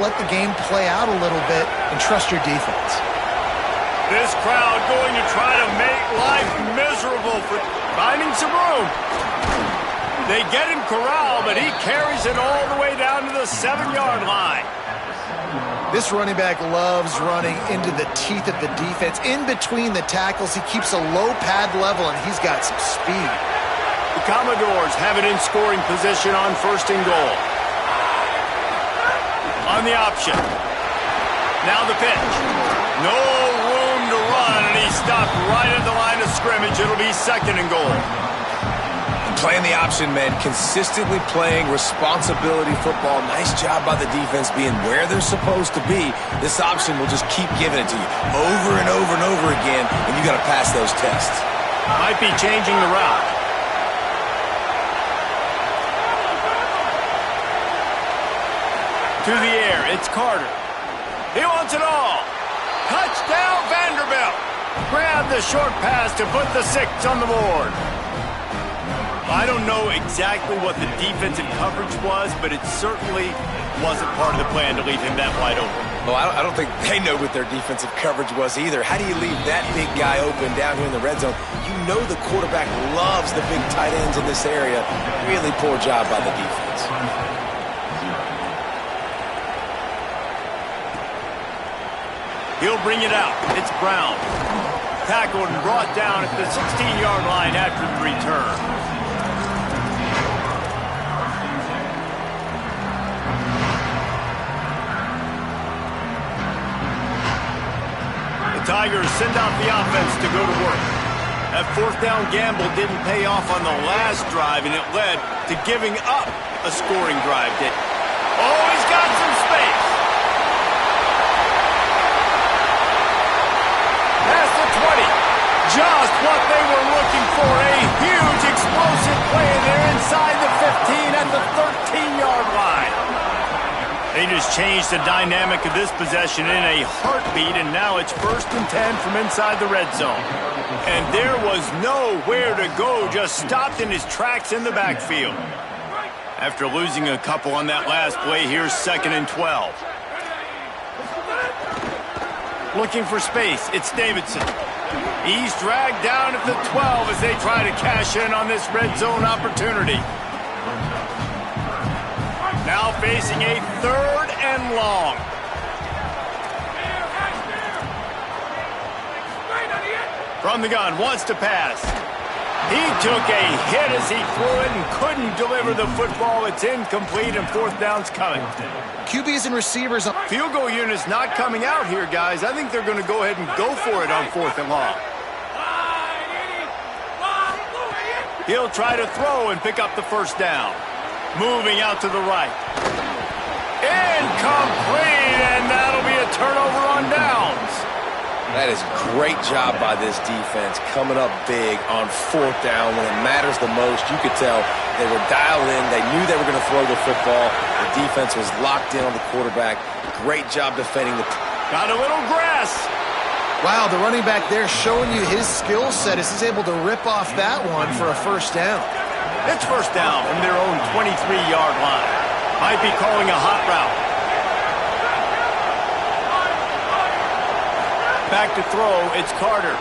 Let the game play out a little bit and trust your defense. This crowd going to try to make life miserable for finding some room. They get him corralled, but he carries it all the way down to the 7-yard line. This running back loves running into the teeth of the defense. In between the tackles, he keeps a low pad level, and he's got some speed. The Commodores have it in scoring position on 1st and goal. On the option. Now the pitch. No room to run, and he stopped right at the line of scrimmage. It'll be 2nd and goal. Playing the option, man, consistently playing responsibility football. Nice job by the defense being where they're supposed to be. This option will just keep giving it to you over and over and over again, and you got to pass those tests. Might be changing the route. To the air, it's Carter. He wants it all. Touchdown, Vanderbilt. Grab the short pass to put the 6 on the board. I don't know exactly what the defensive coverage was, but it certainly wasn't part of the plan to leave him that wide open. Well, I don't think they know what their defensive coverage was either. How do you leave that big guy open down here in the red zone? You know the quarterback loves the big tight ends in this area. Really poor job by the defense. He'll bring it out. It's Brown. Tackled and brought down at the 16-yard line after the return. The Tigers send out the offense to go to work. That 4th down gamble didn't pay off on the last drive, and it led to giving up a scoring drive. Oh, he's got some space. Past the 20. Just what they were looking for. A huge explosive play there inside the 15 at the 13-yard line. They just changed the dynamic of this possession in a heartbeat, and now it's 1st and 10 from inside the red zone. And there was nowhere to go, just stopped in his tracks in the backfield. After losing a couple on that last play, here's 2nd and 12. Looking for space, it's Davidson. He's dragged down at the 12 as they try to cash in on this red zone opportunity. Now facing a 3rd and long. From the gun, wants to pass. He took a hit as he threw it and couldn't deliver the football. It's incomplete, and 4th down's coming. QBs and receivers. Field goal unit's not coming out here, guys. I think they're going to go ahead and go for it on 4th and long. He'll try to throw and pick up the 1st down. Moving out to the right. Incomplete, and that'll be a turnover on downs. That is a great job by this defense, coming up big on 4th down when it matters the most. You could tell they were dialed in. They knew they were going to throw the football. The defense was locked in on the quarterback. Great job defending the... Got a little grass. Wow, the running back there showing you his skill set as he's able to rip off that one for a 1st down. It's 1st down from their own 23-yard line. Might be calling a hot route. Back to throw, it's Carter.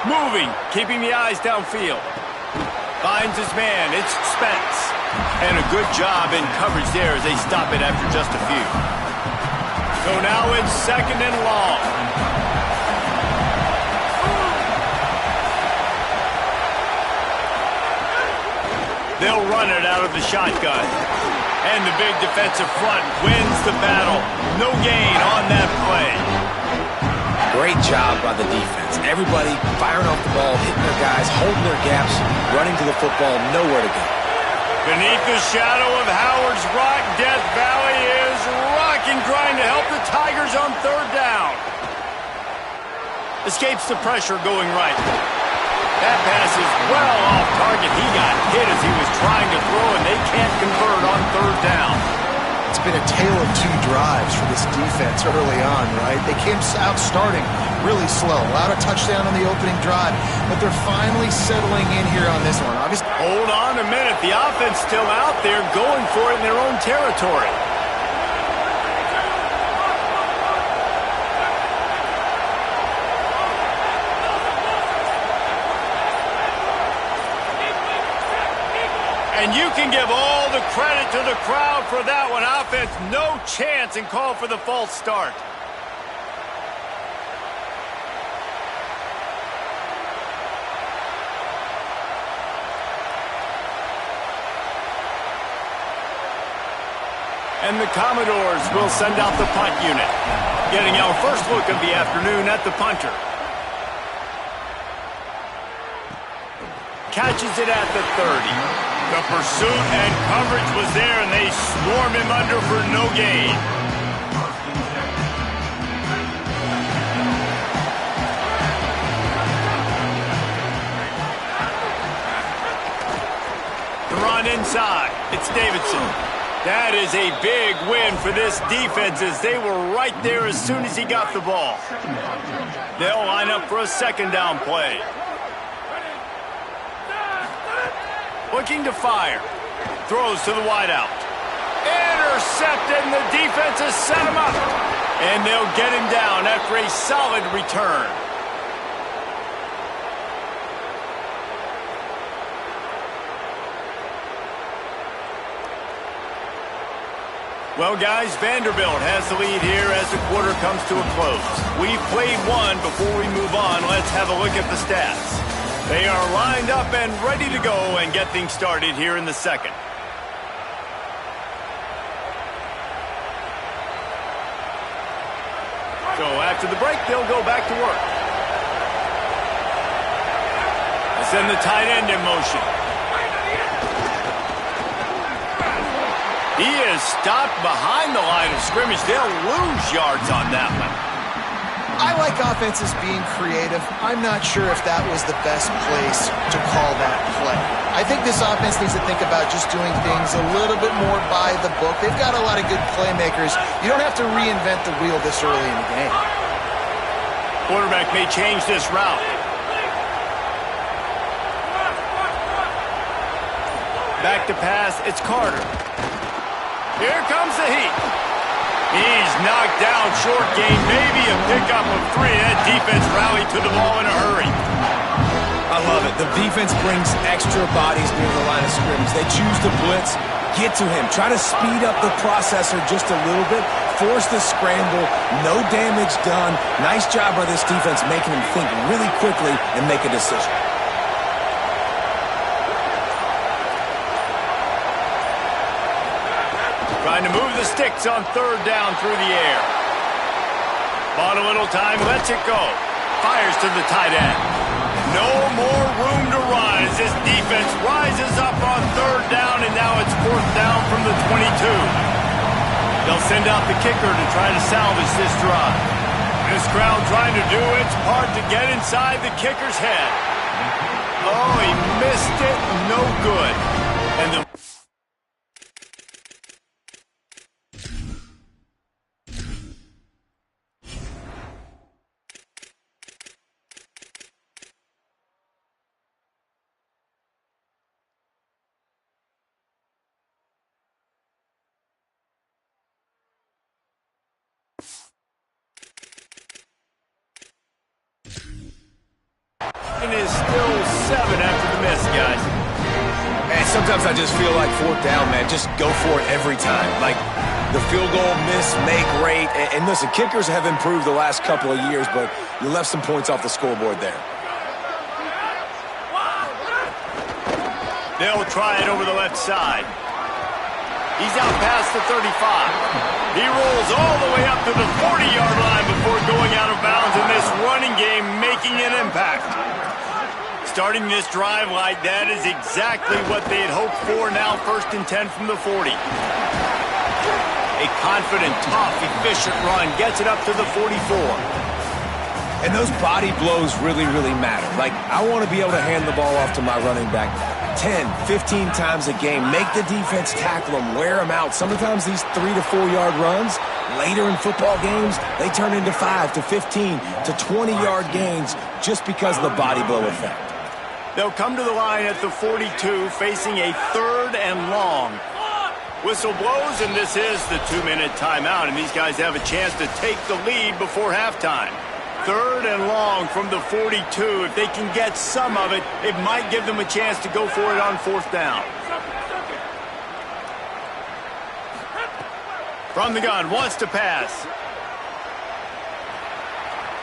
Moving, keeping the eyes downfield. Finds his man, it's Spence. And a good job in coverage there as they stop it after just a few. So now it's 2nd and long. They'll run it out of the shotgun. And the big defensive front wins the battle. No gain on that play. Great job by the defense. Everybody firing off the ball, hitting their guys, holding their gaps, running to the football, nowhere to go. Beneath the shadow of Howard's Rock, Death Valley is rocking, trying to help the Tigers on 3rd down. Escapes the pressure going right. That pass is well off target. He got hit as he was trying to throw, and they can't convert on 3rd down. It's been a tale of 2 drives for this defense early on, right? They came out starting really slow. Allowed a touchdown on the opening drive, but they're finally settling in here on this one. Obviously, hold on a minute. The offense still out there going for it in their own territory. And you can give all the credit to the crowd for that one. Offense, no chance, and call for the false start. And the Commodores will send out the punt unit. Getting our first look of the afternoon at the punter. Catches it at the 30. The pursuit and coverage was there, and they swarm him under for no gain. The run inside. It's Davidson. That is a big win for this defense as they were right there as soon as he got the ball. They'll line up for a second down play. Looking to fire. Throws to the wideout. Intercepted, and the defense has set him up. And they'll get him down after a solid return. Well, guys, Vanderbilt has the lead here as the quarter comes to a close. We've played one. Before we move on, let's have a look at the stats. They are lined up and ready to go and get things started here in the second. So after the break, they'll go back to work. They send the tight end in motion. He is stopped behind the line of scrimmage. They'll lose yards on that one. I like offenses being creative. I'm not sure if that was the best place to call that play. I think this offense needs to think about just doing things a little bit more by the book. They've got a lot of good playmakers. You don't have to reinvent the wheel this early in the game. Quarterback may change this route. Back to pass, it's Carter. Here comes the heat. He's knocked down, short gain, maybe a pickup of 3. That defense rallied to the ball in a hurry. I love it. The defense brings extra bodies near the line of scrimmage. They choose to blitz, get to him, try to speed up the processor just a little bit, force the scramble, no damage done. Nice job by this defense making him think really quickly and make a decision. Trying to move the sticks on third down through the air. Bought a little time, lets it go. Fires to the tight end. No more room to run as this defense rises up on third down, and now it's fourth down from the 22. They'll send out the kicker to try to salvage this drive. This crowd trying to do its part to get inside the kicker's head. Oh, he missed it. No good. And the is still 7 after the miss, guys. And sometimes I just feel like fourth down, man. Just go for it every time. Like the field goal miss, make rate. And listen, kickers have improved the last couple of years, but you left some points off the scoreboard there. They'll try it over the left side. He's out past the 35. He rolls all the way up to the 40-yard line before going out of bounds, and this running game making an impact. Starting this drive like that is exactly what they had hoped for. Now 1st and 10 from the 40. A confident, tough, efficient run gets it up to the 44. And those body blows really, really matter. Like, I want to be able to hand the ball off to my running back 10, 15 times a game. Make the defense tackle them, wear them out. Sometimes these 3 to 4 yard runs, later in football games, they turn into 5 to 15 to 20-yard gains just because of the body blow effect. They'll come to the line at the 42, facing a 3rd and long. Whistle blows, and this is the 2-minute timeout, and these guys have a chance to take the lead before halftime. 3rd and long from the 42. If they can get some of it, it might give them a chance to go for it on 4th down. From the gun, wants to pass.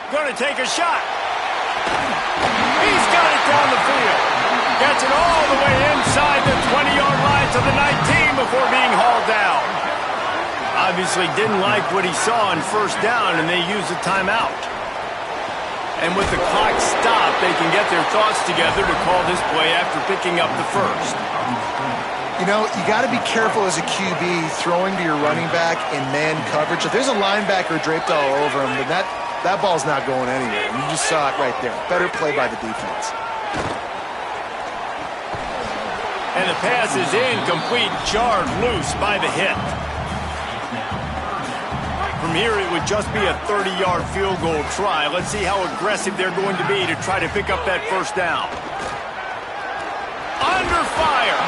Going to take a shot. He's got it down the field. Gets it all the way inside the 20-yard line to the 19 before being hauled down. Obviously didn't like what he saw on first down, and they used a timeout. And with the clock stopped, they can get their thoughts together to call this play after picking up the first. You know, you got to be careful as a QB throwing to your running back in man coverage. If there's a linebacker draped all over him, then that ball's not going anywhere. You just saw it right there. Better play by the defense. And the pass is incomplete, jarred loose by the hit. From here, it would just be a 30-yard field goal try. Let's see how aggressive they're going to be to try to pick up that first down. Under fire.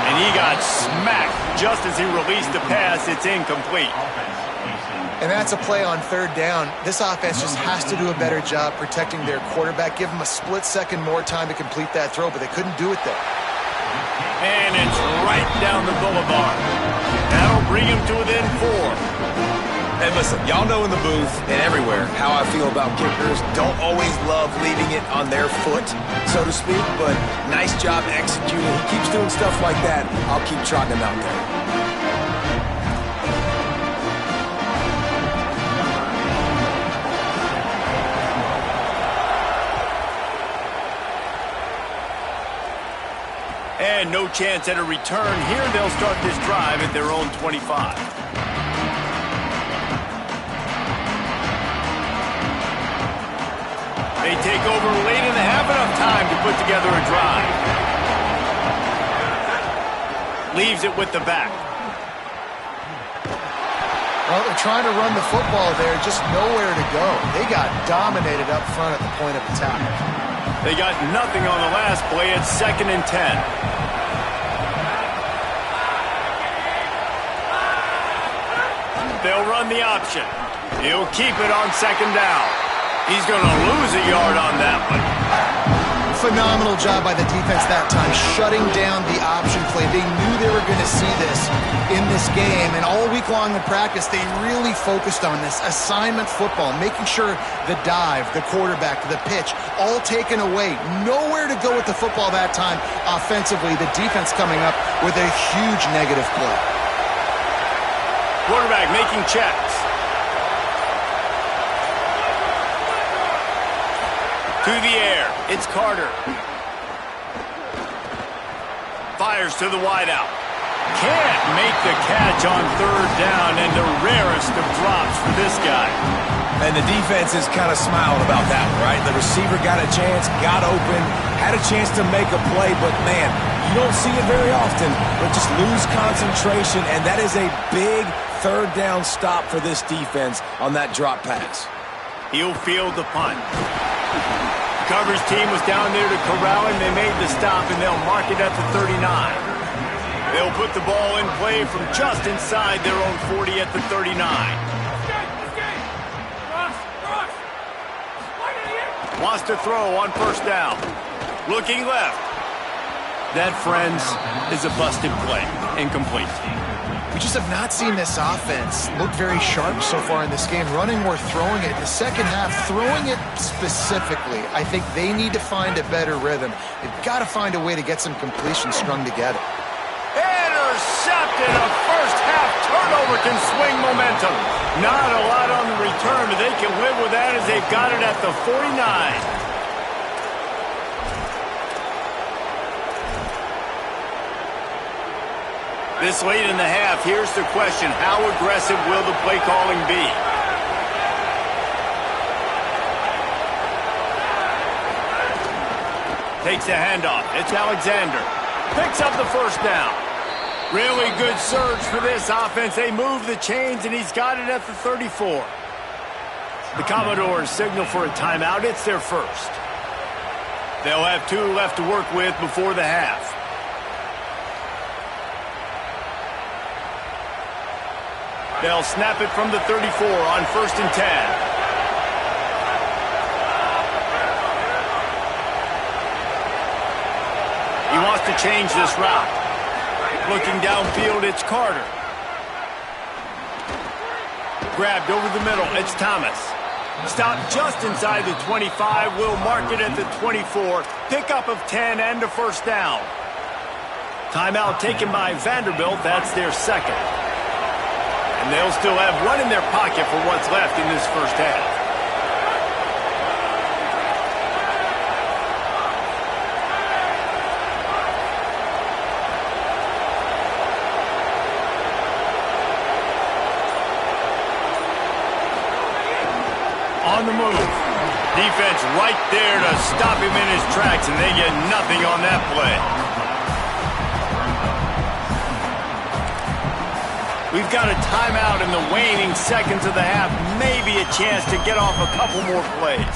And he got smacked just as he released the pass. It's incomplete. And that's a play on third down. This offense just has to do a better job protecting their quarterback. Give him a split second more time to complete that throw, but they couldn't do it there. And it's right down the boulevard. That'll bring him to within 4. And listen, y'all know in the booth and everywhere how I feel about kickers. Don't always love leaving it on their foot, so to speak, but nice job executing. He keeps doing stuff like that. I'll keep trotting him out there. And no chance at a return here. They'll start this drive at their own 25. They take over late in the half, enough time to put together a drive. Leaves it with the back. Well, they're trying to run the football there, just nowhere to go. They got dominated up front at the point of attack. They got nothing on the last play. It's 2nd and 10. They'll run the option. He'll keep it on 2nd down. He's going to lose a yard on that one. Phenomenal job by the defense that time, shutting down the option play. They knew they were going to see this in this game, and all week long in practice, they really focused on this assignment football, making sure the dive, the quarterback, the pitch, all taken away. Nowhere to go with the football that time offensively. The defense coming up with a huge negative play. Quarterback making checks. To the air, it's Carter. Fires to the wideout. Can't make the catch on 3rd down, and the rarest of drops for this guy. And the defense is kind of smiling about that one, right? The receiver got a chance, got open, had a chance to make a play, but man, you don't see it very often, but just lose concentration, and that is a big 3rd down stop for this defense on that drop pass. He'll field the punt. The coverage team was down there to corral him. They made the stop, and they'll mark it at the 39. They'll put the ball in play from just inside their own 40 at the 39. Wants to throw on 1st down. Looking left. That, friends, is a busted play. Incomplete. We just have not seen this offense look very sharp so far in this game, running or throwing it. In the second half, throwing it specifically, I think they need to find a better rhythm. They've got to find a way to get some completions strung together. Intercepted. A first-half turnover can swing momentum. Not a lot on the return, but they can live with that as they've got it at the 49. This late in the half, here's the question. How aggressive will the play calling be? Takes a handoff. It's Alexander. Picks up the 1st down. Really good surge for this offense. They move the chains, and he's got it at the 34. The Commodores signal for a timeout. It's their first. They'll have 2 left to work with before the half. They'll snap it from the 34 on 1st and 10. He wants to change this route. Looking downfield, it's Carter. Grabbed over the middle. It's Thomas. Stop just inside the 25. Will mark it at the 24. Pickup of 10 and a first down. Timeout taken by Vanderbilt. That's their second. And they'll still have one in their pocket for what's left in this first half. On the move. Defense right there to stop him in his tracks, and they get nothing on that play. We've got a timeout in the waning seconds of the half. Maybe a chance to get off a couple more plays.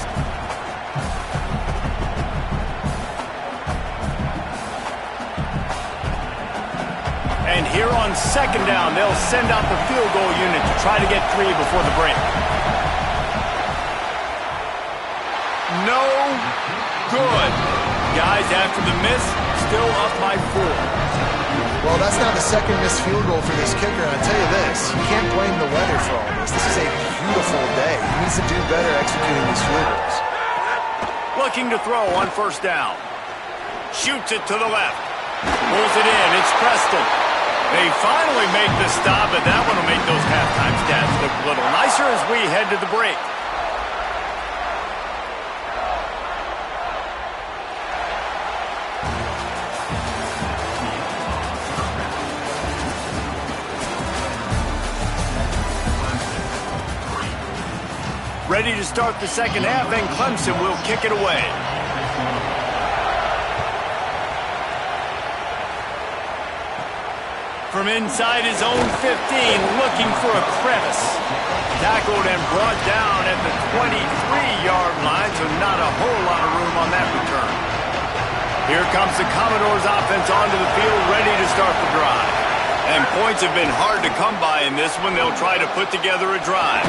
And here on second down, they'll send out the field goal unit to try to get 3 before the break. No good. Guys, after the miss, still up by 4. Well, that's now the second missed field goal for this kicker, and I'll tell you this, you can't blame the weather for all this. This is a beautiful day. He needs to do better executing these field goals. Looking to throw on first down. Shoots it to the left. Pulls it in. It's Preston. They finally make the stop, and that one will make those halftime stats look a little nicer as we head to the break. Ready to start the second half, and Clemson will kick it away. From inside his own 15, looking for a crevice. Tackled and brought down at the 23-yard line, so not a whole lot of room on that return. Here comes the Commodores offense onto the field, ready to start the drive. And points have been hard to come by in this one. They'll try to put together a drive.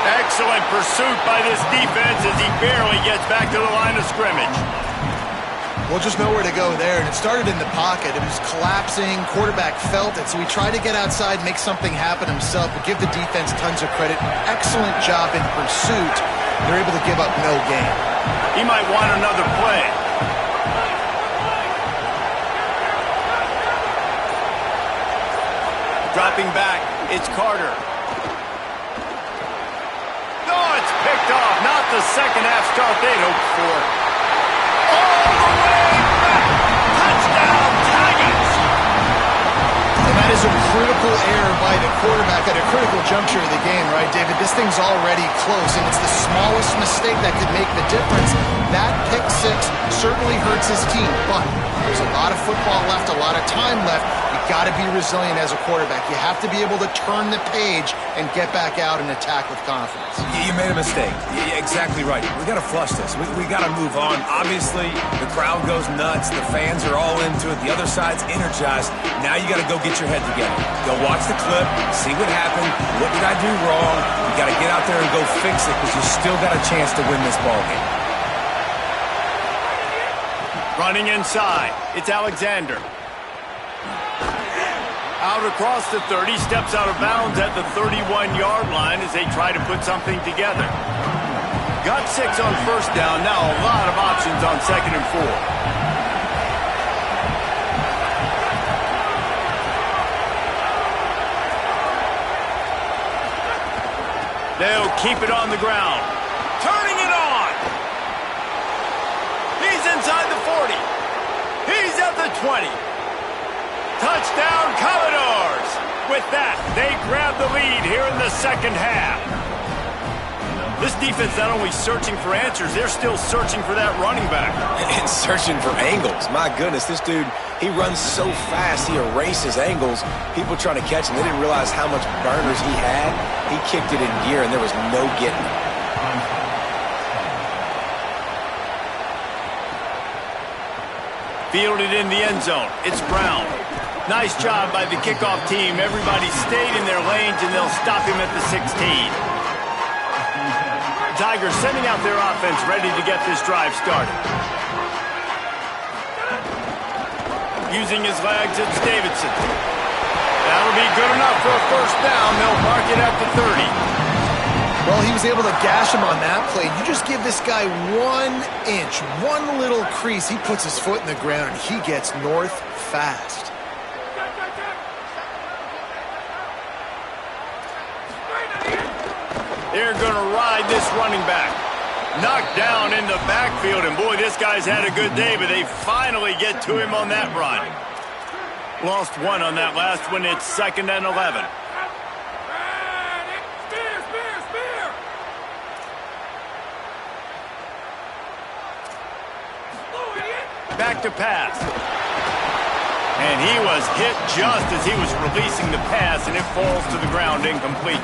Excellent pursuit by this defense as he barely gets back to the line of scrimmage. Well, just nowhere to go there, and it started in the pocket. It was collapsing. Quarterback felt it, so he tried to get outside, make something happen himself, but give the defense tons of credit. Excellent job in pursuit. They're able to give up no gain. He might want another play. Dropping back, it's Carter. Picked off, not the second half start they'd hoped for. All the way back. Touchdown, Tigers! And that is a critical error by the quarterback at a critical juncture of the game, right, David? This thing's already close, and it's the smallest mistake that could make the difference. That pick six certainly hurts his team, but there's a lot of football left, a lot of time left. You've got to be resilient as a quarterback. You have to be able to turn the page and get back out and attack with confidence. You made a mistake. You're exactly right. We got to flush this. We got to move on. Obviously, the crowd goes nuts. The fans are all into it. The other side's energized. Now you got to go get your head together. Go watch the clip, see what happened. What did I do wrong? You got to get out there and go fix it because you still got a chance to win this ball game. Running inside, it's Alexander. Out across the 30, steps out of bounds at the 31-yard line as they try to put something together. Got 6 on first down, now a lot of options on second and 4. They'll keep it on the ground. Turning it on! He's inside the 40. He's at the 20. Touchdown, Commodores! With that, they grab the lead here in the second half. This defense not only searching for answers, they're still searching for that running back. And searching for angles. My goodness, this dude, he runs so fast, he erases angles. People trying to catch him, they didn't realize how much burners he had. He kicked it in gear, and there was no getting him. Fielded in the end zone. It's Brown. Nice job by the kickoff team. Everybody stayed in their lanes, and they'll stop him at the 16. Tigers sending out their offense ready to get this drive started. Using his legs, it's Davidson. That'll be good enough for a first down. They'll mark it at the 30. Well, he was able to gash him on that play. You just give this guy 1 inch, one little crease. He puts his foot in the ground, and he gets north fast. They're going to ride this running back. Knocked down in the backfield, and boy, this guy's had a good day, but they finally get to him on that run. Lost one on that last one. It's 2nd and 11. Back to pass. And he was hit just as he was releasing the pass, and it falls to the ground incomplete.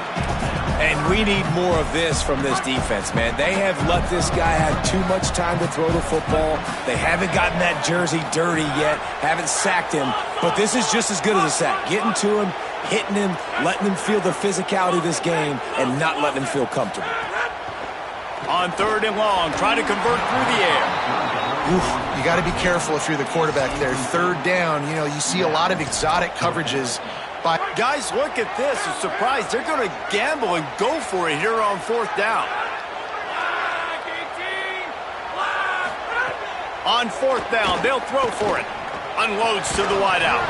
And we need more of this from this defense, man. They have let this guy have too much time to throw the football. They haven't gotten that jersey dirty yet, haven't sacked him. But this is just as good as a sack. Getting to him, hitting him, letting him feel the physicality of this game, and not letting him feel comfortable. On 3rd and long, trying to convert through the air. Oof, you got to be careful if you're the quarterback there. 3rd down, you know, you see a lot of exotic coverages. Guys, look at this. I'm surprised they're going to gamble and go for it here on 4th down. On 4th down, they'll throw for it. Unloads to the wideout.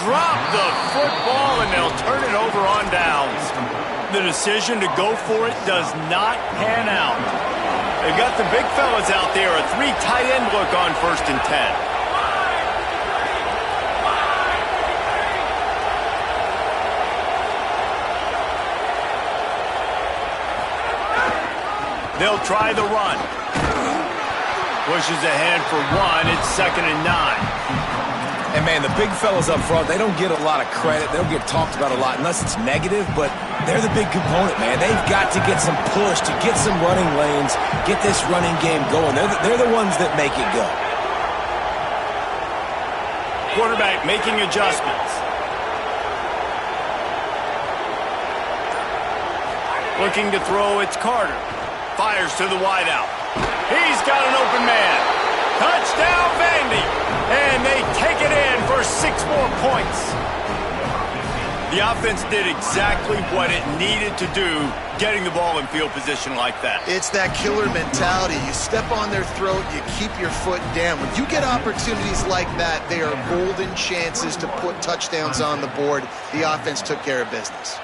Drop the football, and they'll turn it over on downs. The decision to go for it does not pan out. They've got the big fellas out there. A 3 tight end look on 1st and 10. They'll try the run. Pushes ahead for 1. It's 2nd and 9. And, man, the big fellas up front, they don't get a lot of credit. They don't get talked about a lot unless it's negative, but they're the big component, man. They've got to get some push, to get some running lanes, get this running game going. They're the ones that make it go. Quarterback making adjustments. Looking to throw, it's Carter. Fires to the wideout. He's got an open man. Touchdown, Vandy. And they take it in for 6 more points. The offense did exactly what it needed to do, getting the ball in field position like that. It's that killer mentality. You step on their throat, you keep your foot down. When you get opportunities like that, they are golden chances to put touchdowns on the board. The offense took care of business.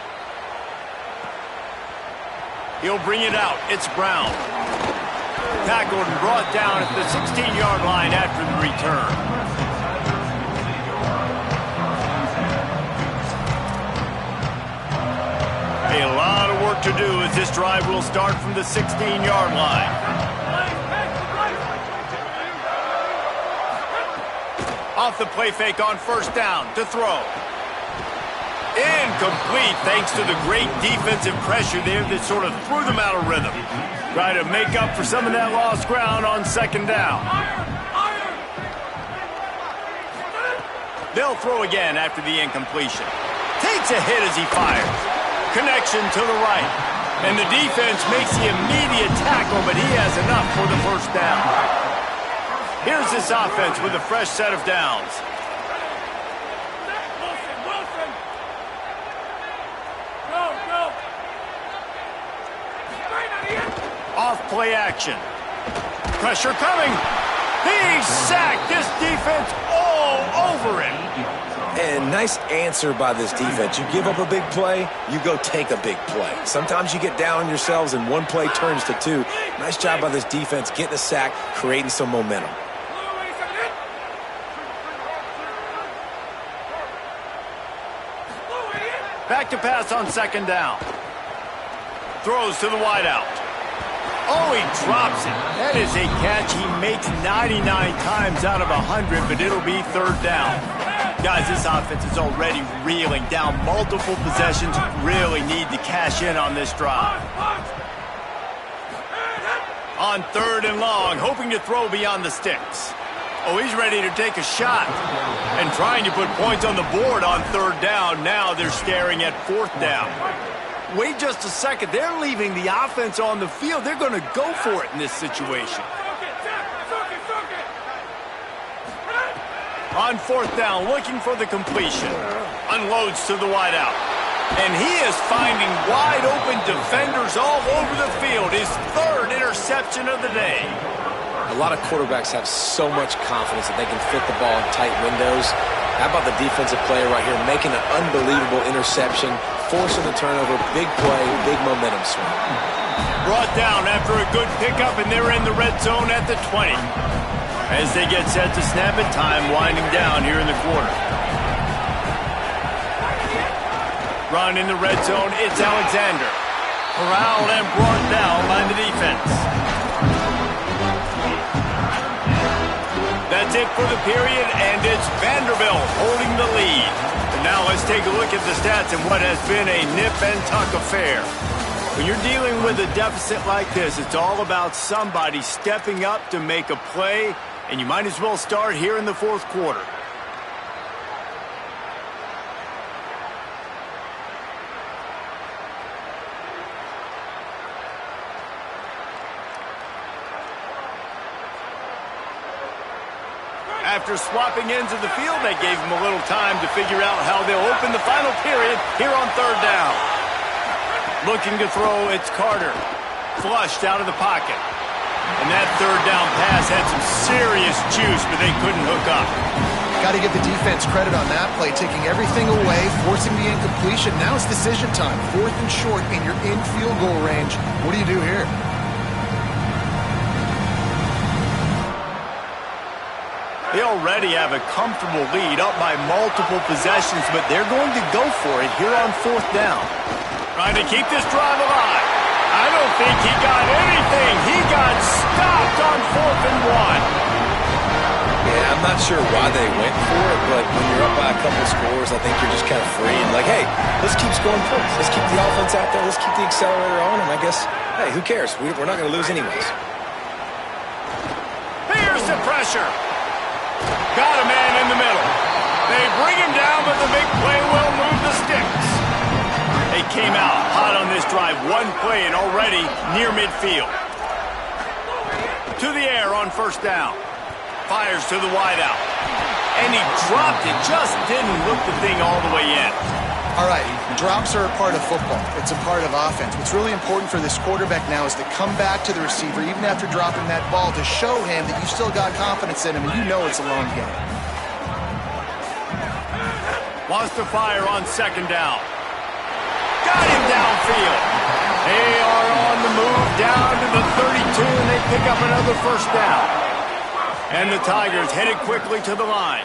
He'll bring it out. It's Brown. Tackled and brought down at the 16-yard line after the return. A lot of work to do as this drive will start from the 16-yard line. Off the play fake on 1st down to throw. Incomplete thanks to the great defensive pressure there that sort of threw them out of rhythm. Try to make up for some of that lost ground on 2nd down. They'll throw again after the incompletion. Takes a hit as he fires. Connection to the right. And the defense makes the immediate tackle, but he has enough for the 1st down. Here's this offense with a fresh set of downs. Off play action. Pressure coming. He's sacked. This defense all over him. And nice answer by this defense. You give up a big play, you go take a big play. Sometimes you get down on yourselves and one play turns to 2. Nice job by this defense getting a sack, creating some momentum. Back to pass on 2nd down. Throws to the wideout. Oh, he drops it. That is a catch he makes 99 times out of 100, but it'll be 3rd down. Guys, this offense is already reeling down multiple possessions. Really need to cash in on this drive. On 3rd and long, hoping to throw beyond the sticks. Oh, he's ready to take a shot. And trying to put points on the board on 3rd down. Now they're staring at 4th down. Wait just a second. They're leaving the offense on the field. They're going to go for it in this situation. On 4th down, looking for the completion. unloads to the wideout. And he is finding wide-open defenders all over the field. His third interception of the day. A lot of quarterbacks have so much confidence that they can fit the ball in tight windows. How about the defensive player right here making an unbelievable interception, forcing the turnover, big play, big momentum swing. Brought down after a good pickup, and they're in the red zone at the 20. As they get set to snap it, time winding down here in the quarter. Run in the red zone, it's Alexander. Corralled and brought down by the defense. That's it for the period, and it's Vanderbilt holding the lead. And now let's take a look at the stats and what has been a nip-and-tuck affair. When you're dealing with a deficit like this, it's all about somebody stepping up to make a play, and you might as well start here in the fourth quarter. After swapping ends of the field, they gave him a little time to figure out how they'll open the final period here on third down. Looking to throw, it's Carter. Flushed out of the pocket. And that third down pass had some serious juice, but they couldn't hook up. Got to give the defense credit on that play, taking everything away, forcing the incompletion. Now it's decision time. 4th and short, and you're in field goal range. What do you do here? They already have a comfortable lead, up by multiple possessions, but they're going to go for it here on 4th down. Trying to keep this drive alive. I don't think he got anything. He got stopped on 4th and 1. Yeah, I'm not sure why they went for it, but when you're up by a couple scores, I think you're just kind of free and like, hey, let's keep scoring points. Let's keep the offense out there. Let's keep the accelerator on, and I guess, hey, who cares? We're not going to lose anyways. Here's the pressure. Got a man in the middle. They bring him down, but the big play will move the sticks. They came out hot on this drive. One play and already near midfield. To the air on 1st down. Fires to the wideout. And he dropped it. Just didn't look the thing all the way in. All right, drops are a part of football. It's a part of offense. What's really important for this quarterback now is to come back to the receiver, even after dropping that ball, to show him that you still got confidence in him, and you know it's a long game. Wants to fire on 2nd down. Got him downfield. They are on the move down to the 32, and they pick up another 1st down. And the Tigers headed quickly to the line.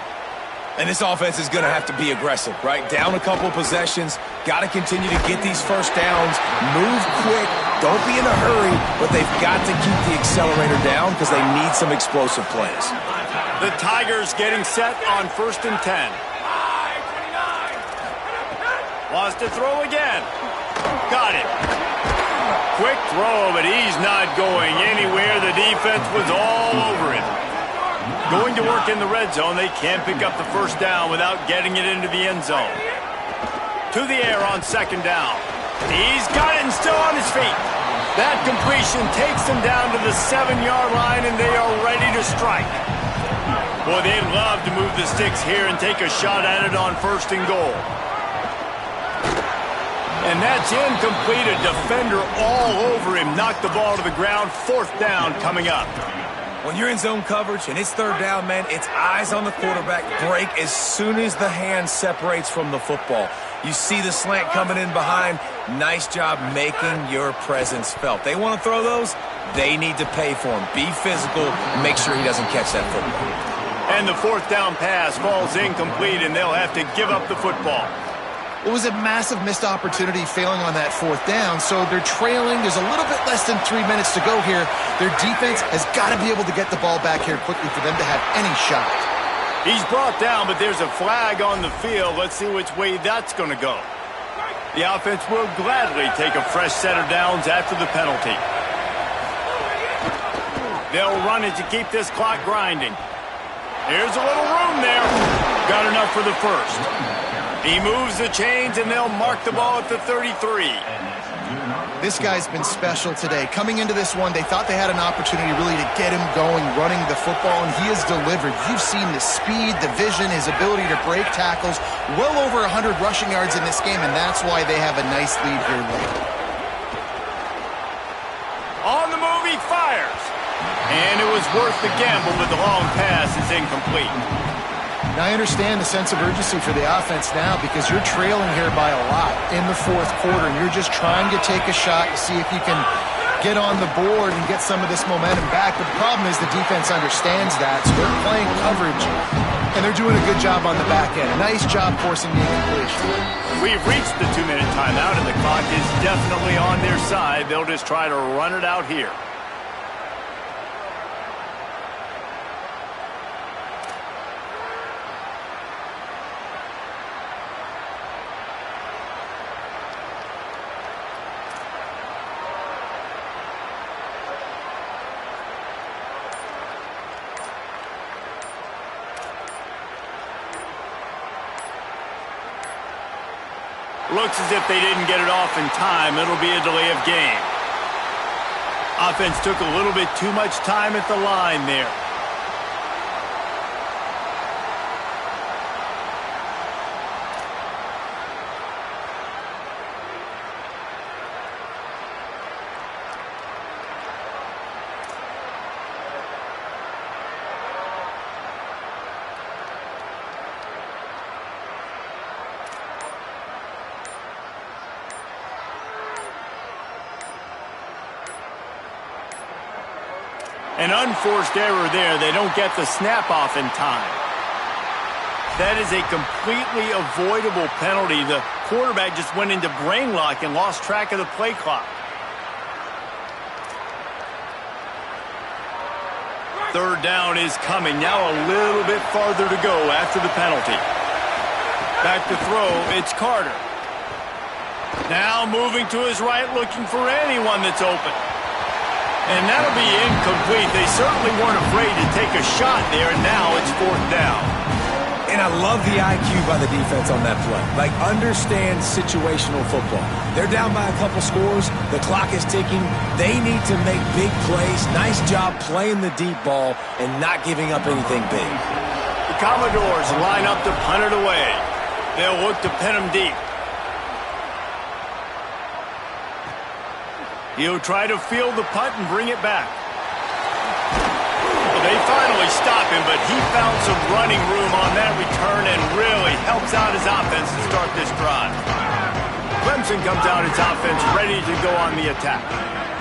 And this offense is going to have to be aggressive, right? Down a couple possessions, got to continue to get these 1st downs, move quick, don't be in a hurry, but they've got to keep the accelerator down because they need some explosive plays. The Tigers getting set on 1st and 10. Wants to throw again. Got it. Quick throw, but he's not going anywhere. The defense was all over it. Going to work in the red zone. They can't pick up the 1st down without getting it into the end zone. To the air on 2nd down. He's got it and still on his feet. That completion takes them down to the 7-yard line, and they are ready to strike. Boy, they'd love to move the sticks here and take a shot at it on 1st and goal. And that's incomplete. A defender all over him. Knocked the ball to the ground. 4th down coming up. When you're in zone coverage and it's 3rd down, man, it's eyes on the quarterback. Break as soon as the hand separates from the football. You see the slant coming in behind. Nice job making your presence felt. They want to throw those, they need to pay for them. Be physical and make sure he doesn't catch that football. And the 4th down pass falls incomplete, and they'll have to give up the football. It was a massive missed opportunity failing on that 4th down, so they're trailing. There's a little bit less than 3 minutes to go here. Their defense has got to be able to get the ball back here quickly for them to have any shot. He's brought down, but there's a flag on the field. Let's see which way that's going to go. The offense will gladly take a fresh set of downs after the penalty. They'll run it to keep this clock grinding. Here's a little room there. Got enough for the 1st. He moves the chains, and they'll mark the ball at the 33. This guy's been special today. Coming into this one, they thought they had an opportunity really to get him going, running the football, and he has delivered. You've seen the speed, the vision, his ability to break tackles, well over 100 rushing yards in this game, and that's why they have a nice lead here late. On the move, he fires. And it was worth the gamble, but the long pass is incomplete. Now, I understand the sense of urgency for the offense now because you're trailing here by a lot in the fourth quarter, and you're just trying to take a shot to see if you can get on the board and get some of this momentum back. But the problem is the defense understands that, so they're playing coverage, and they're doing a good job on the back end. A nice job forcing the incompletion. We've reached the 2-minute timeout, and the clock is definitely on their side. They'll just try to run it out here. Looks as if they didn't get it off in time. It'll be a delay of game. Offense took a little bit too much time at the line there. An unforced error there. They don't get the snap off in time. That is a completely avoidable penalty. The quarterback just went into brain lock and lost track of the play clock. Third down is coming. Now a little bit farther to go after the penalty. Back to throw. It's Carter. Now moving to his right, looking for anyone that's open. And that'll be incomplete. They certainly weren't afraid to take a shot there, and now it's fourth down. And I love the IQ by the defense on that play. Like, understand situational football. They're down by a couple scores. The clock is ticking. They need to make big plays. Nice job playing the deep ball and not giving up anything big. The Commodores line up to punt it away. They'll look to pin him deep. He'll try to field the punt and bring it back. Well, they finally stop him, but he found some running room on that return and really helps out his offense to start this drive. Clemson comes out its offense ready to go on the attack.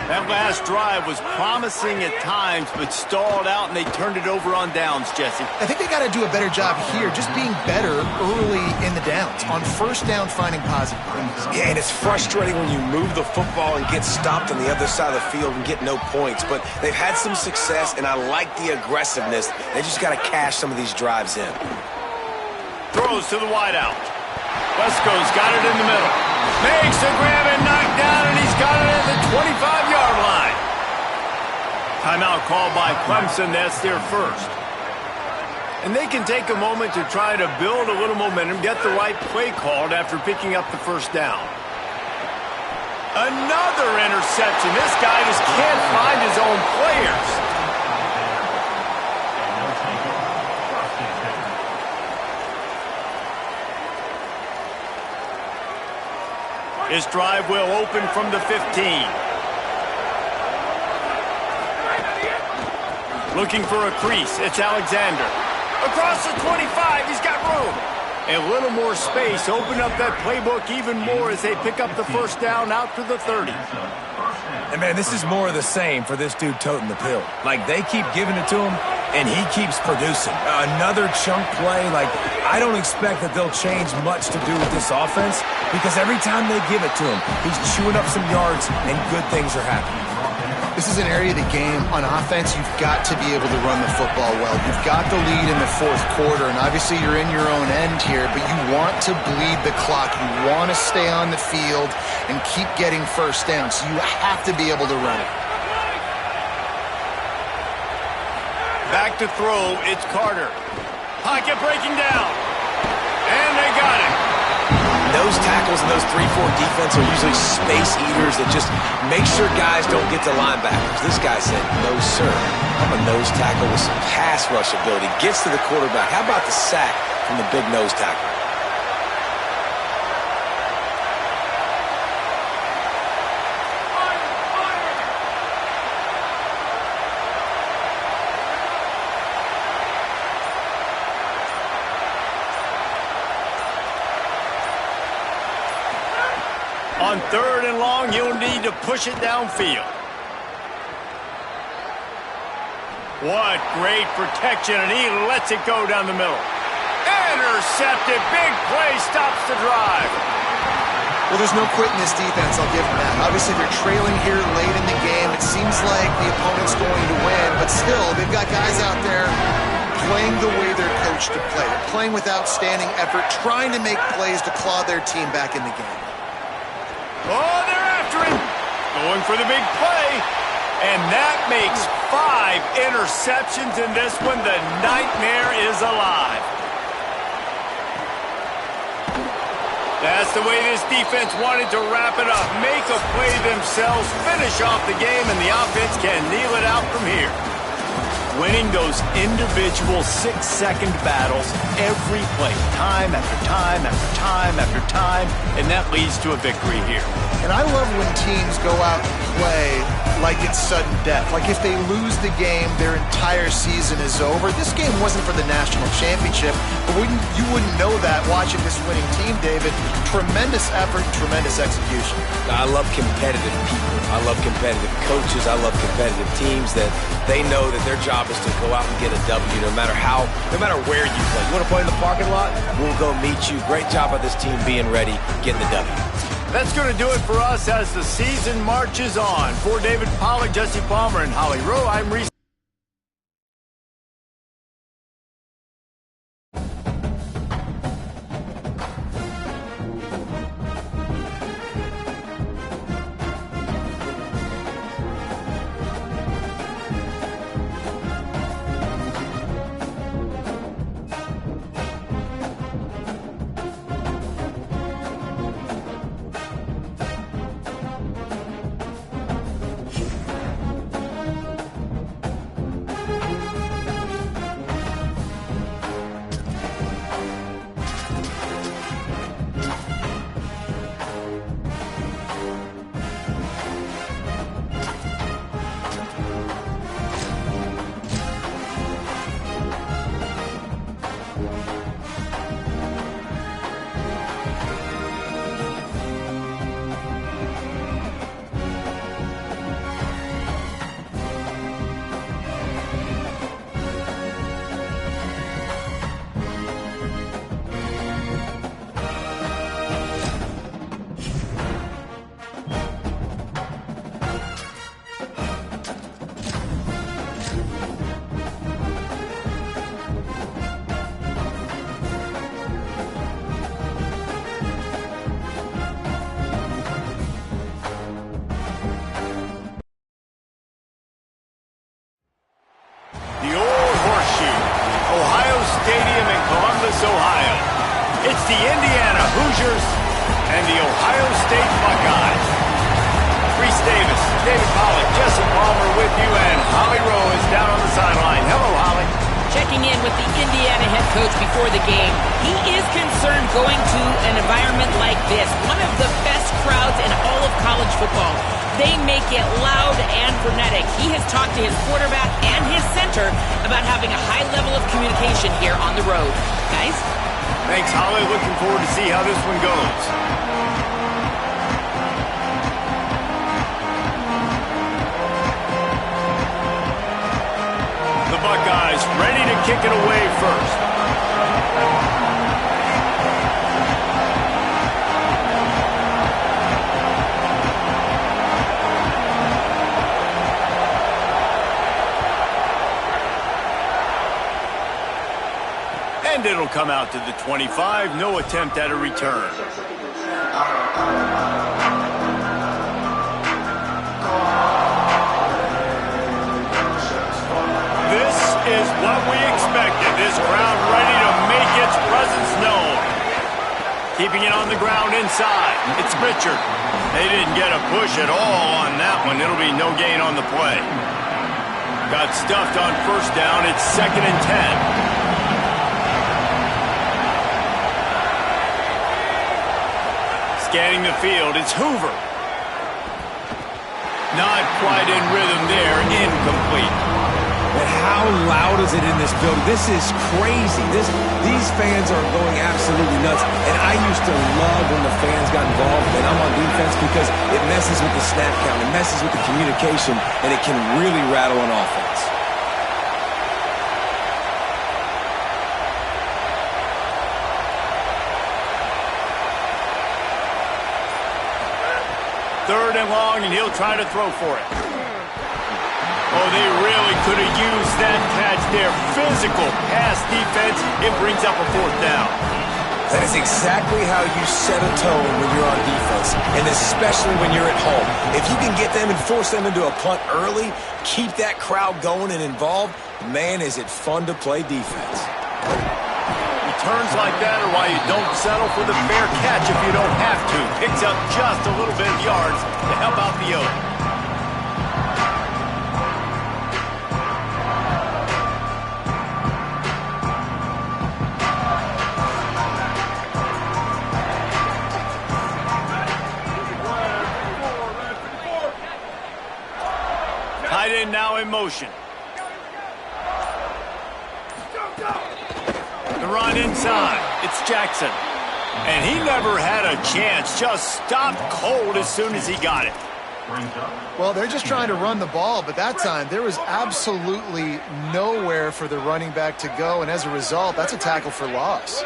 That last drive was promising at times, but stalled out, and they turned it over on downs, Jesse. I think they got to do a better job here, just being better early in the downs. On first down, finding positive plays. Yeah, and it's frustrating when you move the football and get stopped on the other side of the field and get no points. But they've had some success, and I like the aggressiveness. They just got to cash some of these drives in. Throws to the wideout. Wesco's got it in the middle. Makes the grab and knocked down, and he's got it at the 25-yard line. Timeout called by Clemson. That's their first. And they can take a moment to try to build a little momentum, get the right play called after picking up the first down. Another interception. This guy just can't find his own players. This drive will open from the 15. Looking for a crease. It's Alexander. Across the 25. He's got room. A little more space. Open up that playbook even more as they pick up the first down out to the 30. And, man, this is more of the same for this dude toting the pill. Like, they keep giving it to him, and he keeps producing. Another chunk play. Like, I don't expect that they'll change much to do with this offense because every time they give it to him, he's chewing up some yards, and good things are happening. This is an area of the game. On offense, you've got to be able to run the football well. You've got the lead in the fourth quarter, and obviously you're in your own end here, but you want to bleed the clock. You want to stay on the field and keep getting first down, so you have to be able to run it. Back to throw, it's Carter. Pocket breaking down. And they got it. No Nose tackles and those 3-4 defense are usually space eaters that just make sure guys don't get to linebackers. This guy said, no, sir. I'm a nose tackle with some pass rush ability. Gets to the quarterback. How about the sack from the big nose tackle? On 3rd and long, you'll need to push it downfield. What great protection, and he lets it go down the middle. Intercepted. Big play stops the drive. Well, there's no quitting this defense, I'll give them that. Obviously, they're trailing here late in the game. It seems like the opponent's going to win, but still, they've got guys out there playing the way they're coached to play. They're playing with outstanding effort, trying to make plays to claw their team back in the game. Oh, they're after him. Going for the big play. And that makes 5 interceptions in this one. The nightmare is alive. That's the way this defense wanted to wrap it up. Make a play themselves, finish off the game, and the offense can kneel it out from here. Winning those individual 6-second battles every play, time after time after time after time, and that leads to a victory here. And I love when teams go out and play like it's sudden death. Like if they lose the game, their entire season is over. This game wasn't for the national championship, but you wouldn't know that watching this winning team, David. Tremendous effort, tremendous execution. I love competitive people. I love competitive coaches. I love competitive teams that they know that their job is to go out and get a W no matter where you play. You want to play in the parking lot? We'll go meet you. Great job by this team being ready, getting the W. That's going to do it for us as the season marches on. For David Pollack, Jesse Palmer, and Holly Rowe, I'm Reese. It's the Indiana Hoosiers and the Ohio State Buckeyes. Reese Davis, David Pollack, Jesse Palmer with you, and Holly Rowe is down on the sideline. Hello, Holly. Checking in with the Indiana head coach before the game. He is concerned going to an environment like this, one of the best crowds in all of college football. They make it loud and frenetic. He has talked to his quarterback and his center about having a high level of communication here on the road. Guys? Thanks, Holly. Looking forward to see how this one goes. The Buckeyes ready to kick it away first. And it'll come out to the 25. No attempt at a return. This is what we expected. This crowd ready to make its presence known. Keeping it on the ground inside. It's Richard. They didn't get a push at all on that one. It'll be no gain on the play. Got stuffed on first down. It's 2nd and 10. Scanning the field. It's Hoover. Not quite in rhythm there. Incomplete. But how loud is it in this building? This is crazy. These fans are going absolutely nuts. And I used to love when the fans got involved and I'm on defense because it messes with the snap count. It messes with the communication, and it can really rattle an offense. Third and long, and he'll try to throw for it. Oh, they really could have used that catch there. Physical pass defense. It brings up a 4th down. That is exactly how you set a tone when you're on defense, and especially when you're at home. If you can get them and force them into a punt early, keep that crowd going and involved, man, is it fun to play defense. Returns like that are why you don't settle for the fair catch if you don't have to. Picks up just a little bit of yards to help out the O. Tight end now in motion. The run inside. It's Jackson. And he never had a chance. Just stopped cold as soon as he got it. Well, they're just trying to run the ball, but that time there was absolutely nowhere for the running back to go, and as a result, that's a tackle for loss.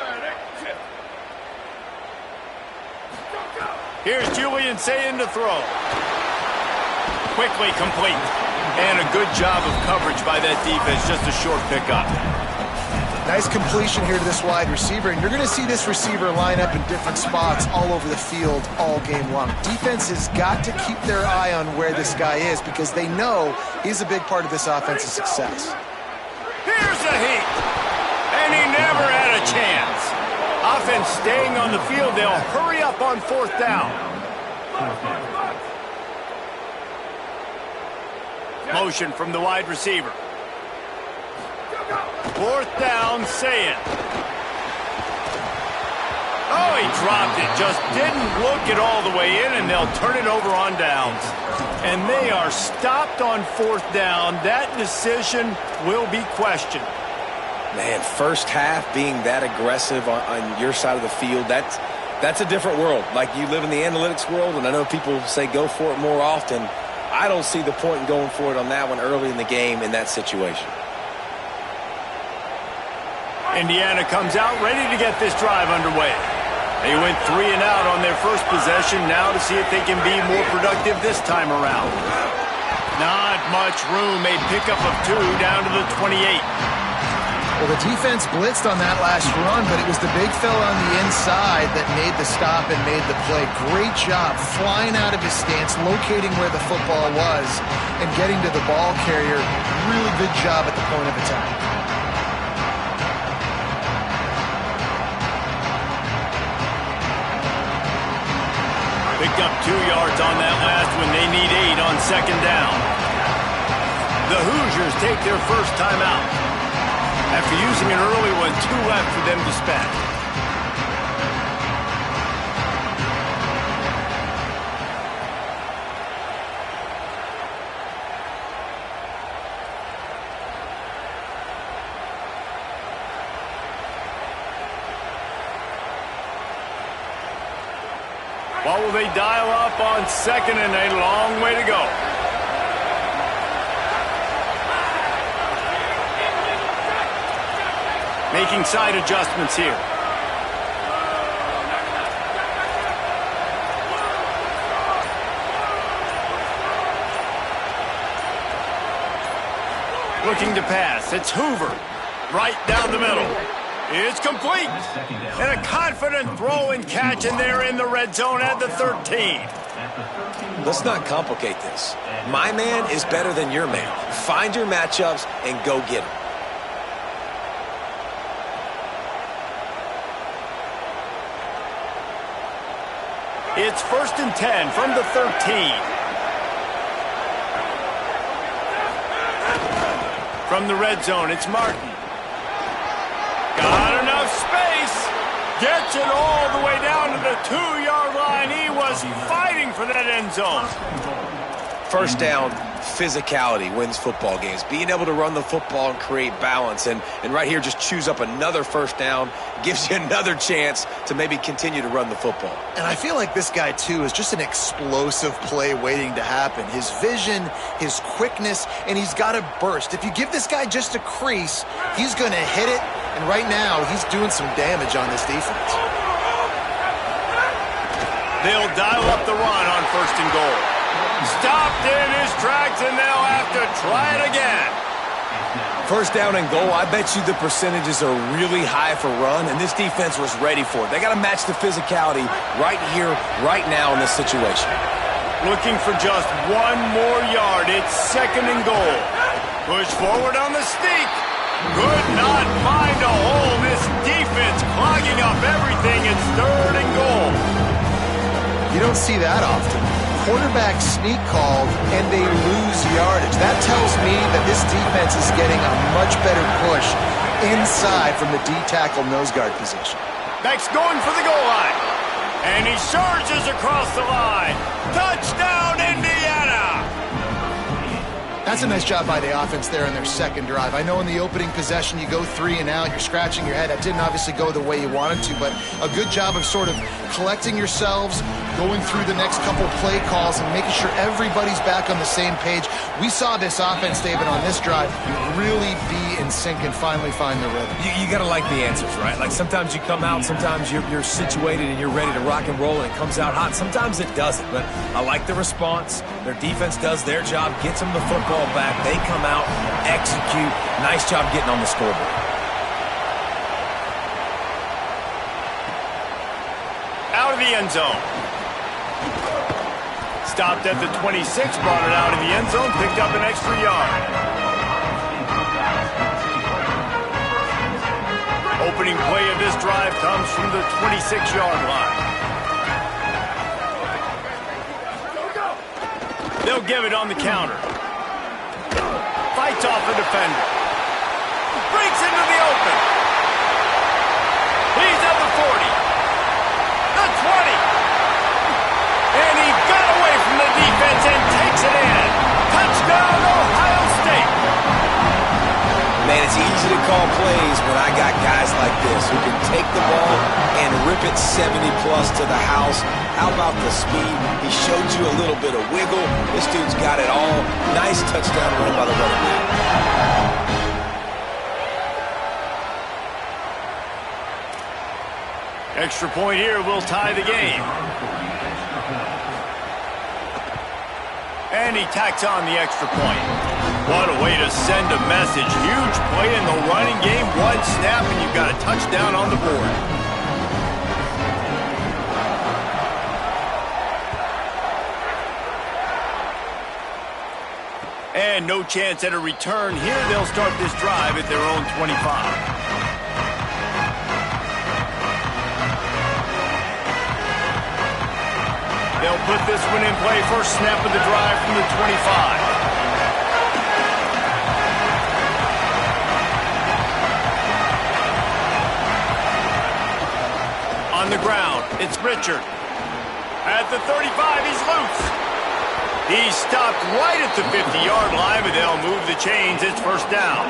Here's Julian Sayin to throw. Quickly complete. And a good job of coverage by that defense. Just a short pickup. Nice completion here to this wide receiver, and you're going to see this receiver line up in different spots all over the field all game long. Defense has got to keep their eye on where this guy is because they know he's a big part of this offense's success. Here's a heat, and he never had a chance. Offense staying on the field. They'll hurry up on 4th down. Motion from the wide receiver. 4th down, Sayin. Oh, he dropped it. Just didn't look it all the way in, and they'll turn it over on downs. And they are stopped on 4th down. That decision will be questioned. Man, first half being that aggressive on your side of the field, that's a different world. Like, you live in the analytics world, and I know people say go for it more often. I don't see the point in going for it on that one early in the game in that situation. Indiana comes out ready to get this drive underway. They went 3 and out on their first possession, now to see if they can be more productive this time around. Not much room, a pickup of 2 down to the 28. Well, the defense blitzed on that last run, but it was the big fella on the inside that made the stop and made the play. Great job flying out of his stance, locating where the football was, and getting to the ball carrier. Really good job at the point of attack. Picked up 2 yards on that last one. They need 8 on 2nd down. The Hoosiers take their first time out. After using an early one, 2 left for them to spend. What will they dial up on 2nd and a long way to go? Making side adjustments here. Looking to pass. It's Hoover. Right down the middle. It's complete. And a confident throw and catch, and they're in the red zone at the 13. Let's not complicate this. My man is better than your man. Find your matchups and go get them. It's 1st and 10 from the 13. From the red zone, it's Martin. Got enough space. Gets it all the way down to the 2-yard line. He was fighting for that end zone. First down, physicality wins football games. Being able to run the football and create balance. And right here, just choose up another first down. Gives you another chance to maybe continue to run the football. And I feel like this guy, too, is just an explosive play waiting to happen. His vision, his quickness, and he's got a burst. If you give this guy just a crease, he's going to hit it. And right now, he's doing some damage on this defense. They'll dial up the run on 1st and goal. Stopped in his tracks, and they'll have to try it again. First down and goal, I bet you the percentages are really high for run, and this defense was ready for it. They got to match the physicality right here, right now in this situation. Looking for just one more yard. It's 2nd and goal. Push forward on the sneak. Could not find a hole. This defense clogging up everything. It's 3rd and goal. You don't see that often. Quarterback sneak called, and they lose yardage. That tells me that this defense is getting a much better push inside from the D-tackle nose guard position. Beck's going for the goal line. And he surges across the line. Touchdown, Indiana! That's a nice job by the offense there in their second drive. I know in the opening possession you go 3 and out, you're scratching your head. That didn't obviously go the way you wanted to, but a good job of sort of collecting yourselves, going through the next couple play calls and making sure everybody's back on the same page. We saw this offense, David, on this drive really be in sync and finally find the rhythm. You got to like the answers, right? Like sometimes you come out, sometimes you're situated and you're ready to rock and roll and it comes out hot. Sometimes it doesn't, but I like the response. Their defense does their job, gets them the football back. They come out, execute. Nice job getting on the scoreboard. Out of the end zone. Stopped at the 26, brought it out in the end zone, picked up an extra yard. Opening play of this drive comes from the 26-yard line. They'll give it on the counter. Fights off the defender. Breaks into the open. He's at the 40. The 20. And he got away from the defense and takes it in. Touchdown, Ohio State. Man, it's easy to call plays when I got guys like this who can take the ball and rip it 70-plus to the house. How about the speed? He showed you a little bit of wiggle. This dude's got it all. Nice touchdown run by the running back. Extra point here will tie the game. And he tacks on the extra point. What a way to send a message. Huge play in the running game. One snap and you've got a touchdown on the board. And no chance at a return here. They'll start this drive at their own 25. They'll put this one in play. First snap of the drive from the 25. On the ground, it's Richard. At the 35, he's loose. He's stopped right at the 50-yard line, but they'll move the chains. It's first down.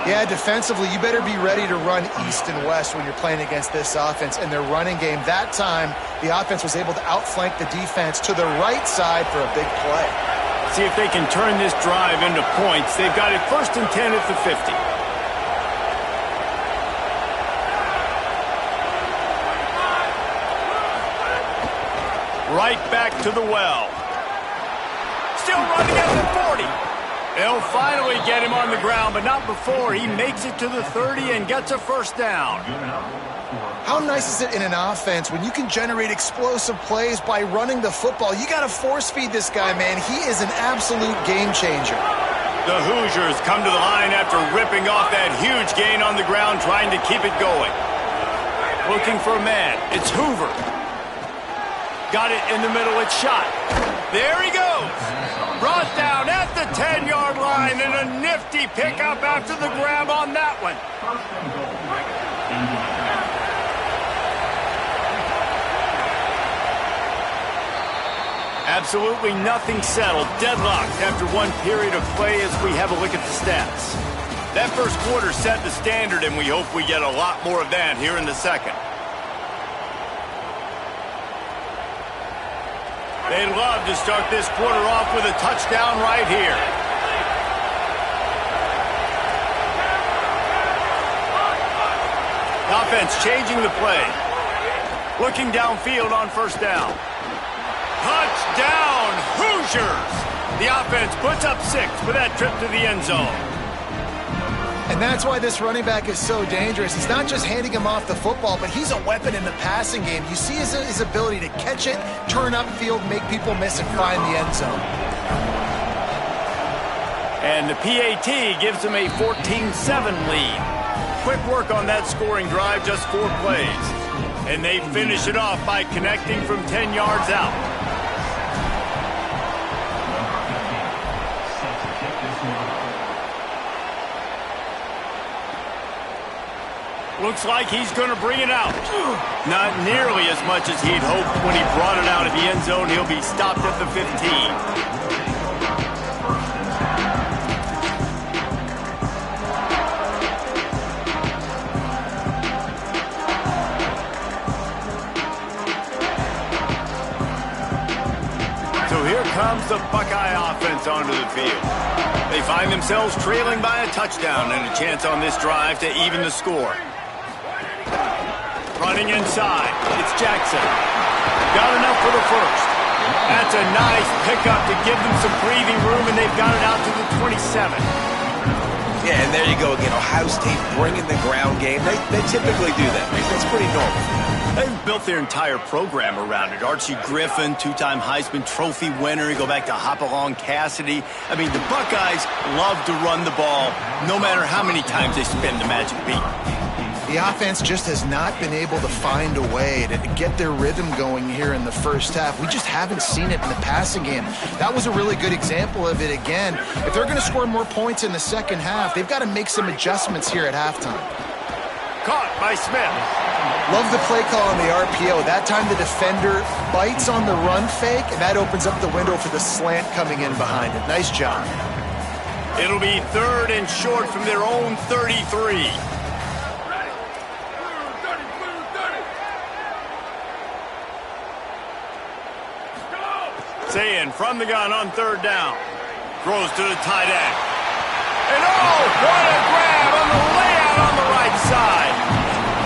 Yeah, defensively, you better be ready to run east and west when you're playing against this offense. And their running game, that time, the offense was able to outflank the defense to the right side for a big play. See if they can turn this drive into points. They've got it 1st and 10 at the 50. Right back to the well. Still running at the 40. They'll finally get him on the ground, but not before he makes it to the 30 and gets a first down. How nice is it in an offense when you can generate explosive plays by running the football? You got to force feed this guy, man. He is an absolute game changer. The Hoosiers come to the line after ripping off that huge gain on the ground, trying to keep it going. Looking for a man. It's Hoover. Got it in the middle. It's shot. There he goes. Brought down at the 10-yard line, and a nifty pickup after the grab on that one. Absolutely nothing settled. Deadlocked after one period of play as we have a look at the stats. That first quarter set the standard, and we hope we get a lot more of that here in the second. They'd love to start this quarter off with a touchdown right here. Offense changing the play. Looking downfield on first down. Touchdown, Hoosiers! The offense puts up 6 with that trip to the end zone. And that's why this running back is so dangerous. It's not just handing him off the football, but he's a weapon in the passing game. You see his ability to catch it, turn upfield, make people miss, and find the end zone. And the PAT gives him a 14-7 lead. Quick work on that scoring drive, just 4 plays. And they finish it off by connecting from 10 yards out. Looks like he's going to bring it out. Not nearly as much as he'd hoped when he brought it out of the end zone. He'll be stopped at the 15. So here comes the Buckeye offense onto the field. They find themselves trailing by a touchdown and a chance on this drive to even the score. Running inside, it's Jackson. Got enough for the first. That's a nice pickup to give them some breathing room, and they've got it out to the 27. Yeah, and there you go again. Ohio State bringing the ground game. They typically do that. That's pretty normal. They've built their entire program around it. Archie Griffin, 2-time Heisman Trophy winner. You go back to Hopalong Cassidy. I mean, the Buckeyes love to run the ball, no matter how many times they spin the magic beat. The offense just has not been able to find a way to get their rhythm going here in the first half. We just haven't seen it in the passing game. That was a really good example of it again. If they're going to score more points in the second half, they've got to make some adjustments here at halftime. Caught by Smith. Love the play call on the RPO. That time the defender bites on the run fake, and that opens up the window for the slant coming in behind it. Nice job. It'll be 3rd and short from their own 33. Sayin from the gun on 3rd down. Throws to the tight end. And oh, what a grab on the layout on the right side.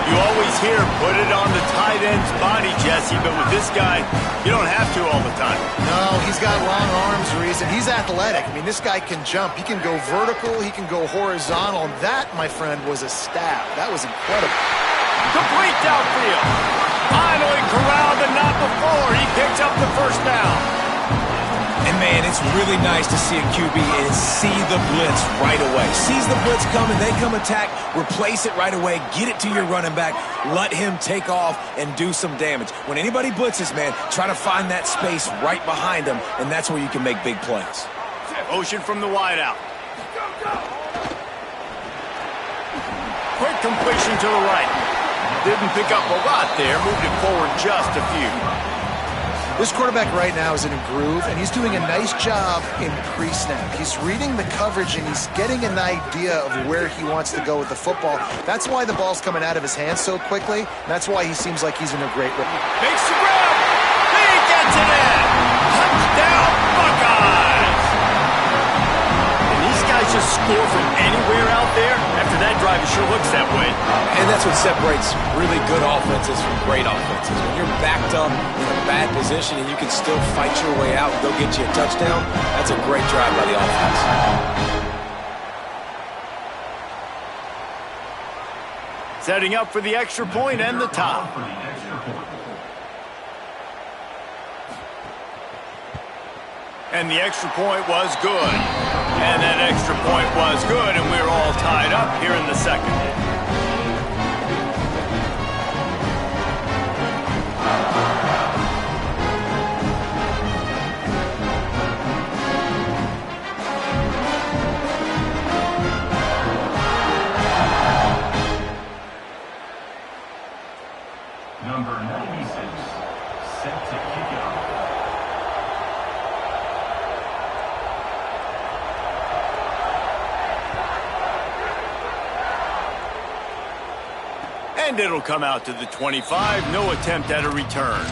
You always hear put it on the tight end's body, Jesse, but with this guy, you don't have to all the time. No, he's got long arms, Reese, and he's athletic. I mean, this guy can jump. He can go vertical. He can go horizontal. And that, my friend, was a stab. That was incredible. Complete downfield. Finally corralled, but not before. He picks up the first down. And, man, it's really nice to see a QB and see the blitz right away. Sees the blitz coming, they come attack, replace it right away, get it to your running back, let him take off and do some damage. When anybody blitzes, man, try to find that space right behind them, and that's where you can make big plays. Motion from the wideout. Quick completion to the right. Didn't pick up a lot there, moved it forward just a few. This quarterback right now is in a groove, and he's doing a nice job in pre-snap. He's reading the coverage, and he's getting an idea of where he wants to go with the football. That's why the ball's coming out of his hands so quickly. That's why he seems like he's in a great rhythm. Makes the grab. He gets it in. Touchdown, Buckeyes. And these guys just score from anywhere out there. After that drive, it sure looks that way. And that's what separates really good offenses from great offenses. When you're backed up in a bad position and you can still fight your way out and go get you a touchdown, that's a great drive by the offense. Setting up for the extra point and the top. And the extra point was good. And that extra point was good, and we're all tied up here in the second. And it'll come out to the 25. No attempt at a return.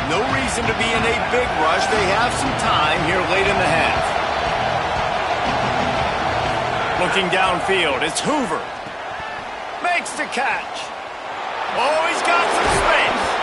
No reason to be in a big rush. They have some time here late in the half. Looking downfield, it's Hoover. Makes the catch. Oh, he's got some space.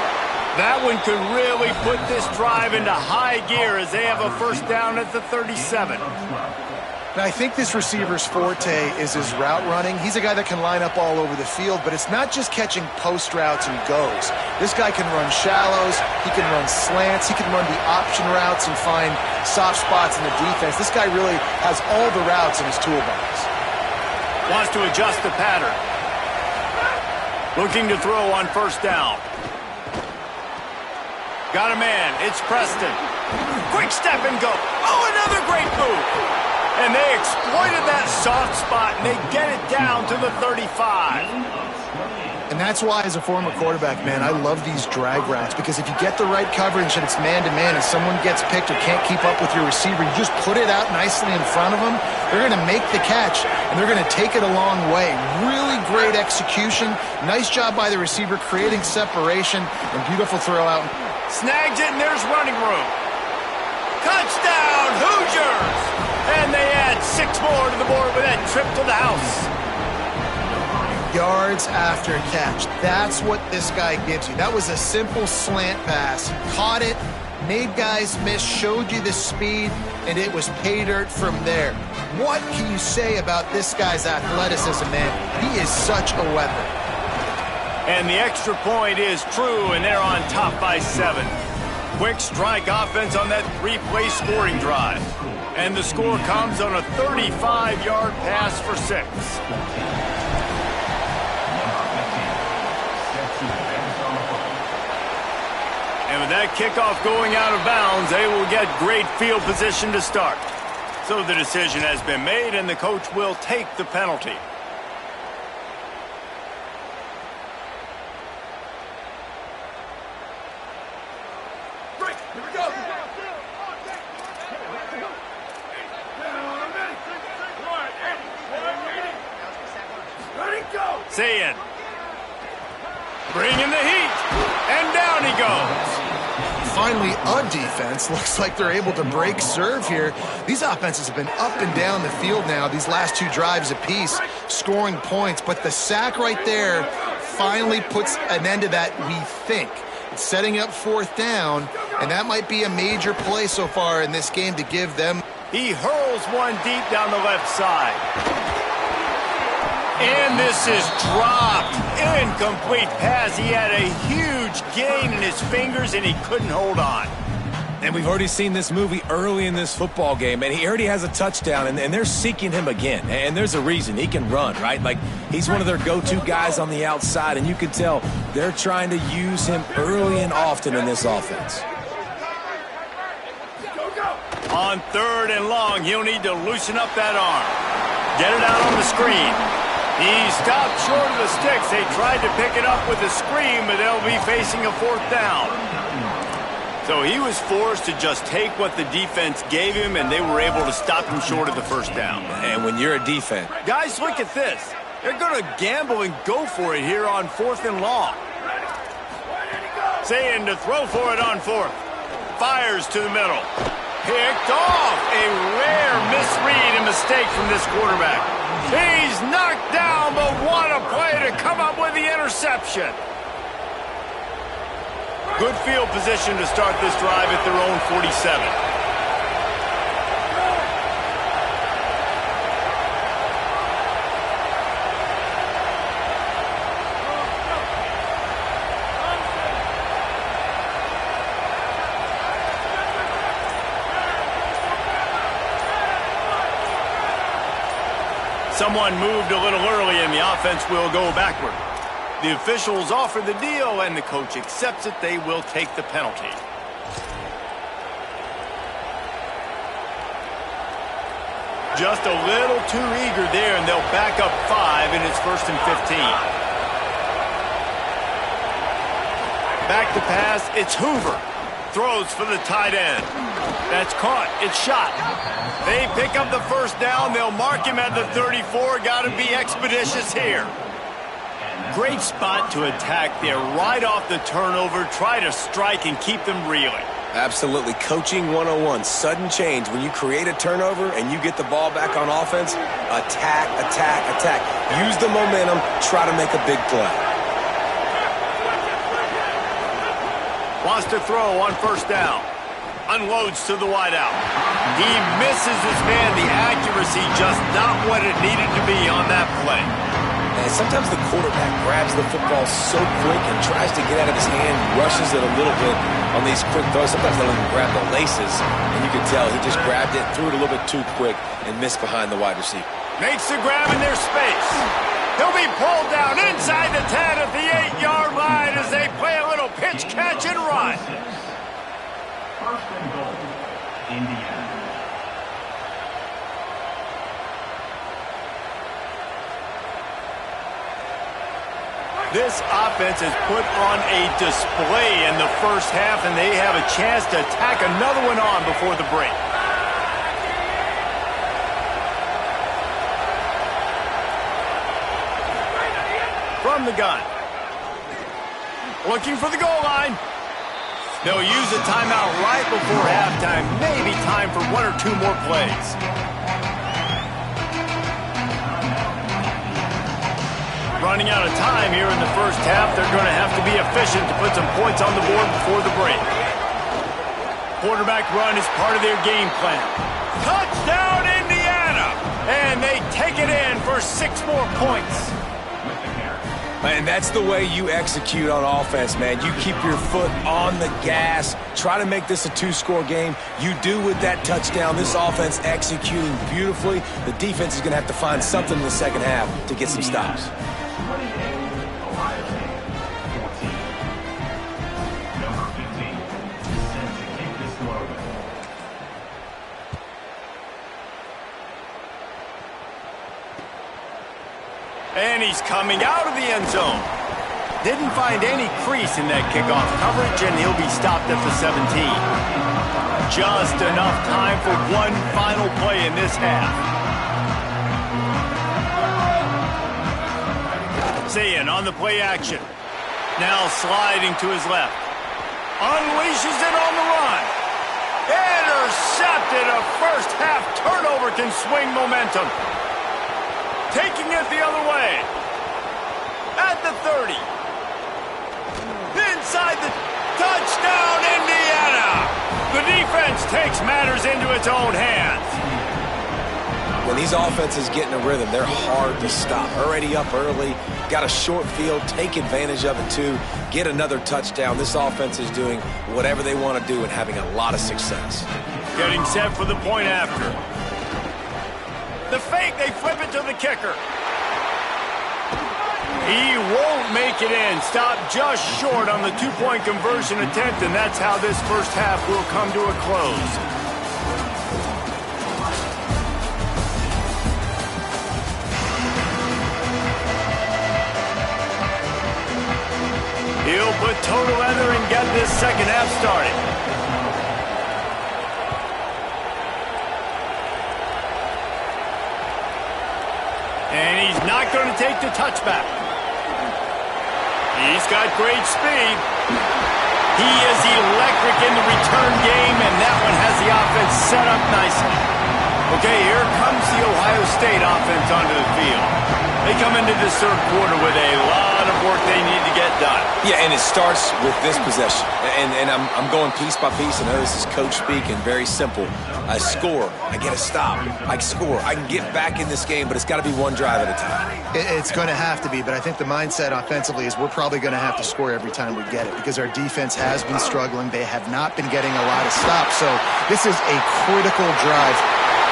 That one could really put this drive into high gear as they have a first down at the 37. And I think this receiver's forte is his route running. He's a guy that can line up all over the field, but it's not just catching post routes and goes. This guy can run shallows, he can run slants, he can run the option routes and find soft spots in the defense. This guy really has all the routes in his toolbox. Wants to adjust the pattern. Looking to throw on first down. Got a man. It's Preston. Quick step and go. Oh, another great move. And they exploited that soft spot, and they get it down to the 35. And that's why, as a former quarterback, man, I love these drag routes, because if you get the right coverage and it's man-to-man and someone gets picked or can't keep up with your receiver, you just put it out nicely in front of them, they're going to make the catch, and they're going to take it a long way. Really great execution. Nice job by the receiver creating separation, and beautiful throw out. Snags it, and there's running room. Touchdown, Hoosiers! And they add 6 more to the board with that trip to the house. Yards after catch. That's what this guy gives you. That was a simple slant pass. Caught it, made guys miss, showed you the speed, and it was pay dirt from there. What can you say about this guy's athleticism, man? He is such a weapon. And the extra point is true, and they're on top by 7. Quick strike offense on that 3-play scoring drive. And the score comes on a 35-yard pass for 6. And with that kickoff going out of bounds, they will get great field position to start. So the decision has been made, and the coach will take the penalty. Saying, bringing the heat, and down he goes. Finally, a defense looks like they're able to break serve here. These offenses have been up and down the field now, these last 2 drives apiece, scoring points. But the sack right there finally puts an end to that, we think. It's setting up 4th down, and that might be a major play so far in this game to give them. He hurls one deep down the left side. And this is dropped. Incomplete pass. He had a huge gain in his fingers, and he couldn't hold on. And we've already seen this movie early in this football game, and he already has a touchdown, and they're seeking him again. And there's a reason. He can run, right? Like, he's one of their go-to guys on the outside, and you can tell they're trying to use him early and often in this offense. On 3rd and long, he'll need to loosen up that arm. Get it out on the screen. He stopped short of the sticks. They tried to pick it up with a screen, but they'll be facing a 4th down. So he was forced to just take what the defense gave him, and they were able to stop him short of the first down. And when you're a defense... Guys, look at this. They're going to gamble and go for it here on 4th and long. Saying to throw for it on 4th. Fires to the middle. Picked off. A rare misread and mistake from this quarterback. He's knocked down, but what a play to come up with the interception. Good field position to start this drive at their own 47. Someone moved a little early, and the offense will go backward. The officials offer the deal, and the coach accepts it. They will take the penalty. Just a little too eager there, and they'll back up 5, and it's 1st and 15. Back to pass, it's Hoover. Throws for the tight end. That's caught. It's shot. They pick up the first down. They'll mark him at the 34. Got to be expeditious here. Great spot to attack there. Right off the turnover. Try to strike and keep them reeling. Absolutely. Coaching 101. Sudden change. When you create a turnover and you get the ball back on offense, attack, attack, attack. Use the momentum. Try to make a big play. Wants to throw on first down. Unloads to the wideout. He misses his man. The accuracy just not what it needed to be on that play. And sometimes the quarterback grabs the football so quick and tries to get out of his hand, rushes it a little bit on these quick throws. Sometimes they'll even grab the laces, and you can tell he just grabbed it, threw it a little bit too quick, and missed behind the wide receiver. Makes the grab in their space. He'll be pulled down inside the 10 at the 8-yard line as they play a little pitch, catch, and run. First and goal, Indiana. This offense has put on a display in the first half, and they have a chance to tack another one on before the break. From the gun. Looking for the goal line. They'll use a timeout right before halftime. Maybe time for one or two more plays. Running out of time here in the first half. They're going to have to be efficient to put some points on the board before the break. Quarterback run is part of their game plan. Touchdown, Indiana! And they take it in for 6 more points. And that's the way you execute on offense, man. You keep your foot on the gas. Try to make this a 2-score game. You do with that touchdown. This offense executing beautifully. The defense is going to have to find something in the second half to get some stops. And he's coming out of the end zone. Didn't find any crease in that kickoff coverage, and he'll be stopped at the 17. Just enough time for one final play in this half. Zayn on the play action. Now sliding to his left. Unleashes it on the run. Intercepted. A first half turnover can swing momentum. Taking it the other way. At the 30. Inside the touchdown, Indiana. The defense takes matters into its own hands. When these offenses get in a rhythm, they're hard to stop. Already up early, got a short field, take advantage of it too, get another touchdown. This offense is doing whatever they want to do and having a lot of success. Getting set for the point after. The fake, they flip it to the kicker. He won't make it in. Stopped just short on the 2-point conversion attempt, and that's how this first half will come to a close. He'll put toe to leather and get this second half started. And he's not going to take the touchback. He's got great speed. He is electric in the return game, and that one has the offense set up nicely. Okay, here comes the Ohio State offense onto the field. They come into this third quarter with a lot of work they need to get done. Yeah, and it starts with this possession. And I'm going piece by piece. I know this is coach speak and very simple. I score. I get a stop. I score. I can get back in this game, but it's got to be one drive at a time. It's going to have to be, but I think the mindset offensively is we're probably going to have to score every time we get it because our defense has been struggling. They have not been getting a lot of stops, so this is a critical drive.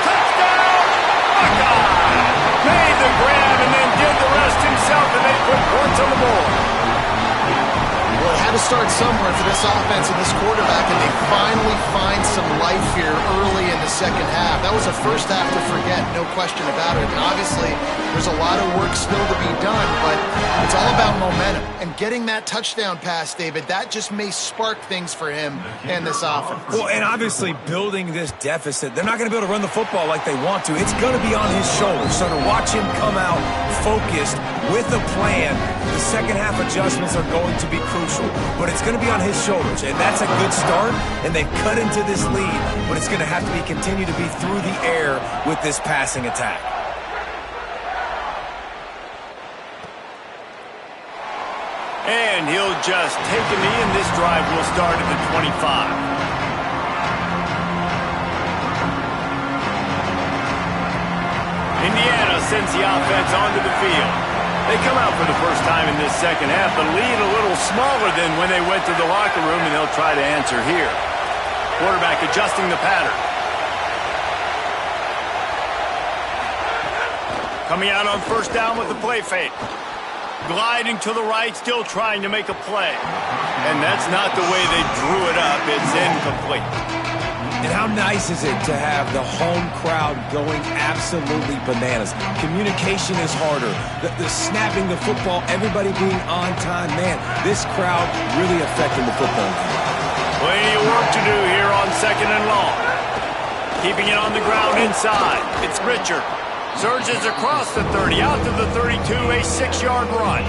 Touchdown! Buckeye! Made the grab and then did the rest himself, and they put points on the board. Well, it had to start somewhere for this offense and this quarterback, and they finally find some life here early in the second half. That was a first half to forget, no question about it. And obviously, There's a lot of work still to be done, but it's all about momentum. And getting that touchdown pass, David, that just may spark things for him and this offense. Well, and obviously building this deficit, they're not going to be able to run the football like they want to. It's going to be on his shoulders. So to watch him come out focused with a plan, the second half adjustments are going to be crucial. But it's going to be on his shoulders, and that's a good start. And they've cut into this lead, but it's going to have to be continue to be through the air with this passing attack. And he'll just take a knee, and this drive will start at the 25. Indiana sends the offense onto the field. They come out for the first time in this second half, but lead a little smaller than when they went to the locker room, and they'll try to answer here. Quarterback adjusting the pattern. Coming out on first down with the play fake. Gliding to the right, still trying to make a play. And that's not the way they drew it up. It's incomplete. And how nice is it to have the home crowd going absolutely bananas? Communication is harder. The snapping the football, everybody being on time. Man, this crowd really affecting the football game. Plenty of work to do here on second and long. Keeping it on the ground inside. It's Richard. Surges across the 30, out to the 32, a 6-yard run.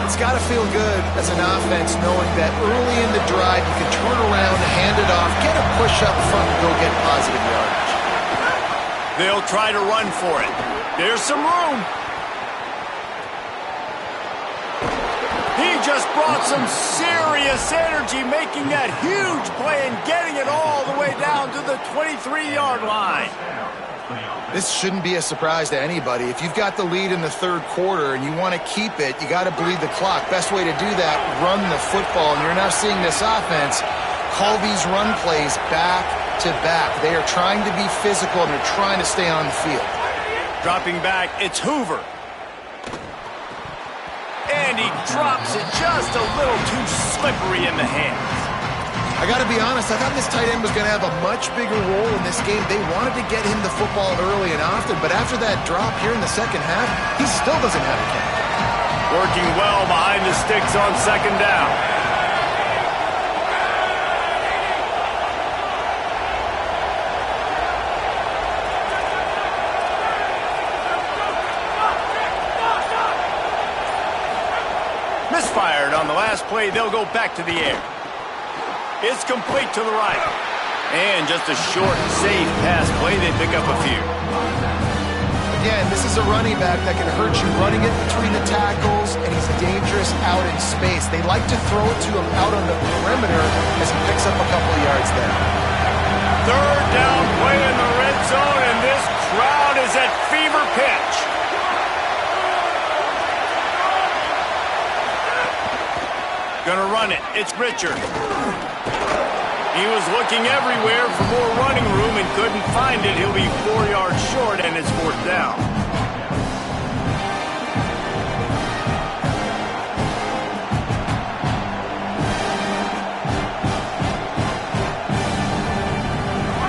It's got to feel good as an offense knowing that early in the drive you can turn around, hand it off, get a push up front, and go get positive yardage. They'll try to run for it. There's some room. He just brought some serious energy, making that huge play and getting it all the way down to the 23-yard line. This shouldn't be a surprise to anybody. If you've got the lead in the third quarter and you want to keep it, you got to bleed the clock. Best way to do that, run the football. And you're now seeing this offense call these run plays back to back. They are trying to be physical, and they're trying to stay on the field. Dropping back, it's Hoover. And he drops it just a little too slippery in the hands. I got to be honest, I thought this tight end was going to have a much bigger role in this game. They wanted to get him the football early and often, but after that drop here in the second half, he still doesn't have a catch. Working well behind the sticks on second down. Misfired on the last play. They'll go back to the air. It's complete to the right. And just a short, safe pass play. They pick up a few. Again, this is a running back that can hurt you running it between the tackles, and he's dangerous out in space. They like to throw it to him out on the perimeter as he picks up a couple of yards there. Third down play in the red zone, and this crowd is at fever pitch. Gonna run it. It's Richard. He was looking everywhere for more running room and couldn't find it. He'll be 4 yards short, and it's fourth down.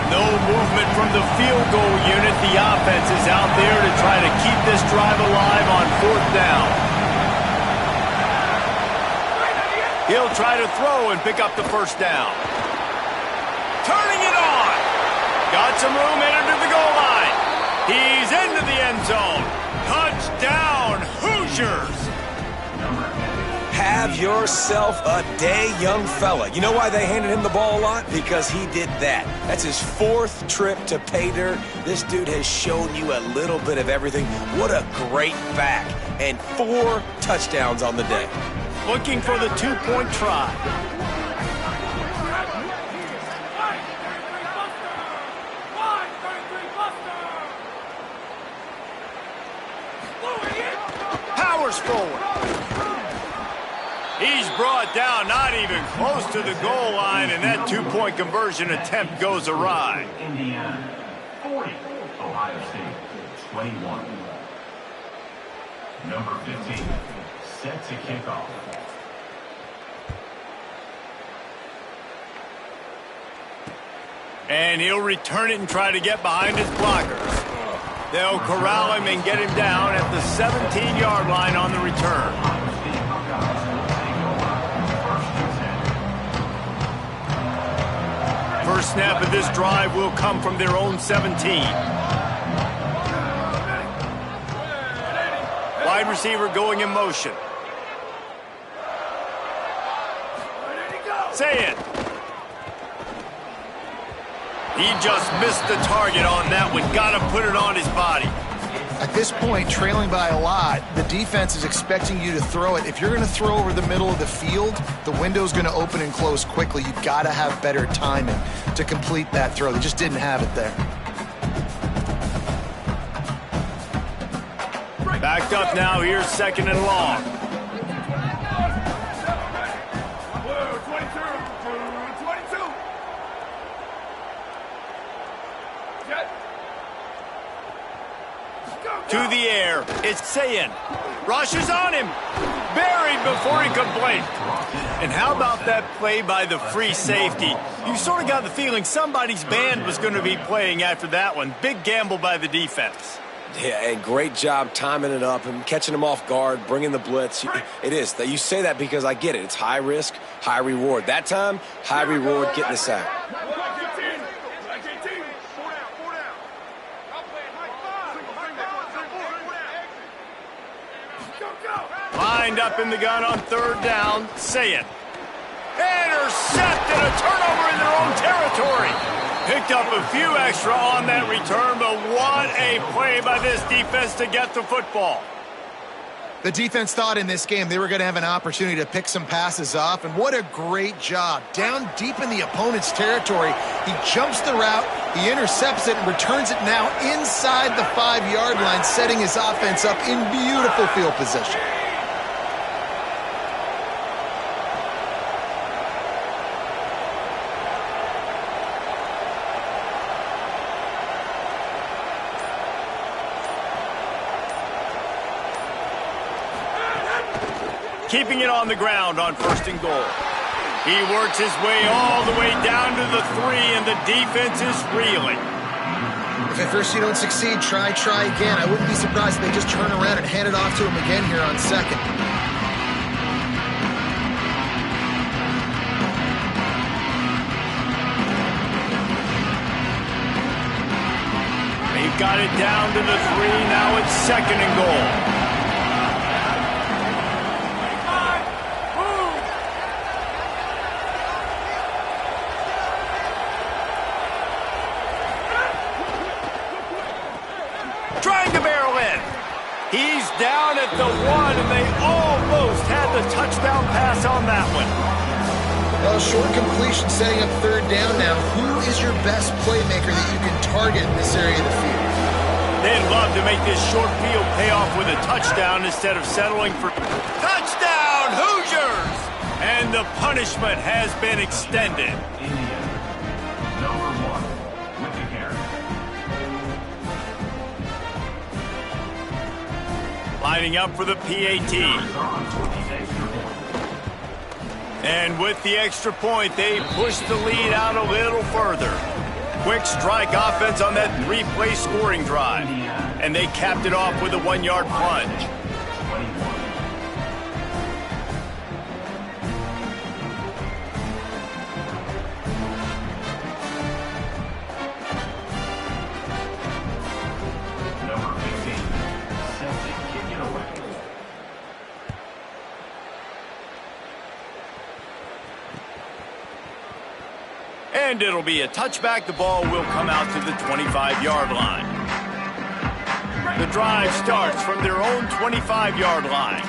No movement from the field goal unit. The offense is out there to try to keep this drive alive on fourth down. He'll try to throw and pick up the first down. Turning it on. Got some room, entered to the goal line. He's into the end zone. Touchdown, Hoosiers. Have yourself a day, young fella. You know why they handed him the ball a lot? Because he did that. That's his 4th trip to pay dirt. This dude has shown you a little bit of everything. What a great back. And 4 touchdowns on the day. Looking for the 2-point try. Powers forward. He's brought down, not even close to the goal line, and that 2-point conversion attempt goes awry. Indiana 40, Ohio State 21. Number 15, set to kick off. And he'll return it and try to get behind his blockers. They'll corral him and get him down at the 17-yard line on the return. First snap of this drive will come from their own 17. Wide receiver going in motion. Say it. He just missed the target on that one. Got to put it on his body. At this point, trailing by a lot, the defense is expecting you to throw it. If you're going to throw over the middle of the field, the window's going to open and close quickly. You've got to have better timing to complete that throw. They just didn't have it there. Backed up now. Here's second and long. To the air, it's Sayin. Rushes on him. Buried before he could blink. And how about that play by the free safety? You sort of got the feeling somebody's band was going to be playing after that one. Big gamble by the defense. Yeah, and great job timing it up and catching him off guard, bringing the blitz. It is. You say that because I get it. It's high risk, high reward. That time, high reward, getting the sack. Lined up in the gun on third down. Sayin. Intercepted, a turnover in their own territory. Picked up a few extra on that return, but what a play by this defense to get the football. The defense thought in this game they were going to have an opportunity to pick some passes off, and what a great job. Down deep in the opponent's territory, he jumps the route, he intercepts it, and returns it now inside the 5-yard line, setting his offense up in beautiful field position. Keeping it on the ground on first and goal. He works his way all the way down to the 3, and the defense is reeling. If at first you don't succeed, try again. I wouldn't be surprised if they just turn around and hand it off to him again here on second. They've got it down to the 3. Now it's second and goal. Trying to barrel in. He's down at the 1, and they almost had the touchdown pass on that one. Well, short completion setting up third down now. Who is your best playmaker that you can target in this area of the field? They'd love to make this short field pay off with a touchdown instead of settling for touchdown, Hoosiers! And the punishment has been extended. Indiana, number 1 with the carry. Lining up for the PAT. And with the extra point, they push the lead out a little further. Quick strike offense on that 3-play scoring drive. And they capped it off with a 1-yard plunge. Number 15, set to kick it away. And it'll be a touchback. The ball will come out to the 25-yard line. The drive starts from their own 25-yard line.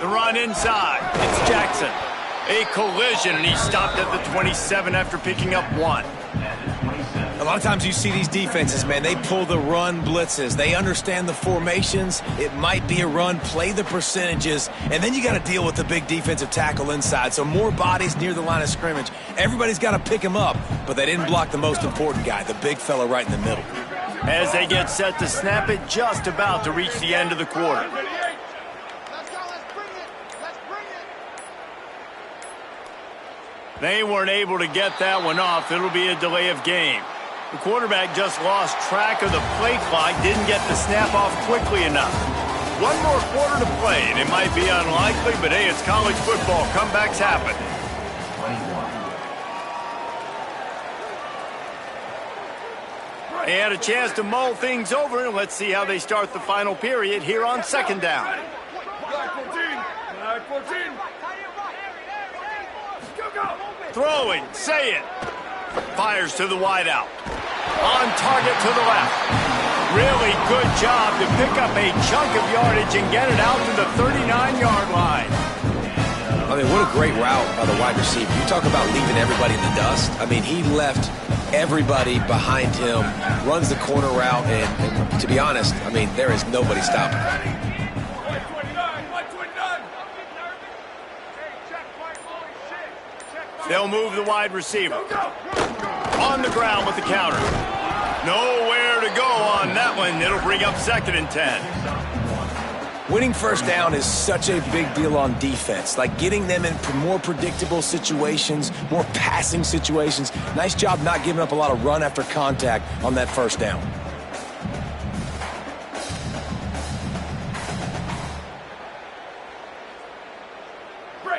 The run inside. It's Jackson. A collision, and he stopped at the 27 after picking up 1. A lot of times you see these defenses, man, they pull the run blitzes. They understand the formations. It might be a run, play the percentages, and then you got to deal with the big defensive tackle inside. So more bodies near the line of scrimmage. Everybody's got to pick him up, but they didn't block the most important guy, the big fella right in the middle. As they get set to snap it, just about to reach the end of the quarter. They weren't able to get that one off. It'll be a delay of game. The quarterback just lost track of the play clock, didn't get the snap off quickly enough. One more quarter to play, and it might be unlikely, but hey, it's college football. Comebacks happen. They had a chance to mull things over, and let's see how they start the final period here on second down. Throwing, say it. Fires to the wideout. On target to the left. Really good job to pick up a chunk of yardage and get it out to the 39-yard line. I mean, what a great route by the wide receiver. You talk about leaving everybody in the dust. I mean, he left everybody behind him, runs the corner route, and to be honest, I mean, there is nobody stopping him. They'll move the wide receiver. On the ground with the counter. Nowhere to go on that one. It'll bring up 2nd and 10. Winning first down is such a big deal on defense. Like getting them in more predictable situations, more passing situations. Nice job not giving up a lot of run after contact on that first down.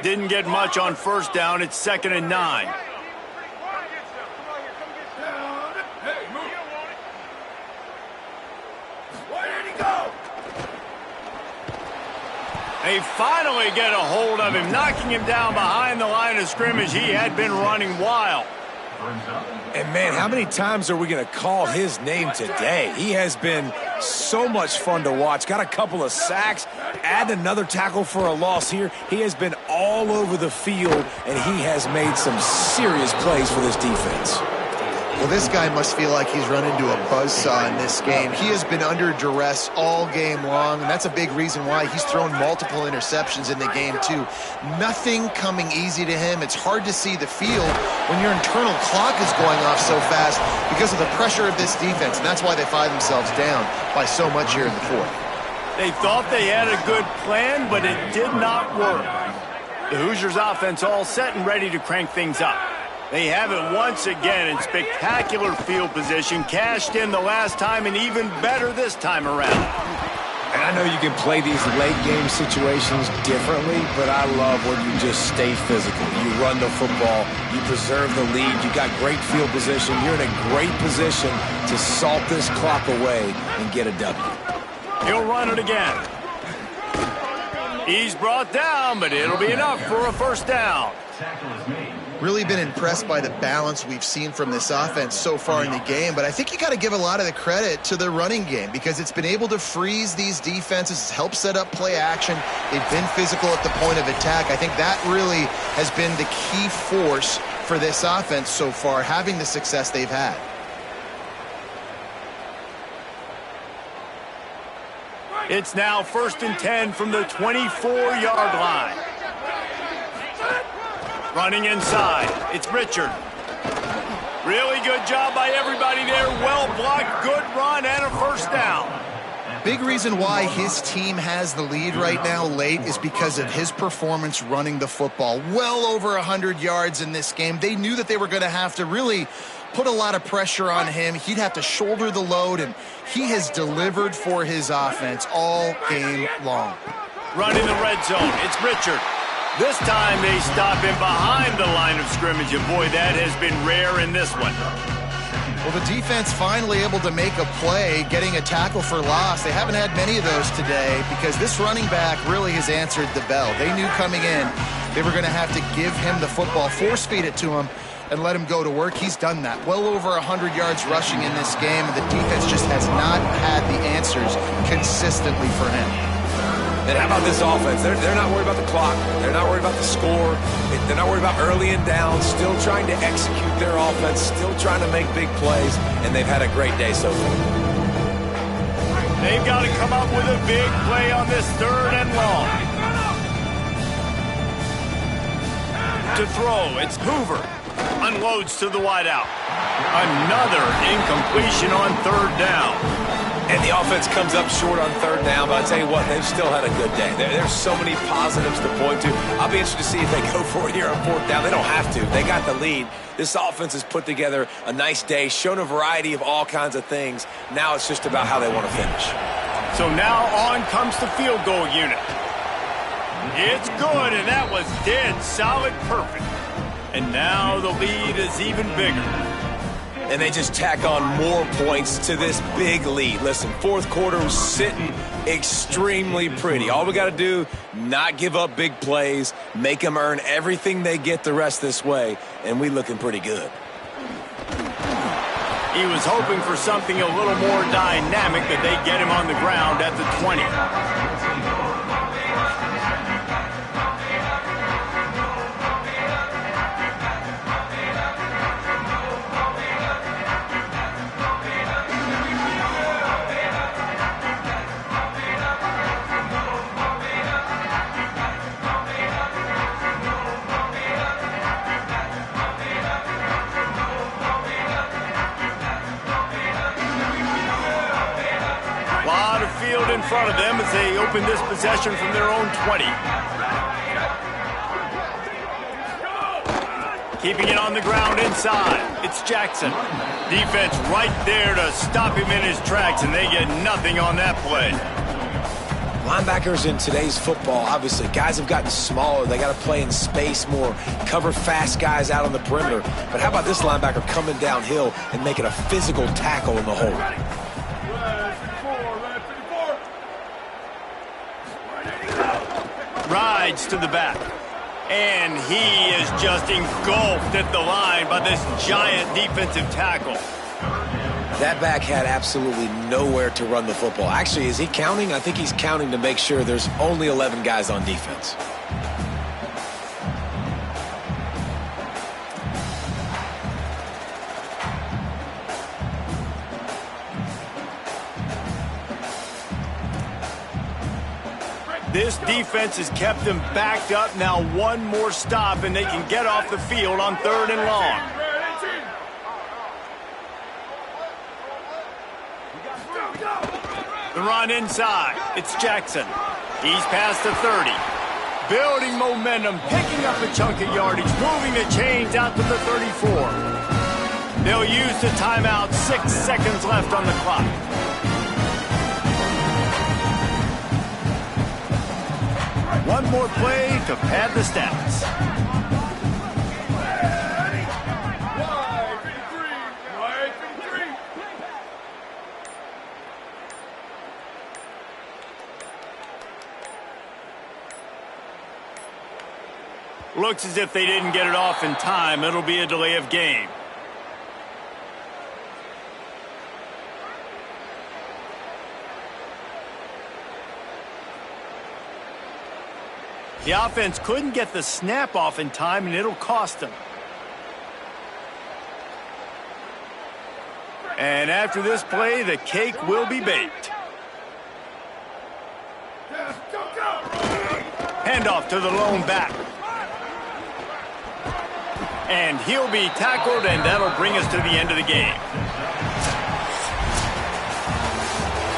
Didn't get much on first down. It's 2nd and 9. They finally get a hold of him, knocking him down behind the line of scrimmage. He had been running wild. And, man, how many times are we going to call his name today? He has been so much fun to watch. Got a couple of sacks, add another tackle for a loss here. He has been all over the field, and he has made some serious plays for this defense. Well, this guy must feel like he's run into a buzzsaw in this game. He has been under duress all game long, and that's a big reason why he's thrown multiple interceptions in the game, too. Nothing coming easy to him. It's hard to see the field when your internal clock is going off so fast because of the pressure of this defense, and that's why they find themselves down by so much here in the fourth. They thought they had a good plan, but it did not work. The Hoosiers offense all set and ready to crank things up. They have it once again in spectacular field position, cashed in the last time and even better this time around. And I know you can play these late game situations differently, but I love when you just stay physical. You run the football, you preserve the lead, you got great field position. You're in a great position to salt this clock away and get a W. He'll run it again. He's brought down, but it'll be enough for a first down. Really been impressed by the balance we've seen from this offense so far in the game, but I think you got to give a lot of the credit to the running game because it's been able to freeze these defenses, help set up play action. They've been physical at the point of attack. I think that really has been the key force for this offense so far, having the success they've had. It's now 1st and 10 from the 24-yard line. Running inside, it's Richard. Really good job by everybody there. Well blocked, good run, and a first down. Big reason why his team has the lead right now late is because of his performance running the football. Well over 100 yards in this game. They knew that they were going to have to really put a lot of pressure on him. He'd have to shoulder the load, and he has delivered for his offense all game long. Running the red zone, it's Richard. This time they stop him behind the line of scrimmage, and boy, that has been rare in this one. Well, the defense finally able to make a play, getting a tackle for loss. They haven't had many of those today because this running back really has answered the bell. They knew coming in they were going to have to give him the football, force feed it to him, and let him go to work. He's done that. Well over 100 yards rushing in this game, and the defense just has not had the answers consistently for him. And how about this offense? They're not worried about the clock. They're not worried about the score. They're not worried about early and down. Still trying to execute their offense. Still trying to make big plays. And they've had a great day so far. They've got to come up with a big play on this 3rd and long. To throw, it's Hoover. Unloads to the wideout. Another incompletion on 3rd down. And And the offense comes up short on third down, but I tell you what, they've still had a good day. There's so many positives to point to. I'll be interested to see if they go for it here on fourth down. They don't have to. They got the lead. This offense has put together a nice day, shown a variety of all kinds of things. Now it's just about how they want to finish. So now on comes the field goal unit. It's good, and that was dead solid perfect. And now the lead is even bigger. And they just tack on more points to this big lead. Listen, fourth quarter was sitting extremely pretty. All we got to do, not give up big plays, make them earn everything they get the rest this way, and we looking pretty good. He was hoping for something a little more dynamic, but they get him on the ground at the 20. In front of them as they open this possession from their own 20. Keeping it on the ground inside. It's Jackson. Defense right there to stop him in his tracks, and they get nothing on that play. Linebackers in today's football, obviously, guys have gotten smaller. They got to play in space more, cover fast guys out on the perimeter. But how about this linebacker coming downhill and making a physical tackle in the hole? Rides to the back. And he is just engulfed at the line by this giant defensive tackle. That back had absolutely nowhere to run the football. Actually, is he counting? I think he's counting to make sure there's only 11 guys on defense. This defense has kept them backed up. Now one more stop, and they can get off the field on 3rd and long. The run inside. It's Jackson. He's past the 30. Building momentum, picking up a chunk of yardage, moving the chains out to the 34. They'll use the timeout. 6 seconds left on the clock. One more play to pad the stats. Looks as if they didn't get it off in time. It'll be a delay of game. The offense couldn't get the snap off in time, and it'll cost them. And after this play, the cake will be baked. Handoff to the lone back. And he'll be tackled, and that'll bring us to the end of the game.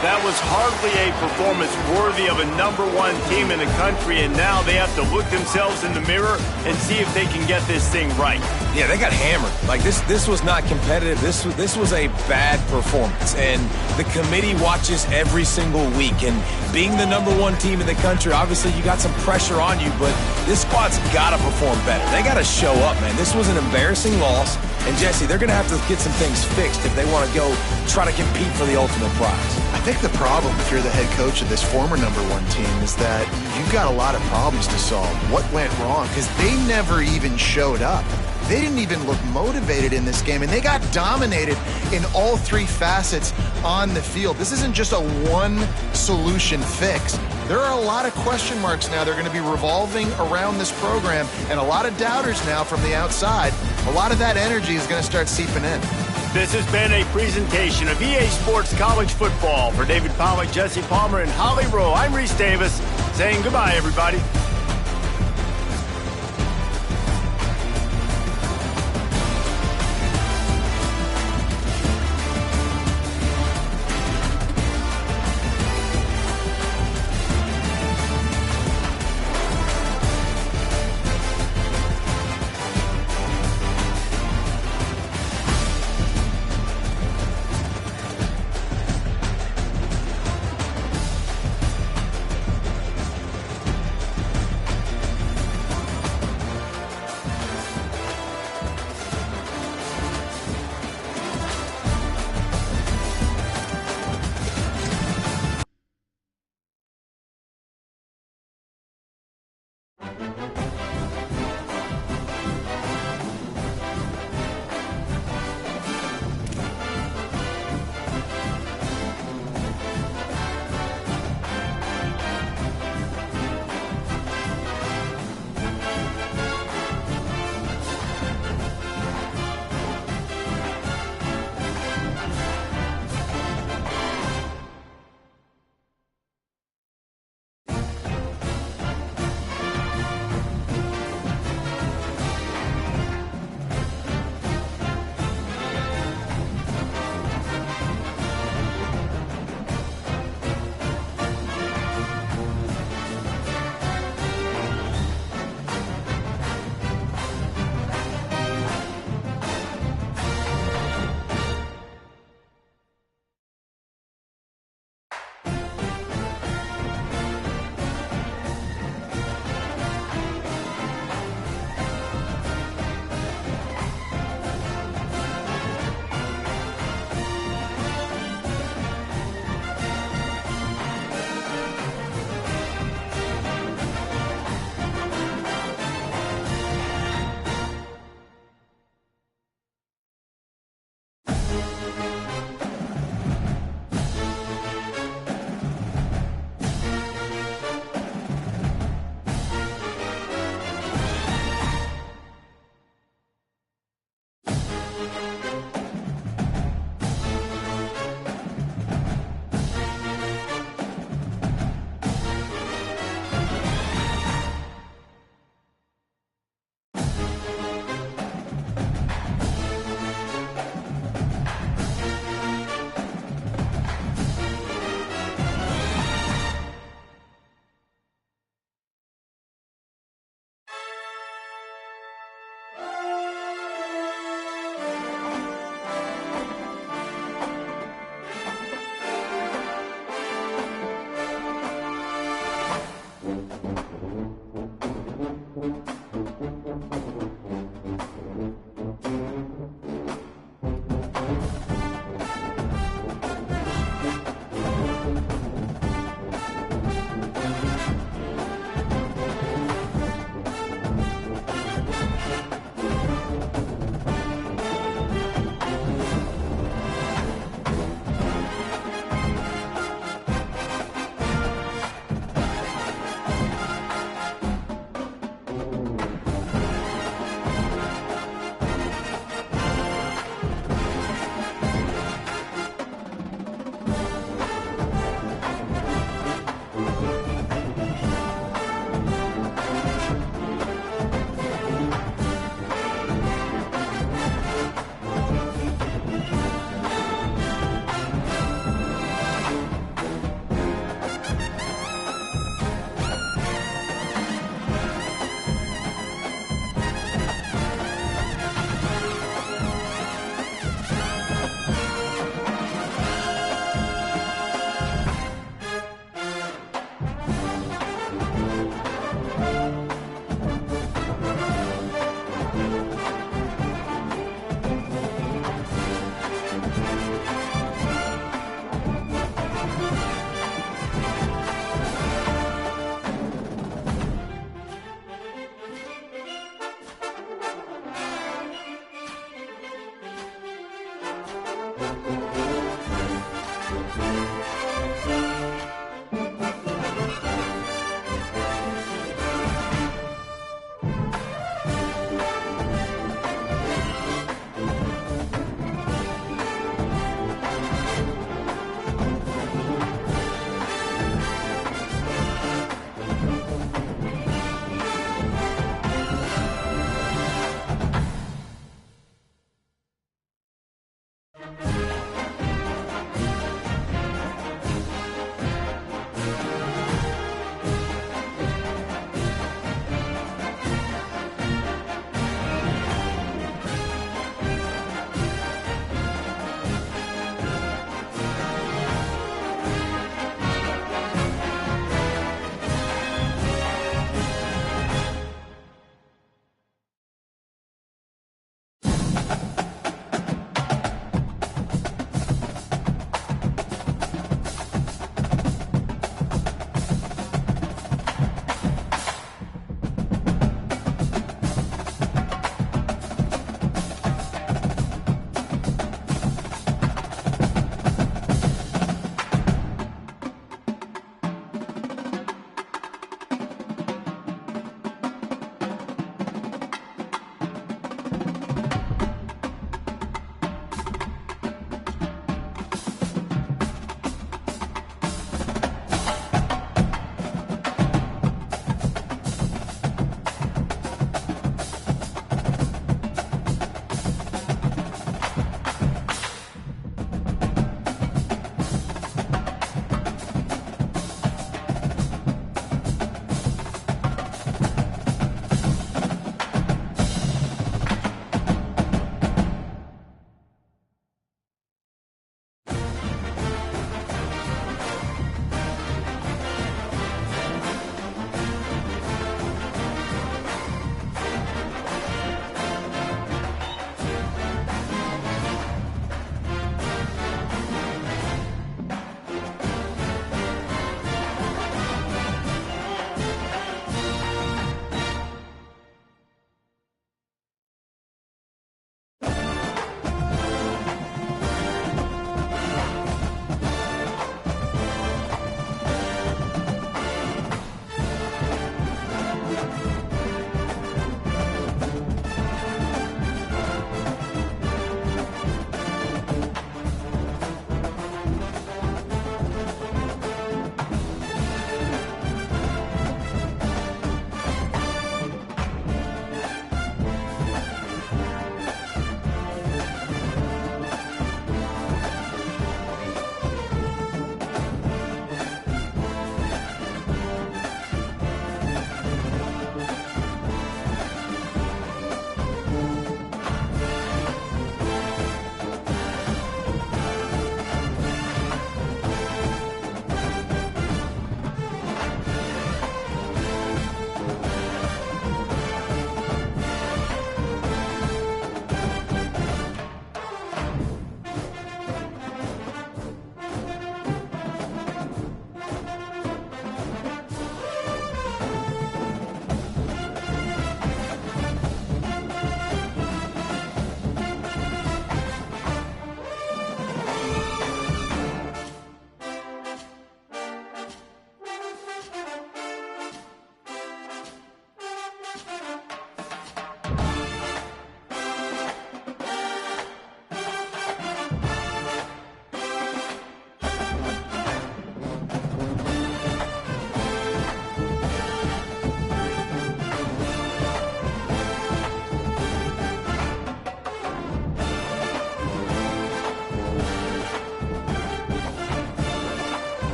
That was hardly a performance worthy of a #1 team in the country, and now they have to look themselves in the mirror and see if they can get this thing right. Yeah, they got hammered. Like, this was not competitive. This was a bad performance, and the committee watches every single week. And being the #1 team in the country, obviously you got some pressure on you, but this squad's got to perform better. They got to show up, man. This was an embarrassing loss, and Jesse, they're going to have to get some things fixed if they want to go try to compete for the ultimate prize. I think the problem, if you're the head coach of this former #1 team, is that you've got a lot of problems to solve. What went wrong? Because they never even showed up. They didn't even look motivated in this game, and they got dominated in all 3 facets on the field. This isn't just a one-solution fix. There are a lot of question marks now. They're going to be revolving around this program, and a lot of doubters now from the outside. A lot of that energy is going to start seeping in. This has been a presentation of EA Sports College Football. For David Pollack, Jesse Palmer, and Holly Rowe, I'm Reese Davis, saying goodbye, everybody.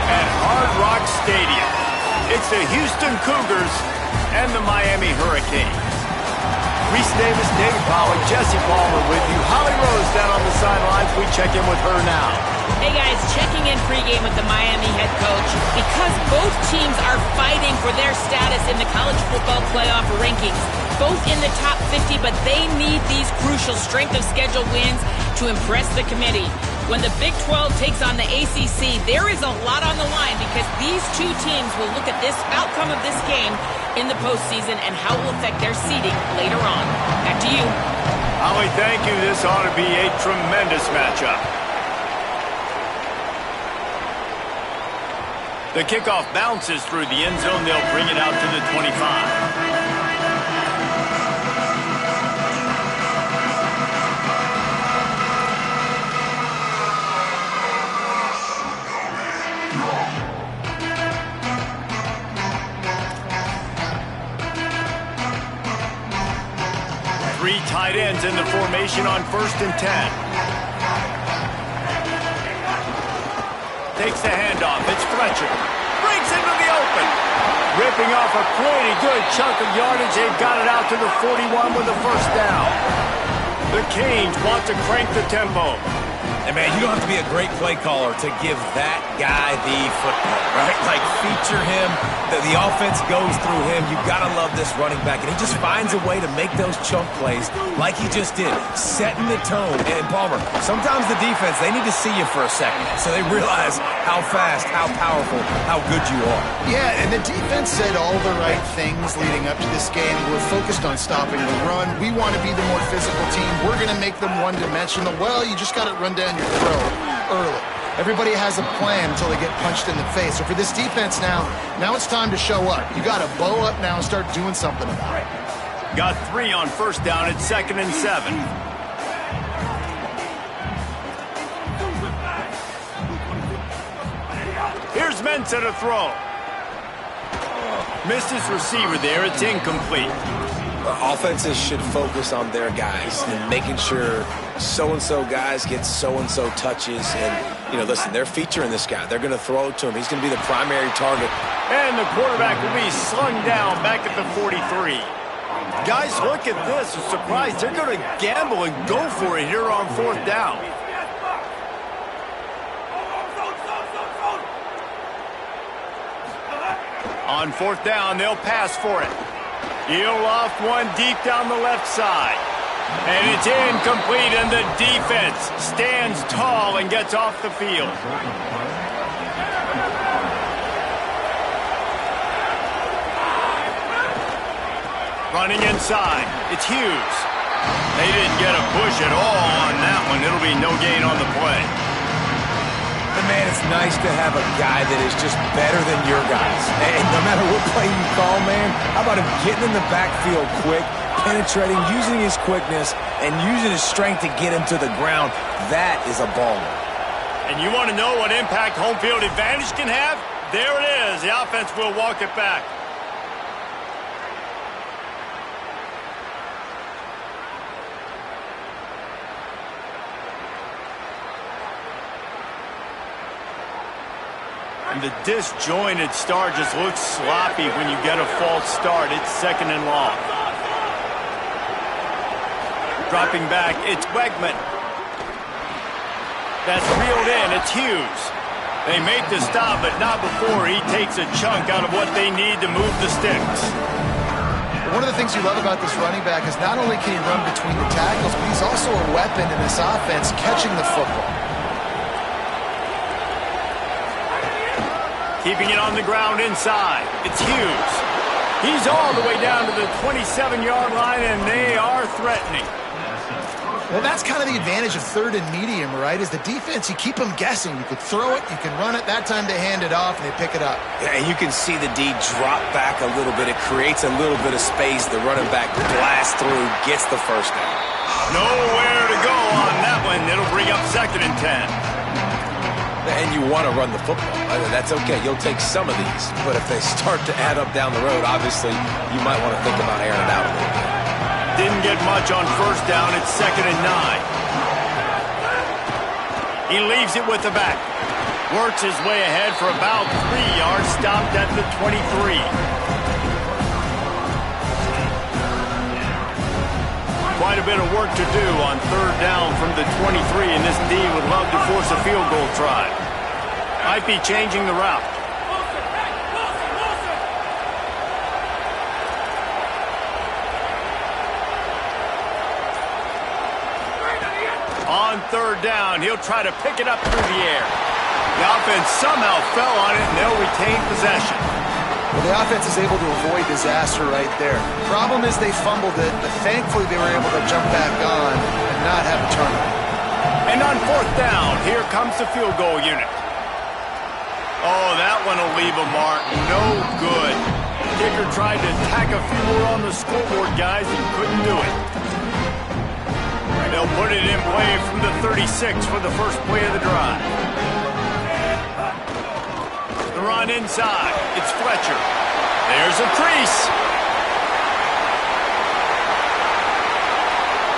at Hard Rock Stadium. It's the Houston Cougars and the Miami Hurricanes. Reese Davis, David Pollack, Jesse Palmer with you. Holly Rose down on the sidelines. We check in with her now. Hey guys, checking in pregame with the Miami head coach. Because both teams are fighting for their status in the college football playoff rankings. Both in the top 50, but they need these crucial strength of schedule wins to impress the committee. When the Big 12 takes on the ACC, there is a lot on the line because these two teams will look at this outcome of this game in the postseason and how it will affect their seeding later on. Back to you. Holly, thank you. This ought to be a tremendous matchup. The kickoff bounces through the end zone. They'll bring it out to the 25. Three tight ends in the formation on 1st and 10. Takes the handoff. It's Fletcher. Breaks into the open. Ripping off a pretty good chunk of yardage. They've got it out to the 41 with a first down. The Canes want to crank the tempo. And, man, you don't have to be a great play caller to give that guy the football, right? Like, feature him. The offense goes through him. You've got to love this running back. And he just finds a way to make those chunk plays like he just did, setting the tone. And, Palmer, sometimes the defense, they need to see you for a second so they realize how fast, how powerful, how good you are. Yeah, and the defense said all the right things leading up to this game. We're focused on stopping the run. We want to be the more physical team. We're going to make them one-dimensional. Well, you just got to run down your throat early. Everybody has a plan until they get punched in the face. So for this defense now it's time to show up. You got to bow up now and start doing something about it. Got 3 on first down at 2nd and 7. Here's Mensah to throw. Missed his receiver there. It's incomplete. Offenses should focus on their guys and making sure so-and-so guys get so-and-so touches. And, listen, they're featuring this guy. They're going to throw it to him. He's going to be the primary target. And the quarterback will be slung down back at the 43. Guys, look at this. I'm surprised. They're going to gamble and go for it here on 4th down. On 4th down, they'll pass for it. He'll loft one deep down the left side. And it's incomplete, and the defense stands tall and gets off the field. Running inside, it's Hughes. They didn't get a push at all on that one. It'll be no gain on the play. But, man, it's nice to have a guy that is just better than your guys. And no matter what play you call, man, how about him getting in the backfield quick, penetrating, using his quickness, and using his strength to get him to the ground? That is a baller. And you want to know what impact home field advantage can have? There it is. The offense will walk it back. And the disjointed start just looks sloppy when you get a false start. It's 2nd and long. Dropping back, it's Wegman. That's reeled in, it's Hughes. They make the stop, but not before he takes a chunk out of what they need to move the sticks. One of the things you love about this running back is not only can he run between the tackles, but he's also a weapon in this offense catching the football. Keeping it on the ground inside. It's Hughes. He's all the way down to the 27-yard line, and they are threatening. Well, that's kind of the advantage of 3rd and medium, right? Is the defense, you keep them guessing. You could throw it, you can run it. That time they hand it off, and they pick it up. Yeah, and you can see the D drop back a little bit. It creates a little bit of space. The running back blasts through, gets the first down. Nowhere to go on that one. It'll bring up 2nd and 10. And you want to run the football. That's okay. You'll take some of these. But if they start to add up down the road, obviously, you might want to think about airing it out a little bit. Didn't get much on first down. It's 2nd and 9. He leaves it with the back. Works his way ahead for about 3 yards, stopped at the 23. Quite a bit of work to do on third down from the 23, and this D would love to force a field goal try. Might be changing the route. On third down, he'll try to pick it up through the air. The offense somehow fell on it, and they'll retain possession. Well, the offense is able to avoid disaster right there. Problem is they fumbled it, but thankfully they were able to jump back on and not have a turnover. And on fourth down, here comes the field goal unit. Oh, that one will leave a mark. No good. Kicker tried to tack a few more on the scoreboard, guys, and couldn't do it. They'll put it in play from the 36 for the first play of the drive. The run inside. It's Fletcher. There's a crease.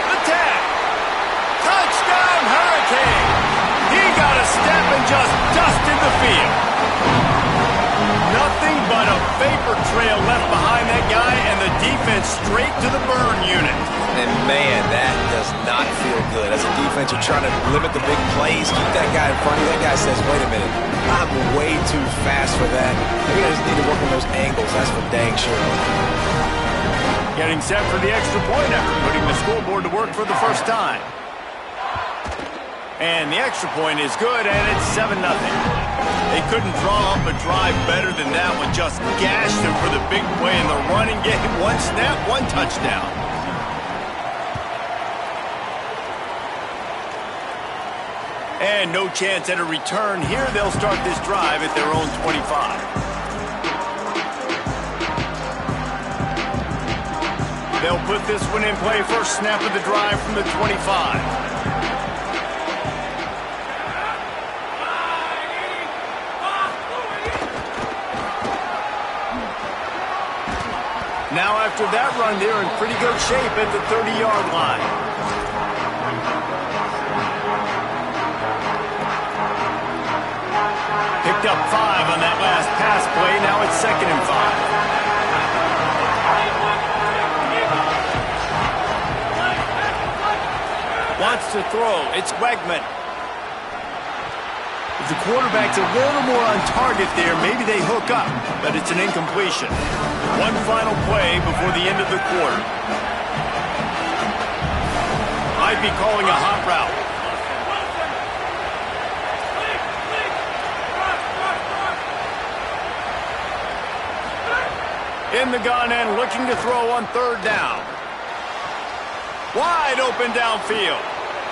The tag. Touchdown, Hurricane. He got a step and just dusted the field. Nothing but a vapor trail left behind that guy, and the defense straight to the burn unit. And man, that does not feel good. As a defense, you're trying to limit the big plays, keep that guy in front of you. That guy says, wait a minute, I'm way too fast for that. Maybe I just need to work on those angles. That's for dang sure. Getting set for the extra point after putting the scoreboard to work for the first time. And the extra point is good, and it's 7-0. They couldn't draw up a drive better than that one. Just gashed them for the big play in the running game. One snap, one touchdown. And no chance at a return here. They'll start this drive at their own 25. They'll put this one in play. First snap of the drive from the 25. Now after that run, they're in pretty good shape at the 30-yard line. Picked up 5 on that last pass play. Now it's 2nd and 5. Wants to throw. It's Wegman. If the quarterback's a little more on target there, maybe they hook up, but it's an incompletion. One final play before the end of the quarter. Might be calling a hot route. In the gun and looking to throw on third down. Wide open downfield.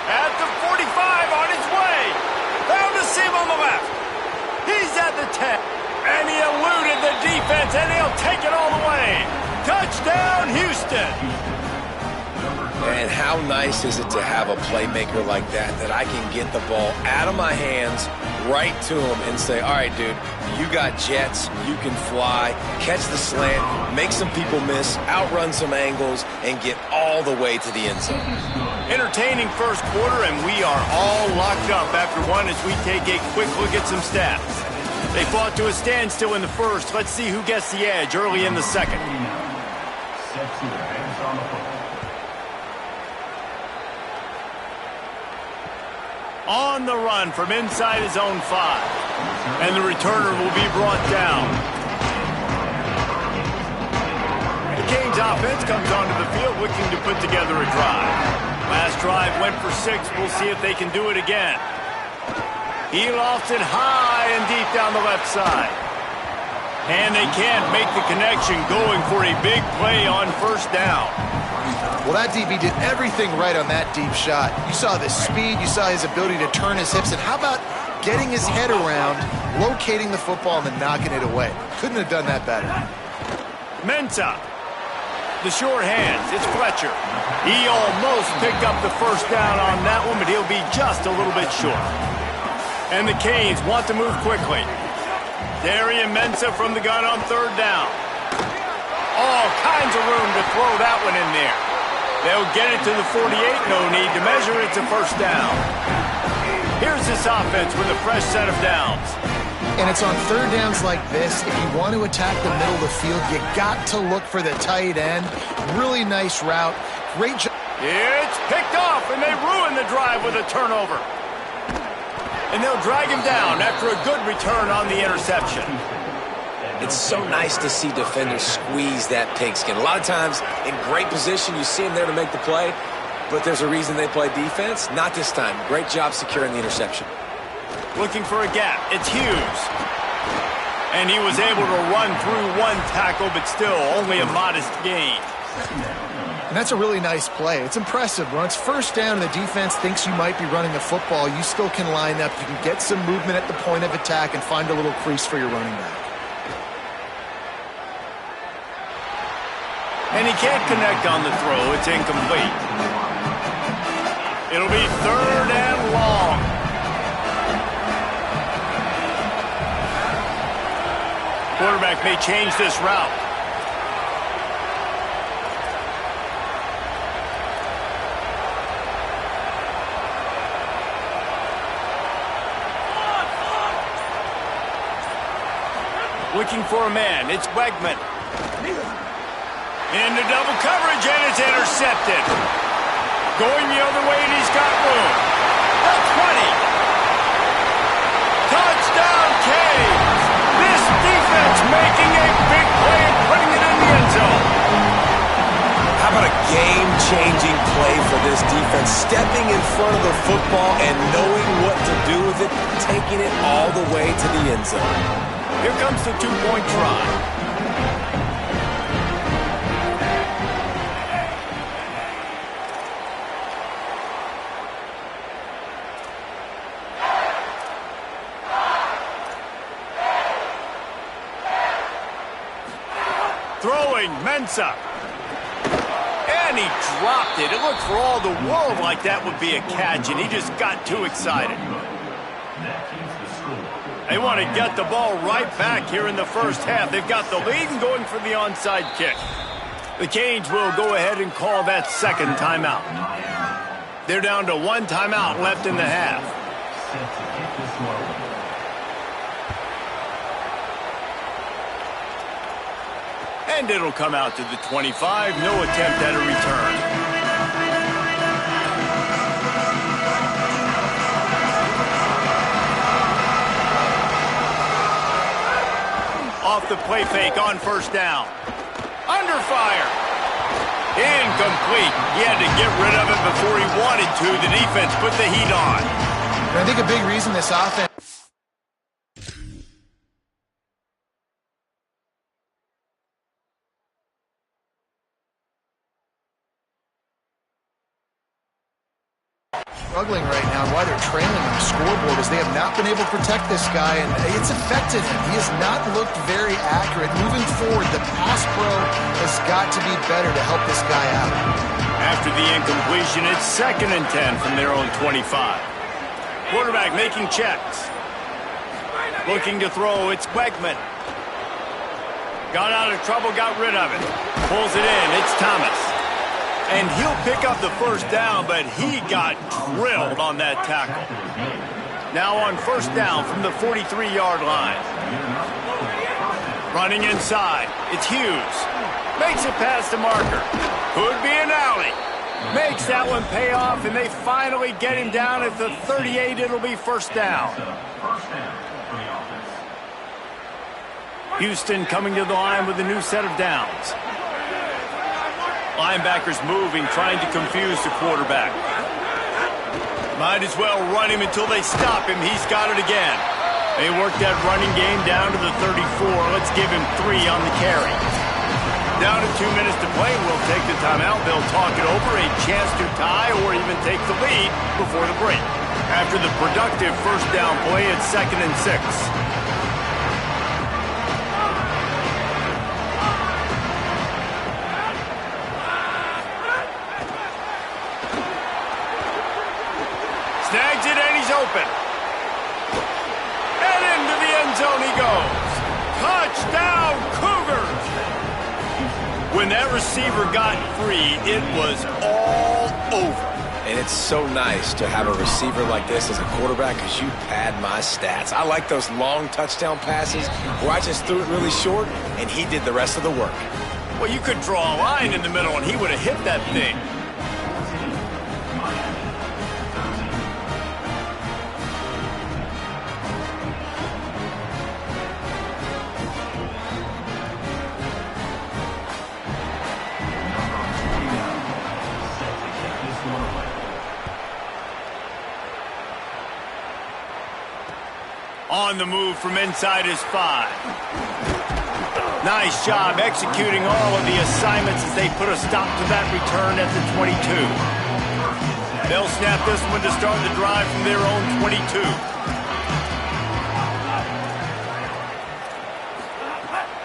At the 45 on his way. Found a seam on the left. He's at the 10. And he eluded the defense, and he'll take it all the way. Touchdown, Houston. And how nice is it to have a playmaker like that I can get the ball out of my hands right to him and say, all right, dude, you got jets, you can fly, catch the slant, make some people miss, outrun some angles, and get all the way to the end zone. Entertaining first quarter, and we are all locked up after one as we take a quick look at some stats. They fought to a standstill in the first. Let's see who gets the edge early in the second. On the run from inside his own 5. And the returner will be brought down. The Canes offense comes onto the field looking to put together a drive. Last drive went for 6. We'll see if they can do it again. He lofts it high and deep down the left side. And they can't make the connection, going for a big play on first down. Well, that DB did everything right on that deep shot. You saw the speed, you saw his ability to turn his hips, and how about getting his head around, locating the football, and then knocking it away? Couldn't have done that better. Mensah. The short hands. It's Fletcher. He almost picked up the first down on that one, but he'll be just a little bit short. And the Canes want to move quickly. Darian Mensah from the gun on third down. All kinds of room to throw that one in there. They'll get it to the 48. No need to measure. It's a first down. Here's this offense with a fresh set of downs. And it's on third downs like this. If you want to attack the middle of the field, you got to look for the tight end. Really nice route. Great job. It's picked off, and they ruin the drive with a turnover. And they'll drag him down after a good return on the interception. It's so nice to see defenders squeeze that pigskin. A lot of times, in great position, you see them there to make the play, but there's a reason they play defense. Not this time. Great job securing the interception. Looking for a gap. It's Hughes. And he was able to run through one tackle, but still only a modest gain. And that's a really nice play. It's impressive. When it's first down and the defense thinks you might be running the football, you still can line up. You can get some movement at the point of attack and find a little crease for your running back. And he can't connect on the throw. It's incomplete. It'll be third and long. Quarterback may change this route. Looking for a man. It's Wegman. Into double coverage, and it's intercepted. Going the other way, and he's got room. The 20. Touchdown, Canes. This defense making a big play and putting it in the end zone. How about a game-changing play for this defense? Stepping in front of the football and knowing what to do with it, taking it all the way to the end zone. Here comes the two-point try. Throwing, Mensah. And he dropped it. It looked for all the world like that would be a catch, and he just got too excited. They want to get the ball right back here in the first half. They've got the lead and going for the onside kick. The Canes will go ahead and call that second timeout. They're down to one timeout left in the half. And it'll come out to the 25. No attempt at a return. Off the play fake on first down. Under fire. Incomplete. He had to get rid of it before he wanted to. The defense put the heat on. And I think a big reason this offense struggling right now, why they're trailing on the scoreboard, is they have not been able to protect this guy, and it's affected him. He has not looked very accurate. Moving forward, the pass pro has got to be better to help this guy out. After the incompletion, it's 2nd and 10 from their own 25. Quarterback making checks. Looking to throw, it's Wegman. Got out of trouble, got rid of it. Pulls it in, it's Thomas. And he'll pick up the first down, but he got drilled on that tackle. Now on first down from the 43-yard line. Running inside, it's Hughes. Makes it past the marker. Could be an alley. Makes that one pay off, and they finally get him down at the 38. It'll be first down. Houston coming to the line with a new set of downs. Linebackers moving, trying to confuse the quarterback. Might as well run him until they stop him. He's got it again. They work that running game down to the 34. Let's give him 3 on the carry. Down to 2 minutes to play. We'll take the timeout. They'll talk it over. A chance to tie or even take the lead before the break. After the productive first down play, it's 2nd and 6. Snags it, and he's open. And into the end zone he goes. Touchdown, Cougars! When that receiver got free, it was all over. And it's so nice to have a receiver like this as a quarterback because you pad my stats. I like those long touchdown passes where I just threw it really short and he did the rest of the work. Well, you could draw a line in the middle and he would have hit that thing. On the move from inside his 5. Nice job executing all of the assignments as they put a stop to that return at the 22. They'll snap this one to start the drive from their own 22.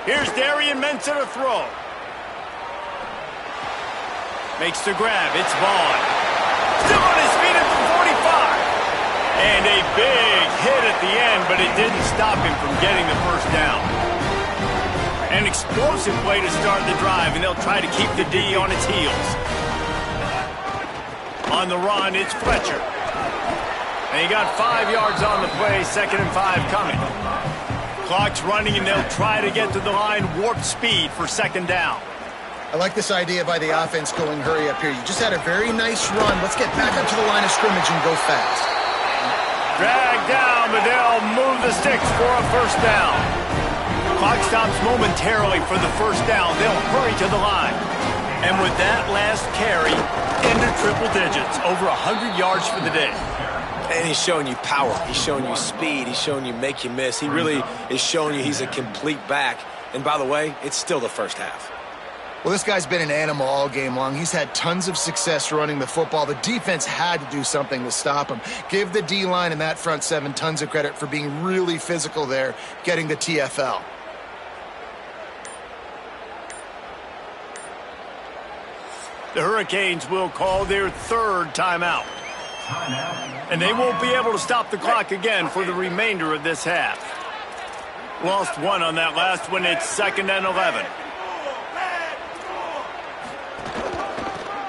Here's Darian Mensah to throw. Makes the grab. It's Vaughn. Still on his feet at the 45. And a big hit at the end, but it didn't stop him from getting the first down. An explosive play to start the drive, and they'll try to keep the D on its heels. On the run, it's Fletcher. And he got 5 yards on the play, 2nd and 5 coming. Clock's running, and they'll try to get to the line warp speed for 2nd down. I like this idea by the offense going hurry up here. You just had a very nice run. Let's get back up to the line of scrimmage and go fast. Dragged down, but they'll move the sticks for a first down. Clock stops momentarily for the first down. They'll hurry to the line. And with that last carry, into triple digits, over 100 yards for the day. And he's showing you power. He's showing you speed. He's showing you make you miss. He really is showing you he's a complete back. And by the way, it's still the first half. Well, this guy's been an animal all game long. He's had tons of success running the football. The defense had to do something to stop him. Give the D-line and that front 7 tons of credit for being really physical there, getting the TFL. The Hurricanes will call their 3rd timeout. And they won't be able to stop the clock again for the remainder of this half. Lost 1 on that last one. It's 2nd and 11.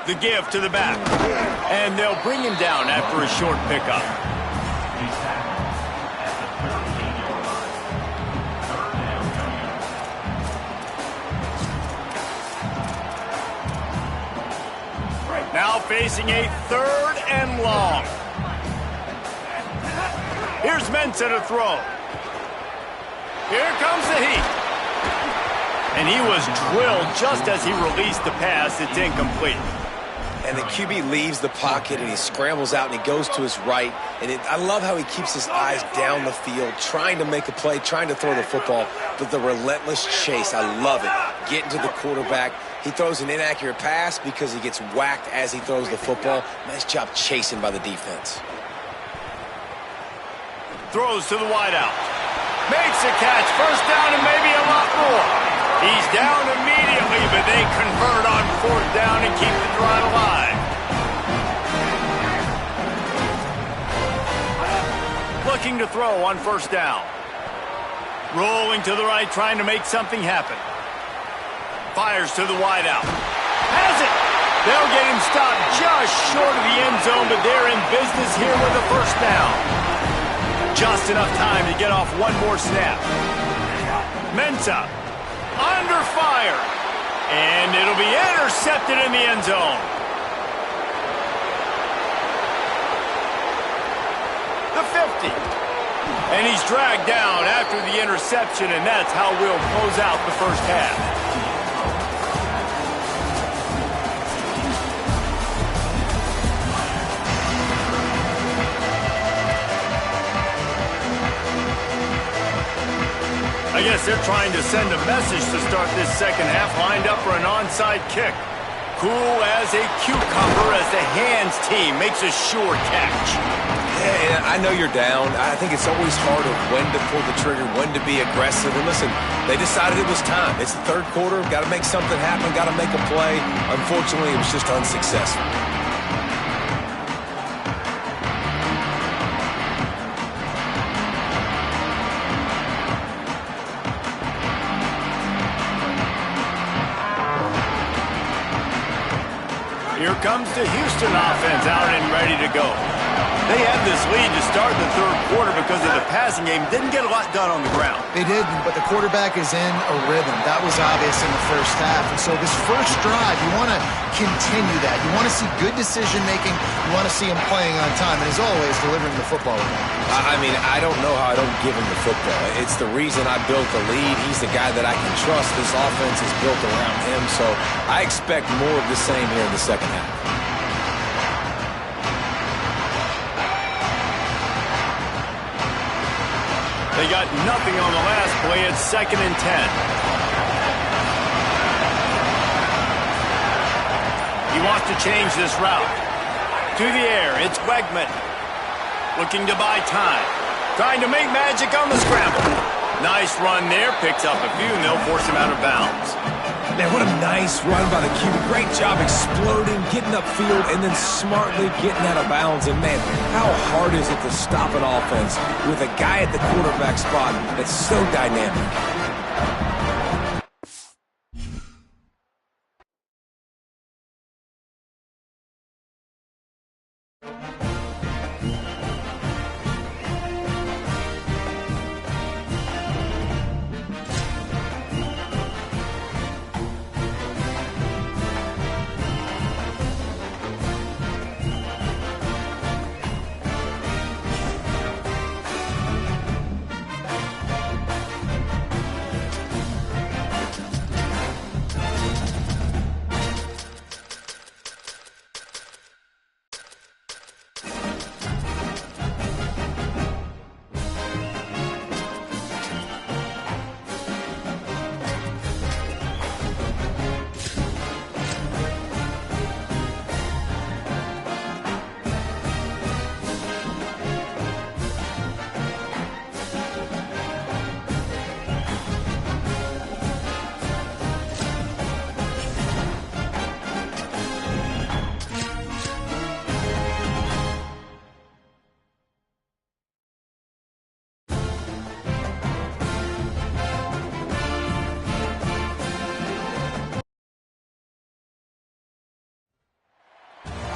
The give to the back. And they'll bring him down after a short pickup. Now facing a 3rd and long. Here's Mensah to throw. Here comes the heat. And he was drilled just as he released the pass. It's incomplete. And the QB leaves the pocket, and he scrambles out, and he goes to his right. And I love how he keeps his eyes down the field, trying to make a play, trying to throw the football. But the relentless chase, I love it. Getting to the quarterback. He throws an inaccurate pass because he gets whacked as he throws the football. Nice job chasing by the defense. Throws to the wideout. Makes a catch. First down and maybe a lot more. He's down immediately, but they convert on 4th down and keep the drive alive. Looking to throw on 1st down. Rolling to the right, trying to make something happen. Fires to the wideout. Has it! They'll get him stopped just short of the end zone, but they're in business here with a 1st down. Just enough time to get off one more snap. Mensah under fire. And it'll be intercepted in the end zone. The 50. And he's dragged down after the interception, and that's how we'll close out the first half. I guess they're trying to send a message to start this 2nd half, lined up for an onside kick. Cool as a cucumber as the hands team makes a sure catch. Yeah, I know you're down. I think it's always hard of when to pull the trigger, when to be aggressive. And listen, they decided it was time. It's the 3rd quarter. Got to make something happen. Got to make a play. Unfortunately, it was just unsuccessful. Here comes the Houston offense out and ready to go. They had this lead to start the third quarter because of the passing game. Didn't get a lot done on the ground. They didn't, but the quarterback is in a rhythm. That was obvious in the first half. And so this first drive, you want to continue that. You want to see good decision-making. You want to see him playing on time. And as always, delivering the football. I mean, I don't know how I don't give him the football. It's the reason I built the lead. He's the guy that I can trust. This offense is built around him. So I expect more of the same here in the second half. They got nothing on the last play. It's 2nd and 10. He wants to change this route. To the air, it's Wegman. Looking to buy time. Trying to make magic on the scramble. Nice run there. Picks up a few, and they'll force him out of bounds. Man, what a nice run by the QB. Great job exploding, getting upfield, and then smartly getting out of bounds. And, man, how hard is it to stop an offense with a guy at the quarterback spot that's so dynamic?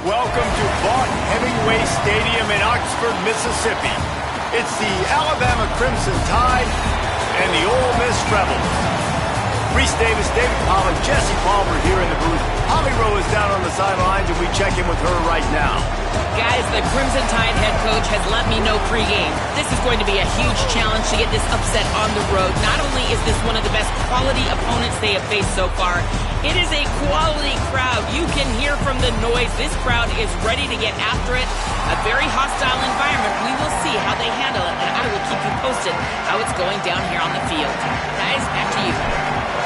Welcome to Vaught Hemingway Stadium in Oxford, Mississippi. It's the Alabama Crimson Tide and the Ole Miss Rebels. Reese Davis, David Pollack, Jesse Palmer here in the booth. Holly Rowe is down on the sidelines, and we check in with her right now. Guys, the Crimson Tide head coach has let me know pregame. This is going to be a huge challenge to get this upset on the road. Not only is this one of the best quality opponents they have faced so far, it is a quality crowd. You can hear from the noise. This crowd is ready to get after it. A very hostile environment. We will see how they handle it, and I will keep you posted how it's going down here on the field. Guys, back to you.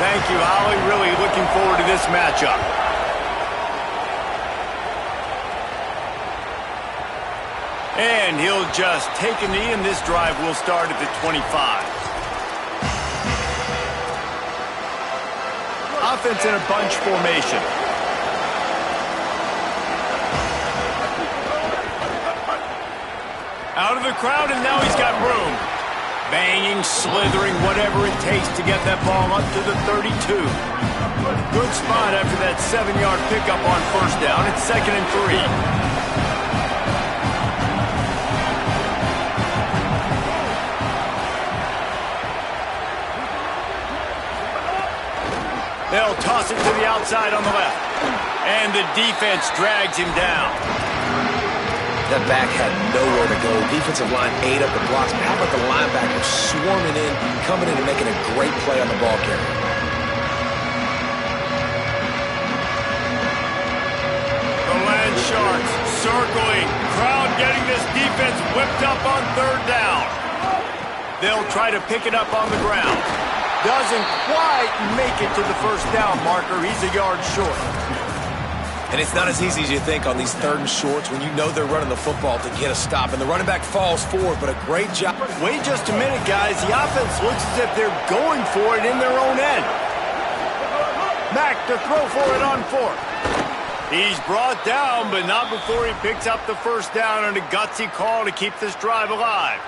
Thank you, Holly. Really looking forward to this matchup. And he'll just take a knee, and this drive will start at the 25. Offense in a bunch formation. Out of the crowd, and now he's got room. Banging, slithering, whatever it takes to get that ball up to the 32. Good spot after that 7-yard pickup on first down. It's 2nd and 3. They'll toss it to the outside on the left. And the defense drags him down. That back had nowhere to go. Defensive line ate up the blocks. But how about the linebackers swarming in, coming in and making a great play on the ball carrier? The Land Sharks circling. Crowd getting this defense whipped up on third down. They'll try to pick it up on the ground. Doesn't quite make it to the first down marker. He's a yard short. And it's not as easy as you think on these 3rd and shorts when you know they're running the football to get a stop. And the running back falls forward, but a great job. Wait just a minute, guys. The offense looks as if they're going for it in their own end. Mack to throw for it on 4th. He's brought down, but not before he picks up the first down, and a gutsy call to keep this drive alive.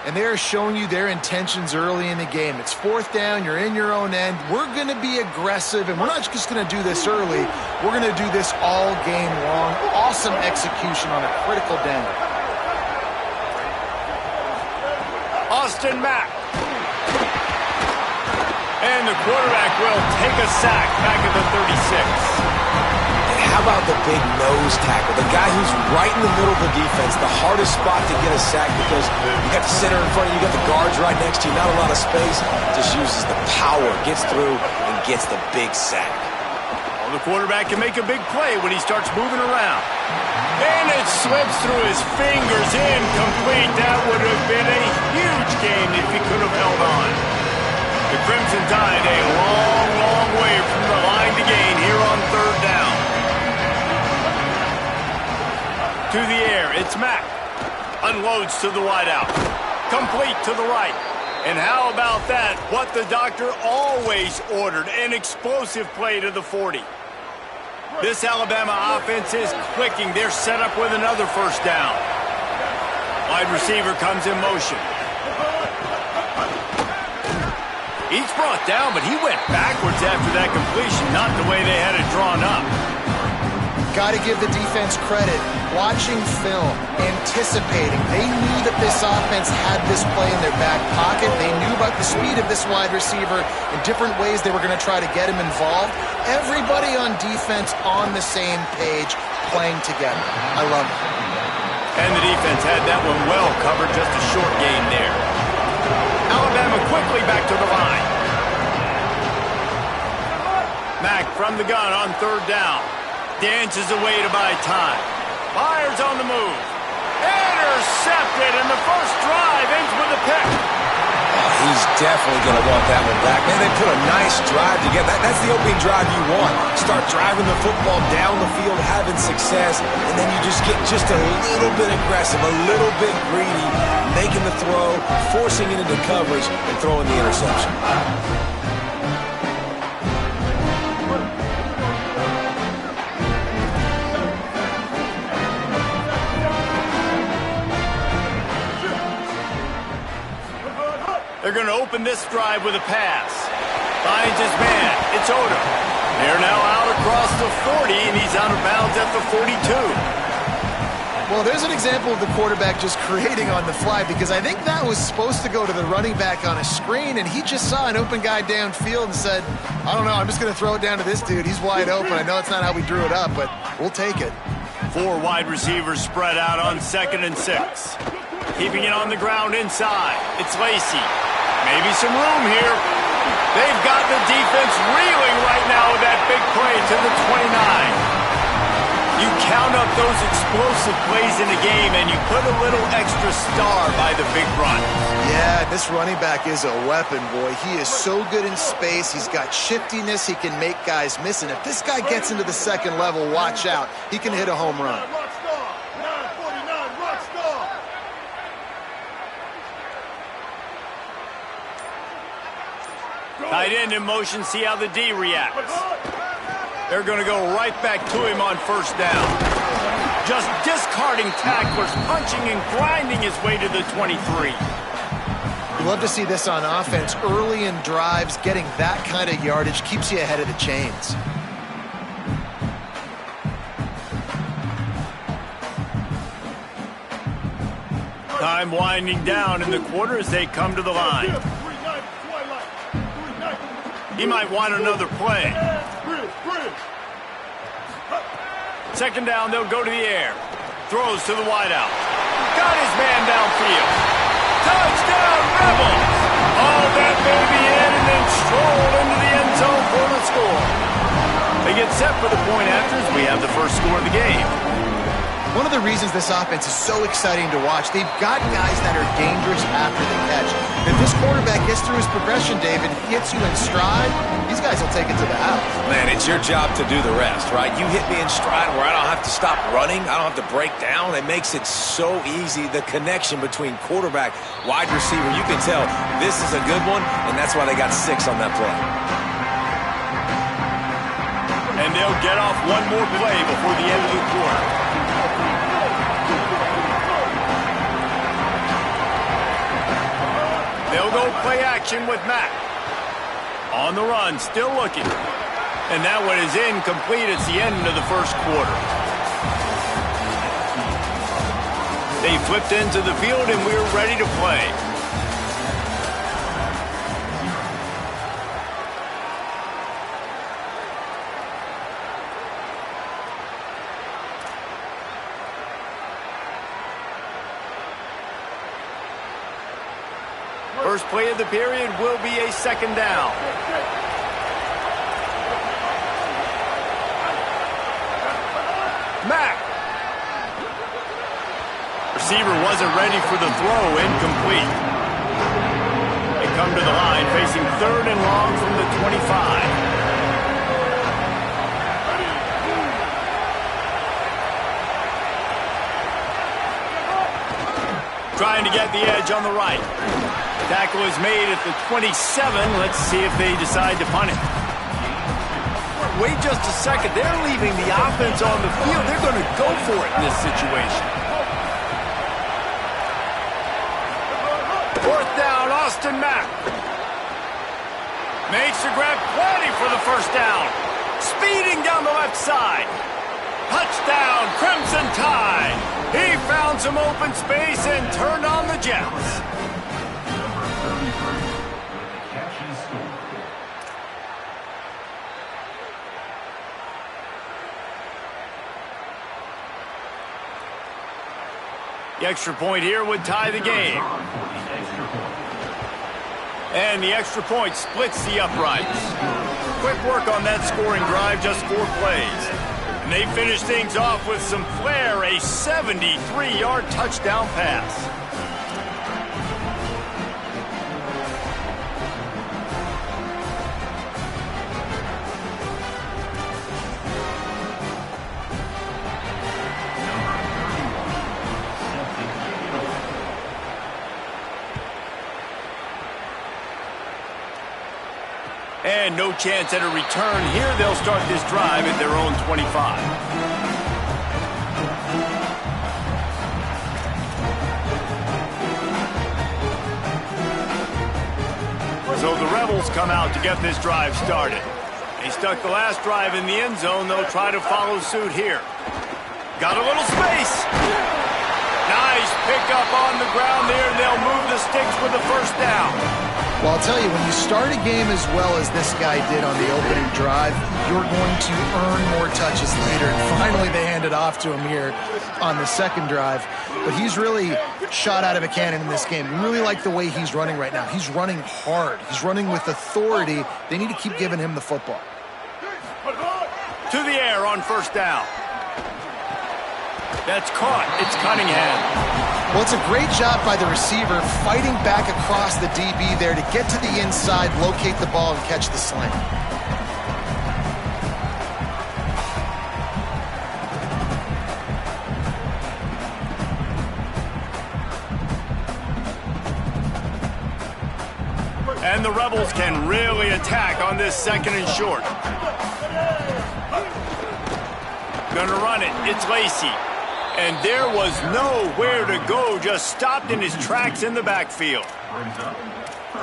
And they are showing you their intentions early in the game. It's fourth down. You're in your own end. We're going to be aggressive, and we're not just going to do this early. We're going to do this all game long. Awesome execution on a critical down. Austin Mack. And the quarterback will take a sack back at the 36. How about the big nose tackle? The guy who's right in the middle of the defense, the hardest spot to get a sack because you got the center in front of you, you got the guards right next to you, not a lot of space. Just uses the power, gets through, and gets the big sack. Well, the quarterback can make a big play when he starts moving around. And it slips through his fingers, incomplete. That would have been a huge gain if he could have held on. The Crimson Tide a long, long way from the line to gain here on third down. To the air, it's Mack. Unloads to the wideout. Complete to the right. And how about that? What the doctor always ordered, an explosive play to the 40. This Alabama offense is clicking. They're set up with another first down. Wide receiver comes in motion. He's brought down, but he went backwards after that completion, not the way they had it drawn up. Got to give the defense credit. Watching film, anticipating. They knew that this offense had this play in their back pocket. They knew about the speed of this wide receiver and different ways they were going to try to get him involved. Everybody on defense on the same page, playing together. I love it. And the defense had that one well covered, just a short gain there. Alabama quickly back to the line. Mack from the gun on third down. Dances away to buy time. Myers on the move. Intercepted, and the first drive ends with a pick. Oh, he's definitely going to want that one back. Man, they put a nice drive together. That's the opening drive you want. Start driving the football down the field, having success, and then you just get just a little bit aggressive, a little bit greedy, making the throw, forcing it into coverage, and throwing the interception. They're going to open this drive with a pass. Finds his man. It's Odom. They're now out across the 40, and he's out of bounds at the 42. Well, there's an example of the quarterback just creating on the fly, because I think that was supposed to go to the running back on a screen, and he just saw an open guy downfield and said, I don't know, I'm just going to throw it down to this dude. He's wide open. I know it's not how we drew it up, but we'll take it. 4 wide receivers spread out on 2nd and 6. Keeping it on the ground inside. It's Lacy. Maybe some room here. They've got the defense reeling right now with that big play to the 29. You count up those explosive plays in the game, and you put a little extra star by the big run. Yeah, this running back is a weapon, boy. He is so good in space. He's got shiftiness. He can make guys miss. And if this guy gets into the second level, watch out. He can hit a home run. Tight end in motion, see how the D reacts. They're going to go right back to him on first down. Just discarding tacklers, punching and grinding his way to the 23. You love to see this on offense. Early in drives, getting that kind of yardage keeps you ahead of the chains. Time winding down in the quarter as they come to the line. He might want another play. Second down, they'll go to the air. Throws to the wideout. Got his man downfield. Touchdown, Rebels! All that baby in and then stroll into the end zone for the score. They get set for the point after as we have the first score of the game. One of the reasons this offense is so exciting to watch, they've got guys that are dangerous after the catch. If this quarterback gets through his progression, David, hits you in stride, these guys will take it to the house. Man, it's your job to do the rest, right? You hit me in stride where I don't have to stop running. I don't have to break down. It makes it so easy. The connection between quarterback, wide receiver, you can tell this is a good one, and that's why they got 6 on that play. And they'll get off one more play before the end of the quarter. They'll go play action with Mack. On the run, still looking. And that one is incomplete. It's the end of the first quarter. They flipped into the field, and we're ready to play. First play of the period will be a second down. Mack. Receiver wasn't ready for the throw, incomplete. They come to the line facing third and long from the 25. Trying to get the edge on the right. Tackle is made at the 27. Let's see if they decide to punt it. Wait just a second. They're leaving the offense on the field. They're going to go for it in this situation. Fourth down, Austin Mack. Makes the grab, plenty for the first down. Speeding down the left side. Touchdown, Crimson Tide. He found some open space and turned on the Jets. The extra point here would tie the game. And the extra point splits the uprights. Quick work on that scoring drive, just 4 plays. And they finish things off with some flair, a 73-yard touchdown pass. And no chance at a return here. They'll start this drive at their own 25. So the Rebels come out to get this drive started. They stuck the last drive in the end zone. They'll try to follow suit here. Got a little space. Nice pickup on the ground there. They'll move the sticks with the first down. Well, I'll tell you, when you start a game as well as this guy did on the opening drive, you're going to earn more touches later. And finally, they hand it off to him here on the second drive. But he's really shot out of a cannon in this game. We really like the way he's running right now. He's running hard. He's running with authority. They need to keep giving him the football. To the air on first down. That's caught. It's Cunningham. Well, it's a great job by the receiver fighting back across the DB there to get to the inside, locate the ball, and catch the slant. And the Rebels can really attack on this second and short. Gonna run it. It's Lacy. And there was nowhere to go, just stopped in his tracks in the backfield.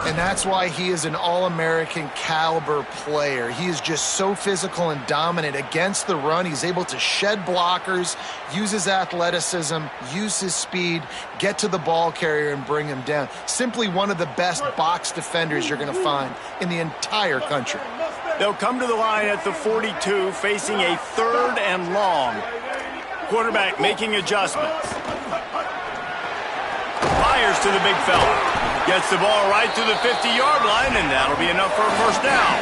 And that's why he is an All-American caliber player. He is just so physical and dominant against the run. He's able to shed blockers, use his athleticism, use his speed, get to the ball carrier and bring him down. Simply one of the best box defenders you're going to find in the entire country. They'll come to the line at the 42, facing a third and long. Quarterback making adjustments. Fires to the big fella. Gets the ball right to the 50-yard line, and that'll be enough for a first down.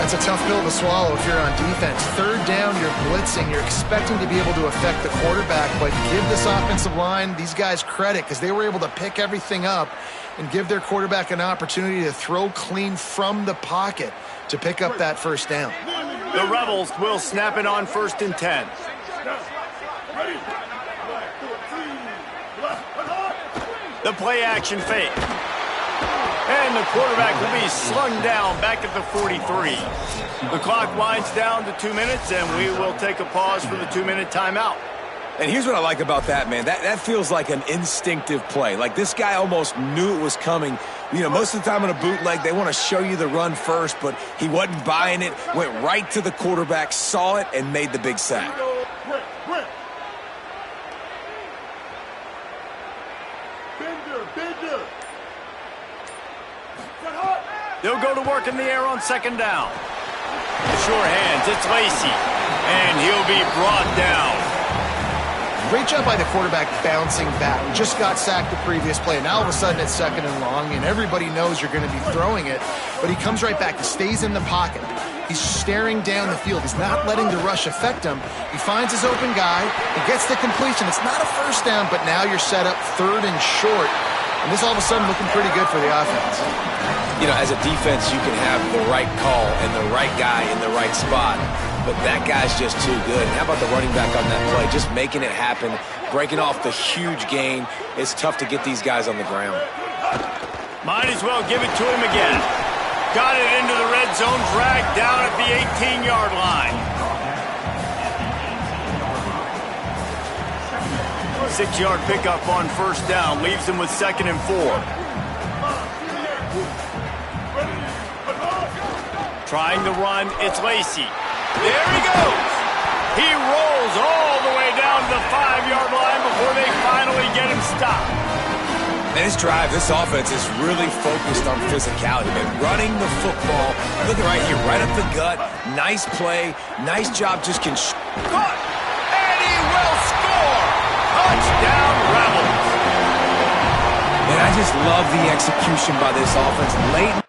That's a tough pill to swallow if you're on defense. Third down, you're blitzing. You're expecting to be able to affect the quarterback, but give this offensive line, these guys, credit because they were able to pick everything up and give their quarterback an opportunity to throw clean from the pocket to pick up that first down. The Rebels will snap it on 1st and 10. The play action fake. And the quarterback will be slung down back at the 43. The clock winds down to 2 minutes, and we will take a pause for the 2-minute timeout. And here's what I like about that, man. That feels like an instinctive play. Like this guy almost knew it was coming. You know, most of the time in a bootleg, they want to show you the run first, but he wasn't buying it, went right to the quarterback, saw it, and made the big sack. They'll go to work in the air on second down. Sure hands, it's Lacy. And he'll be brought down. Great job by the quarterback bouncing back. Just got sacked the previous play. Now all of a sudden it's second and long, and everybody knows you're going to be throwing it. But he comes right back. He stays in the pocket. He's staring down the field. He's not letting the rush affect him. He finds his open guy. He gets the completion. It's not a first down, but now you're set up third and short. And this all of a sudden looking pretty good for the offense. You know, as a defense, you can have the right call and the right guy in the right spot, but that guy's just too good. And how about the running back on that play? Just making it happen, breaking off the huge gain. It's tough to get these guys on the ground. Might as well give it to him again. Got it into the red zone, dragged down at the 18-yard line. 6-yard pickup on first down, leaves him with 2nd and 4. Trying to run, it's Lacy. There he goes. He rolls all the way down to the 5-yard line before they finally get him stopped. And this drive, this offense is really focused on physicality, man. Running the football. Look right here, right up the gut. Nice play. Nice job. Just can... Caught! And he will score! Touchdown, Rebels! And I just love the execution by this offense late.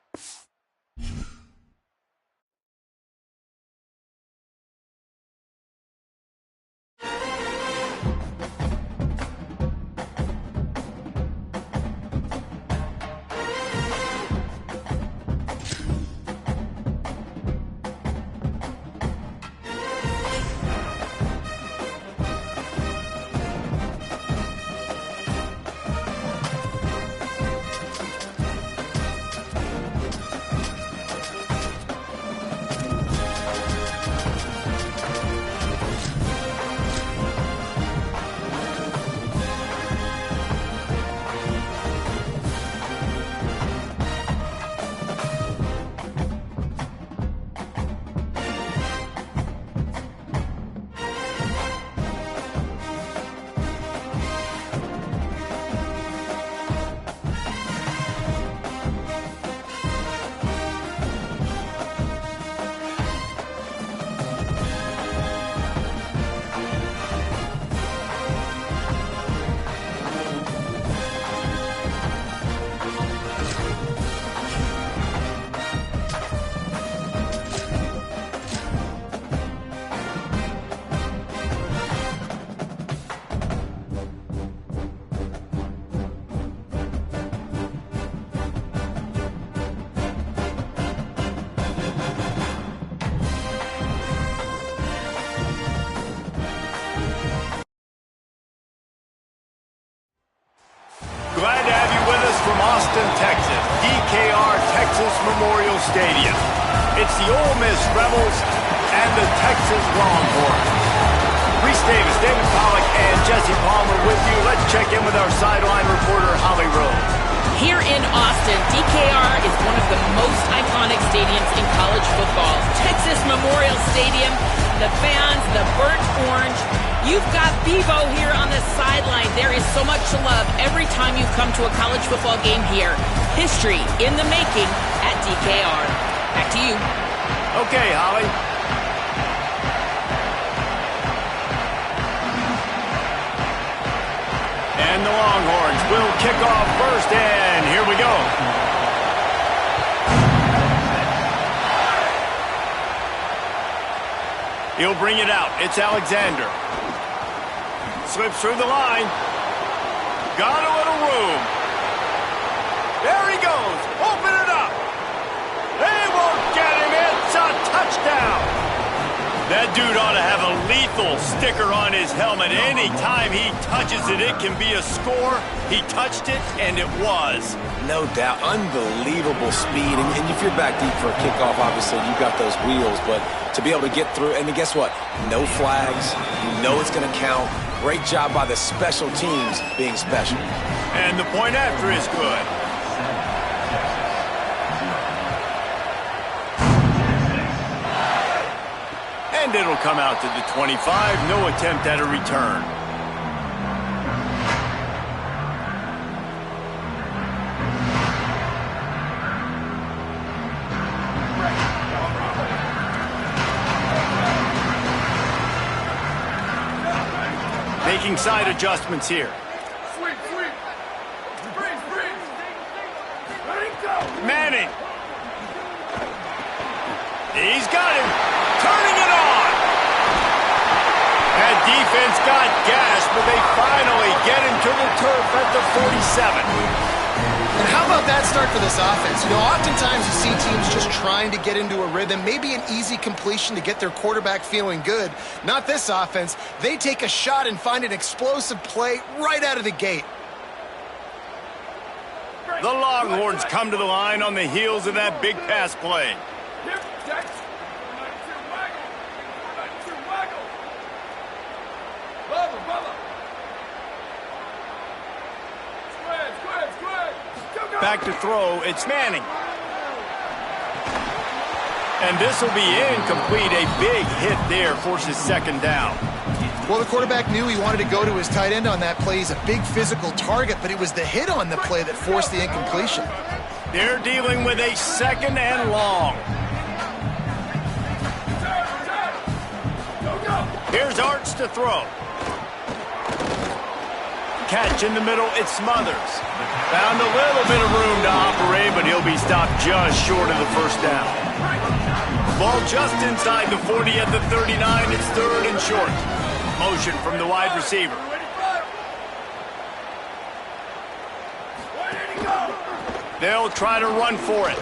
Glad to have you with us from Austin, Texas, DKR Texas Memorial Stadium. It's the Ole Miss Rebels and the Texas Longhorns. Reese Davis, David Pollack, and Jesse Palmer with you. Let's check in with our sideline reporter, Holly Rose. Here in Austin, DKR is one of the most iconic stadiums in college football. Texas Memorial Stadium, the fans, the burnt orange. You've got Bevo here on the sideline. There is so much to love every time you come to a college football game here. History in the making at DKR. Back to you. Okay, Holly. And the Longhorns will kick off first, and here we go. He'll bring it out. It's Alexander. Slips through the line. Got a little room. There he goes. Open it up. They won't get him. It's a touchdown. That dude ought to have a lethal sticker on his helmet. Anytime he touches it, it can be a score. He touched it, and it was. No doubt. Unbelievable speed. And if you're back deep for a kickoff, obviously you've got those wheels. But to be able to get through, and guess what? No flags. You know it's going to count. Great job by the special teams being special. And the point after is good. And it'll come out to the 25. No attempt at a return. Making side adjustments here. Manning. He's got him. Turning it on. That defense got gashed, but they finally get him to the turf at the 47. And how about that start for this offense? You know, oftentimes you see teams just trying to get into a rhythm, maybe an easy completion to get their quarterback feeling good. Not this offense. They take a shot and find an explosive play right out of the gate. The Longhorns come to the line on the heels of that big pass play. Back to throw, it's Manning. And this will be incomplete. A big hit there forces second down. Well, the quarterback knew he wanted to go to his tight end on that play. He's a big physical target, but it was the hit on the play that forced the incompletion. They're dealing with a second and long. Here's Arts to throw. Catch in the middle, it's Smothers. Found a little bit of room to operate, but he'll be stopped just short of the first down. Ball just inside the 40 at the 39. It's third and short. Motion from the wide receiver. They'll try to run for it.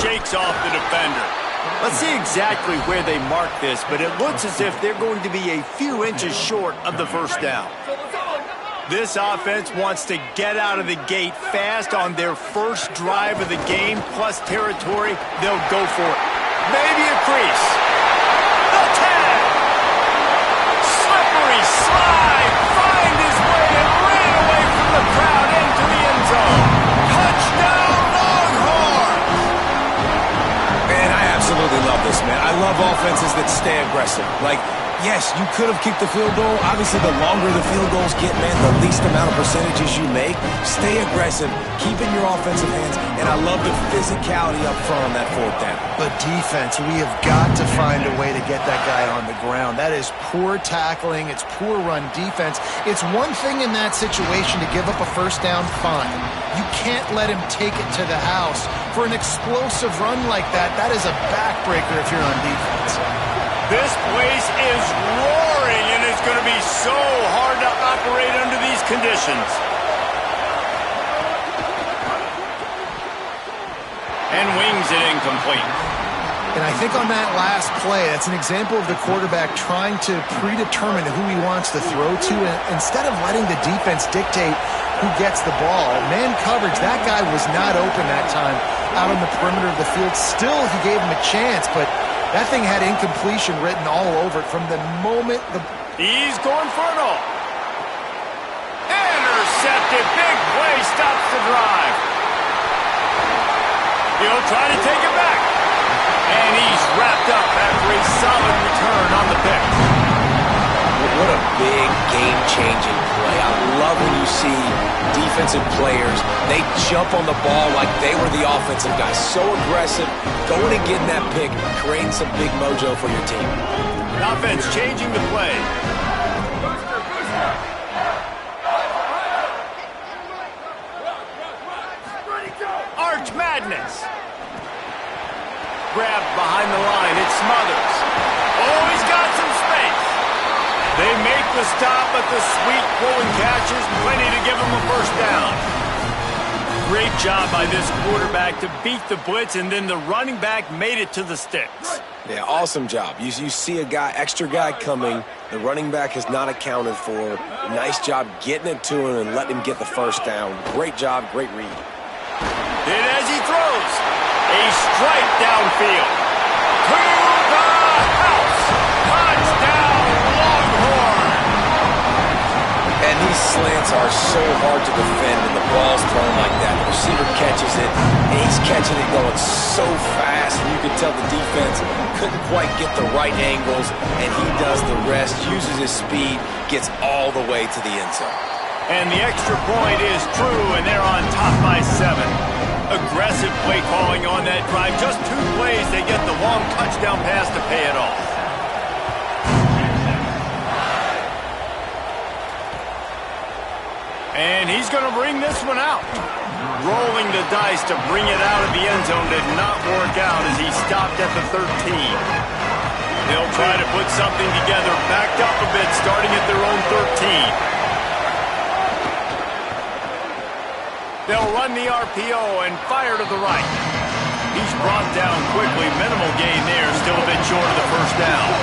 Shakes off the defender. Let's see exactly where they mark this, but it looks as if they're going to be a few inches short of the first down. This offense wants to get out of the gate fast on their first drive of the game, plus territory. They'll go for it. Maybe a crease. The tag. Slippery slide. Find his way and ran away from the crowd into the end zone. Touchdown, Longhorns. Man, I absolutely love this, man. I love offenses that stay aggressive. Like, yes, you could have kicked the field goal. Obviously, the longer the field goals get, man, the least amount of percentages you make. Stay aggressive, keep in your offensive hands, and I love the physicality up front on that fourth down. But defense, we have got to find a way to get that guy on the ground. That is poor tackling. It's poor run defense. It's one thing in that situation to give up a first down, fine. You can't let him take it to the house. For an explosive run like that, that is a backbreaker if you're on defense. This place is roaring, and it's going to be so hard to operate under these conditions. And wings it incomplete. And I think on that last play, that's an example of the quarterback trying to predetermine who he wants to throw to, and instead of letting the defense dictate who gets the ball. Man coverage, that guy was not open that time out on the perimeter of the field. Still, he gave him a chance, but that thing had incompletion written all over it from the moment the... He's going for it all. Intercepted. Big play stops the drive. He'll try to take it back. And he's wrapped up after a solid return on the pick. What a big game-changing play. I love when you see defensive players, they jump on the ball like they were the offensive guys. So aggressive, going and getting that pick, creating some big mojo for your team. Offense changing the play. Arch Madness. Grabbed behind the line. It's Smothers. Oh, he's got some space. They make the stop, but the sweet pulling catch is plenty to give him a first down. Great job by this quarterback to beat the blitz, and then the running back made it to the sticks. Yeah, awesome job. You see a guy, extra guy coming. The running back is not accounted for. Nice job getting it to him and letting him get the first down. Great job, great read. And as he throws, a strike downfield. To the house. Touchdown, Longhorn. slants are so hard to defend when the ball's thrown like that. The receiver catches it, and he's catching it going so fast, and you can tell the defense couldn't quite get the right angles, and he does the rest, uses his speed, gets all the way to the end zone. And the extra point is true, and they're on top by 7. Aggressive play calling on that drive. Just 2 plays, they get the long touchdown pass to pay it off. And he's going to bring this one out. Rolling the dice to bring it out of the end zone did not work out as he stopped at the 13. They'll try to put something together, backed up a bit, starting at their own 13. They'll run the RPO and fire to the right. He's brought down quickly. Minimal gain there, still a bit short of the first down.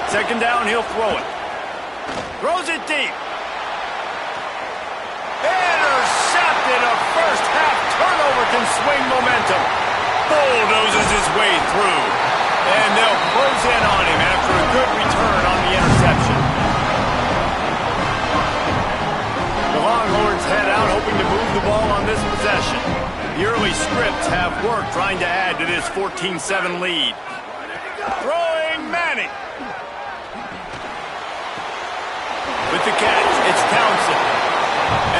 Second down, he'll throw it. Throws it deep. Intercepted. A first half turnover can swing momentum. Bulldozes his way through. And they'll close in on him after a good return on the interception. The Longhorns head out hoping to move the ball on this possession. The early scripts have worked trying to add to this 14-7 lead. Throwing Manning. With the catch, it's Townsend.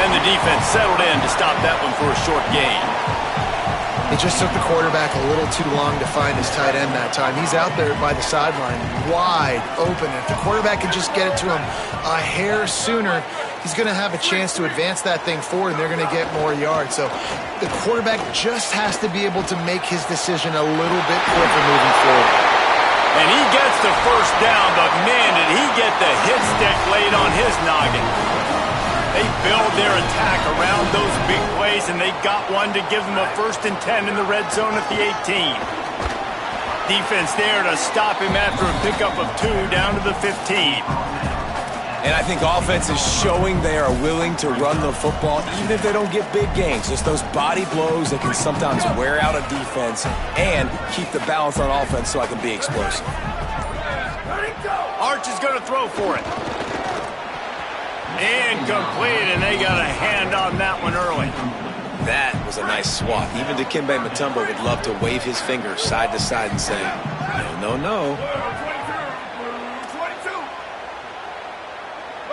And the defense settled in to stop that one for a short gain. It just took the quarterback a little too long to find his tight end that time. He's out there by the sideline, wide open. If the quarterback can just get it to him a hair sooner, he's going to have a chance to advance that thing forward, and they're going to get more yards. So the quarterback just has to be able to make his decision a little bit quicker moving forward. And he gets the first down, but man, did he get the hit stick laid on his noggin. They build their attack around those big plays, and they got one to give them a 1st and 10 in the red zone at the 18. Defense there to stop him after a pickup of 2 down to the 15. And I think offense is showing they are willing to run the football, even if they don't get big gains. Just those body blows that can sometimes wear out a defense and keep the balance on offense so I can be explosive. Arch is going to throw for it. Incomplete, and they got a hand on that one early. That was a nice swat. Even Dikembe Mutombo would love to wave his finger side to side and say, no, no, no.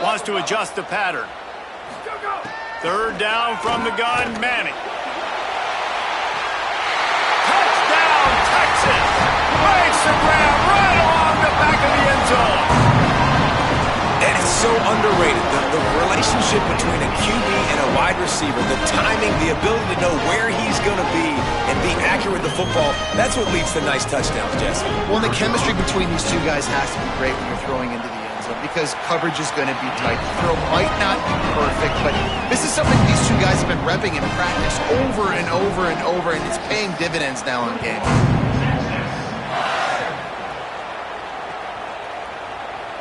Wants to adjust the pattern. 3rd down from the gun, Manning. Touchdown, Texas! Makes the grab right along the back of the end zone. And it's so underrated. The relationship between a QB and a wide receiver, the timing, the ability to know where he's going to be and be accurate with the football, that's what leads to nice touchdowns, Jesse. Well, the chemistry between these two guys has to be great when you're throwing into the end zone because coverage is going to be tight. The throw might not be perfect, but this is something these two guys have been repping in practice over and over and over, and it's paying dividends now in games.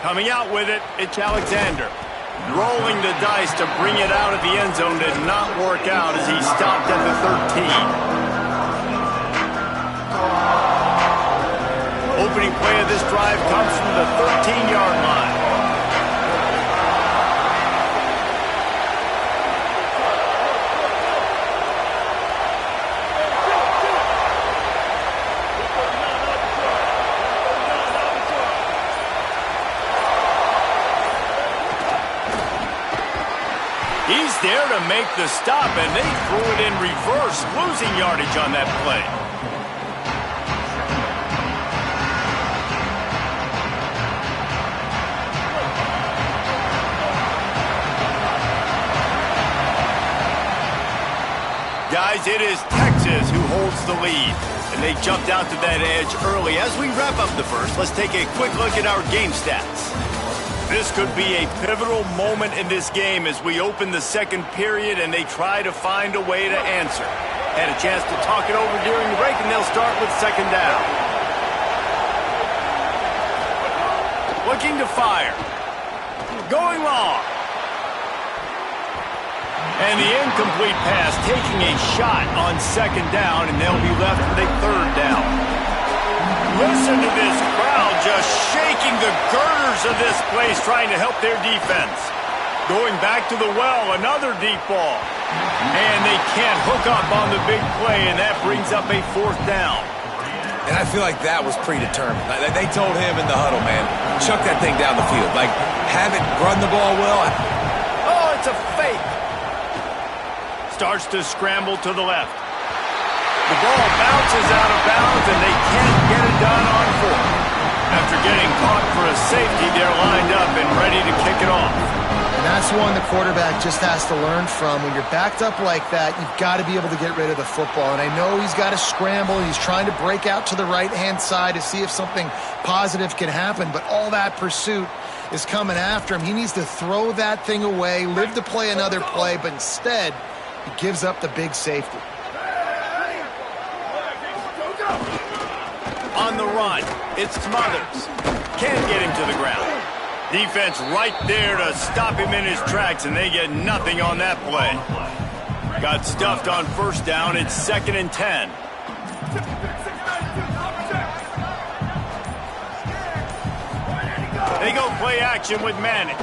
Coming out with it, it's Alexander. Rolling the dice to bring it out of the end zone did not work out as he stopped at the 13. Opening play of this drive comes from the 13-yard line. He's there to make the stop, and they threw it in reverse, losing yardage on that play. Guys, it is Texas who holds the lead, and they jumped out to that edge early. As we wrap up the first, let's take a quick look at our game stats. This could be a pivotal moment in this game as we open the second period and they try to find a way to answer. Had a chance to talk it over during the break, and they'll start with 2nd down. Looking to fire. Going long. And the incomplete pass taking a shot on second down, and they'll be left with a third down. Listen to this crowd just shaking the girders of this place, trying to help their defense. Going back to the well, another deep ball. And they can't hook up on the big play, and that brings up a fourth down. And I feel like that was predetermined. They told him in the huddle, man, chuck that thing down the field. Like, have it run the ball well. Oh, it's a fake. Starts to scramble to the left. The ball bounces out of bounds, and they can't get it done on fourth. After getting caught for a safety, they're lined up and ready to kick it off. And that's one the quarterback just has to learn from. When you're backed up like that, you've got to be able to get rid of the football. And I know he's got to scramble. He's trying to break out to the right-hand side to see if something positive can happen. But all that pursuit is coming after him. He needs to throw that thing away, live to play another play, but instead he gives up the big safety. On the run, it's Smothers. Can't get him to the ground. Defense right there to stop him in his tracks, and they get nothing on that play. Got stuffed on first down. It's 2nd and 10. They go play action with Manning.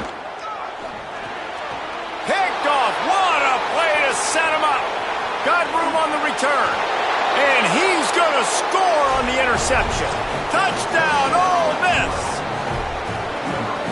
Picked off. What a play to set him up. Got room on the return. And he's going to score on the interception. Touchdown, Ole Miss.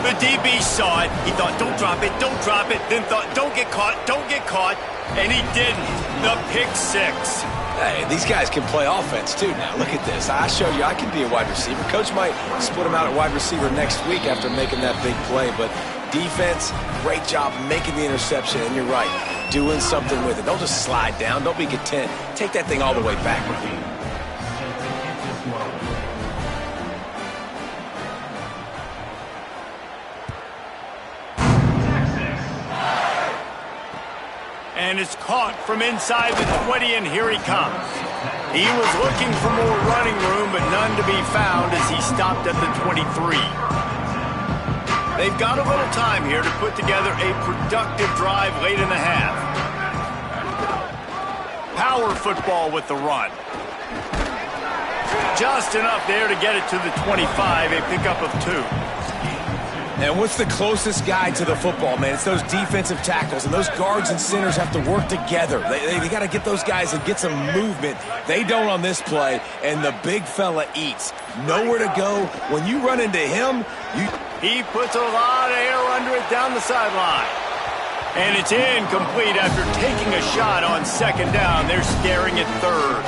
The DB saw it. He thought, don't drop it, don't drop it. Then thought, don't get caught, don't get caught. And he didn't. The pick six. Hey, these guys can play offense, too, now. Look at this. I showed you I can be a wide receiver. Coach might split him out at wide receiver next week after making that big play. But defense, great job making the interception. And you're right, doing something with it. Don't just slide down. Don't be content. Take that thing all the way back with you. And it's caught from inside the 20, and here he comes. He was looking for more running room, but none to be found as he stopped at the 23. They've got a little time here to put together a productive drive late in the half. Power football with the run. Just enough there to get it to the 25, a pickup of 2. And what's the closest guy to the football, man? It's those defensive tackles, and those guards and centers have to work together. They got to get those guys and get some movement. They don't on this play, and the big fella eats. Nowhere to go. When you run into him, He puts a lot of air under it down the sideline. And it's incomplete after taking a shot on second down. They're staring at third.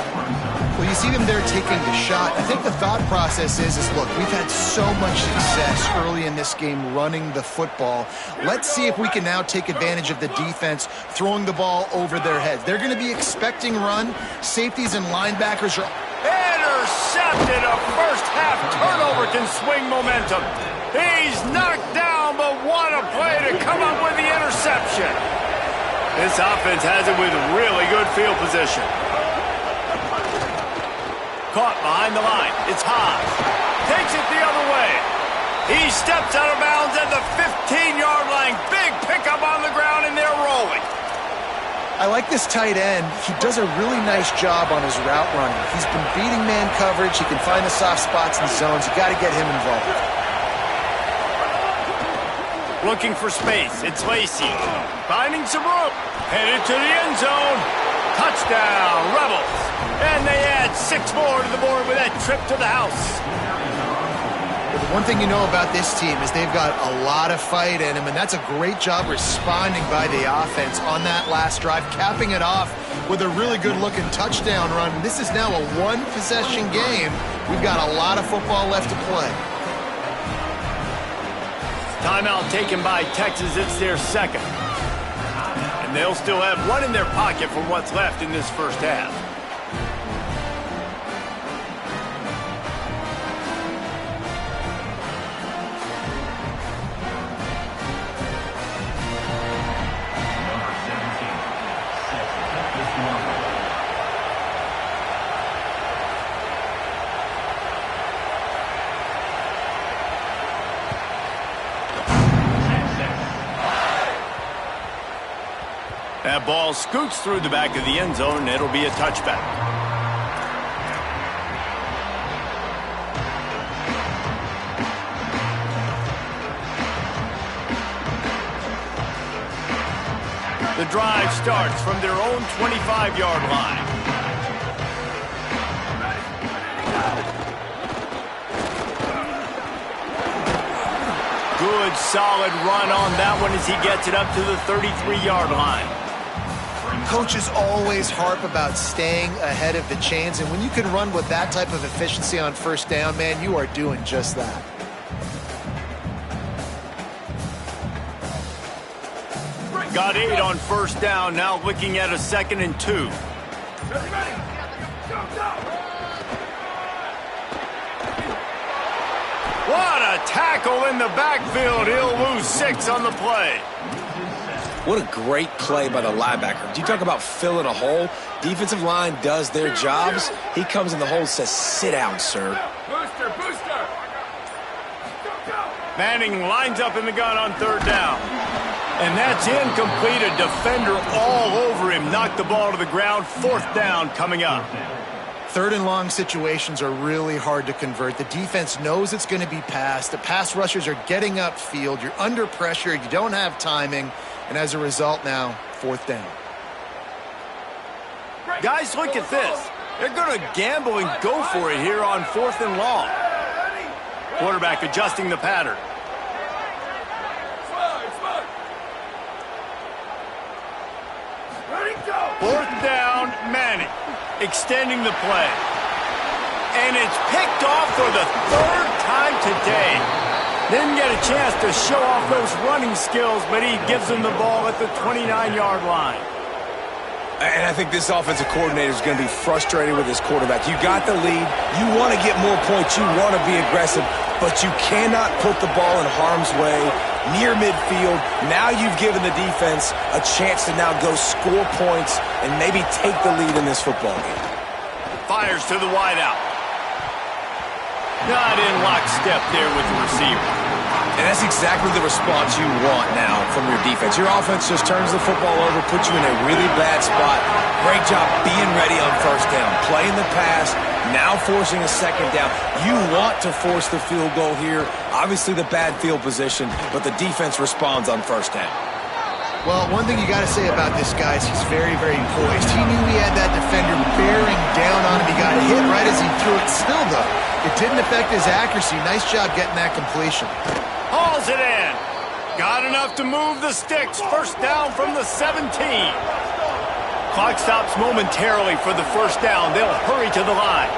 Well, you see them there taking the shot. I think the thought process is look, we've had so much success early in this game running the football. Let's see if we can now take advantage of the defense throwing the ball over their heads. They're going to be expecting run. Safeties and linebackers are... Intercepted. A first-half turnover can swing momentum. He's knocked down, but what a play to come up with the interception. This offense has it with really good field position. Caught behind the line. It's Haas. Takes it the other way. He steps out of bounds at the 15-yard line. Big pickup on the ground, and they're rolling. I like this tight end. He does a really nice job on his route running. He's been beating man coverage. He can find the soft spots in the zones. You got to get him involved. Looking for space. It's Lacy. Finding some room. Headed to the end zone. Touchdown, Rebels. And they add 6 more to the board with that trip to the house. But the one thing you know about this team is they've got a lot of fight in them, and that's a great job responding by the offense on that last drive, capping it off with a really good-looking touchdown run. This is now a one-possession game. We've got a lot of football left to play. Timeout taken by Texas. It's their second. And they'll still have one in their pocket for what's left in this first half. That ball scoots through the back of the end zone, and it'll be a touchback. The drive starts from their own 25-yard line. Good, solid run on that one as he gets it up to the 33-yard line. Coaches always harp about staying ahead of the chains, and when you can run with that type of efficiency on first down, man, you are doing just that. Got 8 on first down, now looking at a 2nd and 2. What a tackle in the backfield. He'll lose 6 on the play. What a great play by the linebacker. Do you talk about filling a hole? Defensive line does their jobs. He comes in the hole and says, sit down, sir. Booster, booster. Manning lines up in the gun on 3rd down. And that's incomplete. A defender all over him. Knocked the ball to the ground. 4th down coming up. 3rd and long situations are really hard to convert. The defense knows it's going to be passed. The pass rushers are getting upfield. You're under pressure. You don't have timing. And as a result now, 4th down. Guys, look at this. They're going to gamble and go for it here on 4th and long. Quarterback adjusting the pattern. Fourth down, Manning, extending the play. And it's picked off for the 3rd time today. Didn't get a chance to show off those running skills, but he gives them the ball at the 29-yard line. And I think this offensive coordinator is going to be frustrated with his quarterback. You got the lead. You want to get more points. You want to be aggressive. But you cannot put the ball in harm's way near midfield. Now you've given the defense a chance to now go score points and maybe take the lead in this football game. Fires to the wideout. Not in lockstep there with the receiver. And that's exactly the response you want now from your defense. Your offense just turns the football over, puts you in a really bad spot. Great job being ready on first down. Playing the pass, now forcing a 2nd down. You want to force the field goal here. Obviously the bad field position, but the defense responds on first down. Well, one thing you got to say about this guy is he's very, very poised. He knew he had that defender bearing down on him. He got hit right as he threw it. Still, though, it didn't affect his accuracy. Nice job getting that completion. Hauls it in. Got enough to move the sticks. First down from the 17. Clock stops momentarily for the first down. They'll hurry to the line.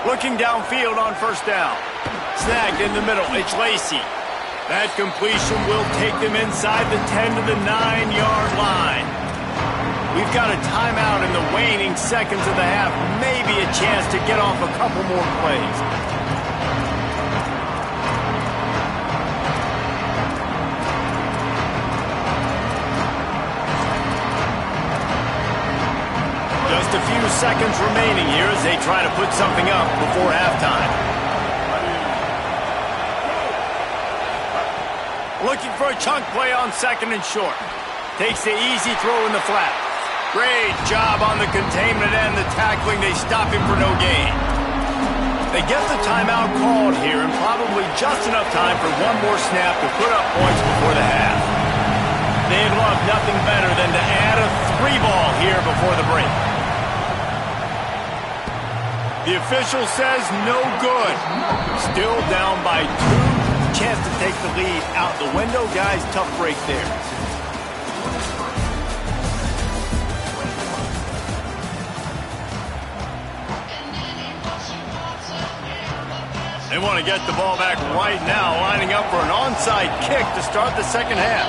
Looking downfield on first down. Snagged in the middle. It's Lacy. That completion will take them inside the 10 to the 9-yard line. We've got a timeout in the waning seconds of the half. Maybe a chance to get off a couple more plays. Just a few seconds remaining here as they try to put something up before halftime. Looking for a chunk play on 2nd and short. Takes the easy throw in the flat. Great job on the containment and the tackling. They stop him for no gain. They get the timeout called here and probably just enough time for one more snap to put up points before the half. They'd love nothing better than to add a 3-ball here before the break. The official says no good. Still down by 2. Chance to take the lead out the window. Guys, tough break there. They want to get the ball back right now, lining up for an onside kick to start the second half.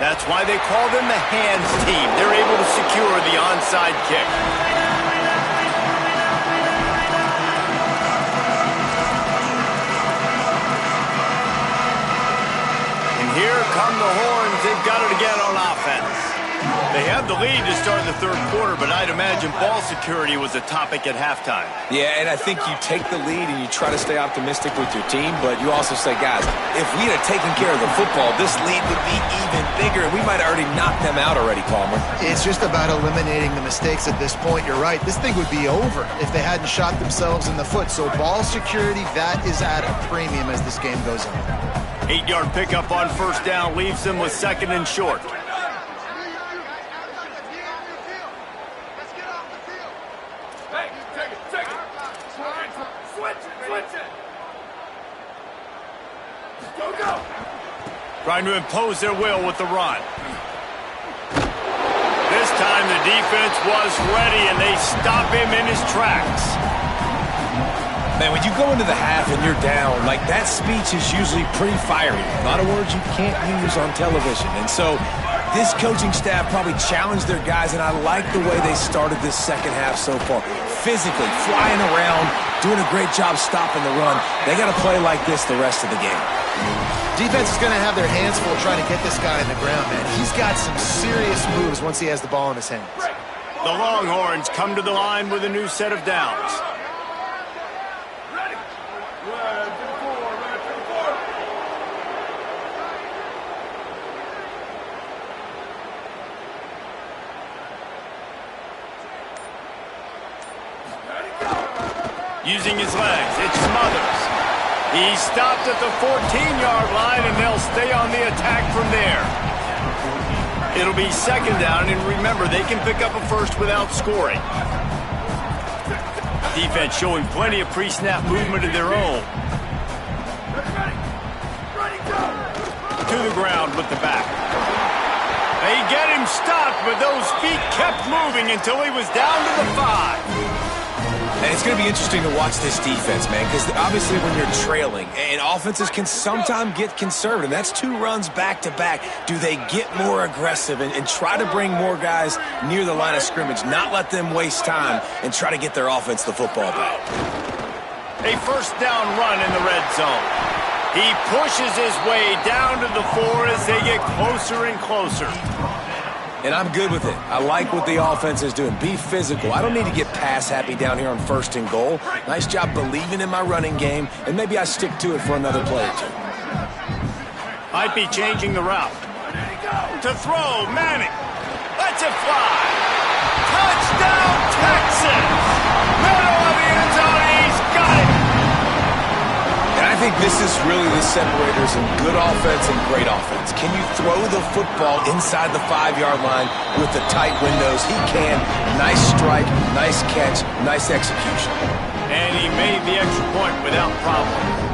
That's why they call them the hands team. They're able to secure the onside kick. And here come the horns. They've got it again on offense. The have the lead to start the third quarter, but I'd imagine ball security was a topic at halftime. Yeah, and I think you take the lead and you try to stay optimistic with your team, but you also say, guys, if we had taken care of the football, this lead would be even bigger, and we might have already knocked them out already, Palmer. It's just about eliminating the mistakes at this point. You're right. This thing would be over if they hadn't shot themselves in the foot. So ball security, that is at a premium as this game goes on. 8-yard pickup on first down leaves them with second and short. Trying to impose their will with the run. This time the defense was ready, and they stop him in his tracks. Man, when you go into the half and you're down, like that speech is usually pretty fiery. A lot of words you can't use on television. And so this coaching staff probably challenged their guys, and I like the way they started this second half so far. Physically, flying around, doing a great job stopping the run. They got to play like this the rest of the game. Defense is going to have their hands full trying to get this guy in the ground, man. He's got some serious moves once he has the ball in his hands. The Longhorns come to the line with a new set of downs. Using his legs, it's Smothers. He stopped at the 14-yard line, and they'll stay on the attack from there. It'll be second down, and remember, they can pick up a first without scoring. Defense showing plenty of pre-snap movement of their own. To the ground with the back. They get him stopped, but those feet kept moving until he was down to the 5. And it's going to be interesting to watch this defense, man, because obviously when you're trailing, and offenses can sometimes get conservative. That's 2 runs back-to-back. Do they get more aggressive and try to bring more guys near the line of scrimmage, not let them waste time, and try to get their offense the football back? A first down run in the red zone. He pushes his way down to the 4 as they get closer and closer. And I'm good with it. I like what the offense is doing. Be physical. I don't need to get pass happy down here on first and goal. Nice job believing in my running game, and maybe I stick to it for another play or two. Might be changing the route. To throw, Manning. Lets it fly. Touchdown, Texans! Middle of the end zone, he's got it! And I think this is really the separators in good offense and great offense. Can you throw the football inside the 5-yard line with the tight windows? He can. Nice strike, nice catch, nice execution. And he made the extra point without problem.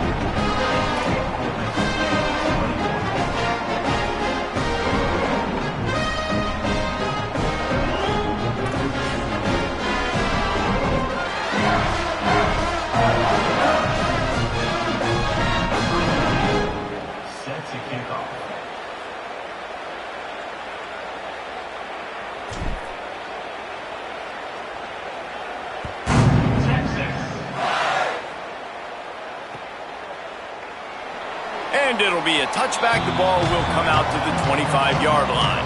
And it'll be a touchback. The ball will come out to the 25-yard line.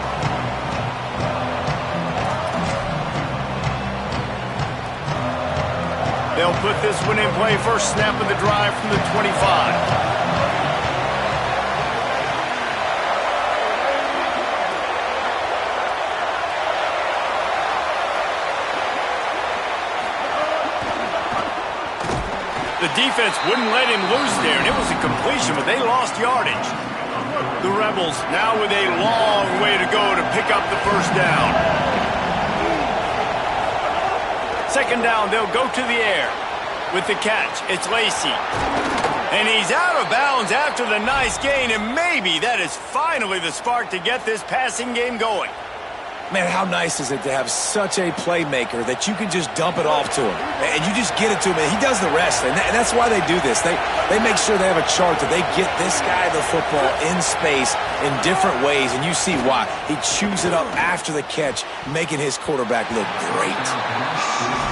They'll put this one in play. First snap of the drive from the 25. The defense wouldn't let him loose there, and it was a completion, but they lost yardage. The Rebels now with a long way to go to pick up the first down. Second down, they'll go to the air. With the catch, it's Lacy. And he's out of bounds after the nice gain, and maybe that is finally the spark to get this passing game going. Man, how nice is it to have such a playmaker that you can just dump it off to him, and you just get it to him, and he does the rest, and that's why they do this. They make sure they have a chart that they get this guy the football in space in different ways, and you see why. He chews it up after the catch, making his quarterback look great.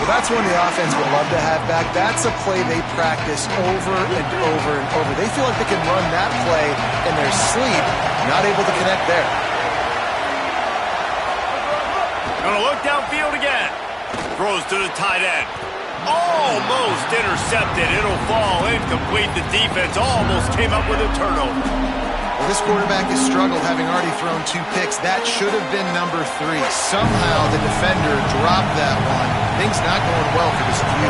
Well, that's one the offense would love to have back. That's a play they practice over and over and over. They feel like they can run that play in their sleep, not able to connect there. Gonna look downfield again. Throws to the tight end. Almost intercepted. It'll fall incomplete. The defense almost came up with a turnover. Well, this quarterback has struggled, having already thrown 2 picks. That should have been number 3. Somehow the defender dropped that one. Things not going well for this Q.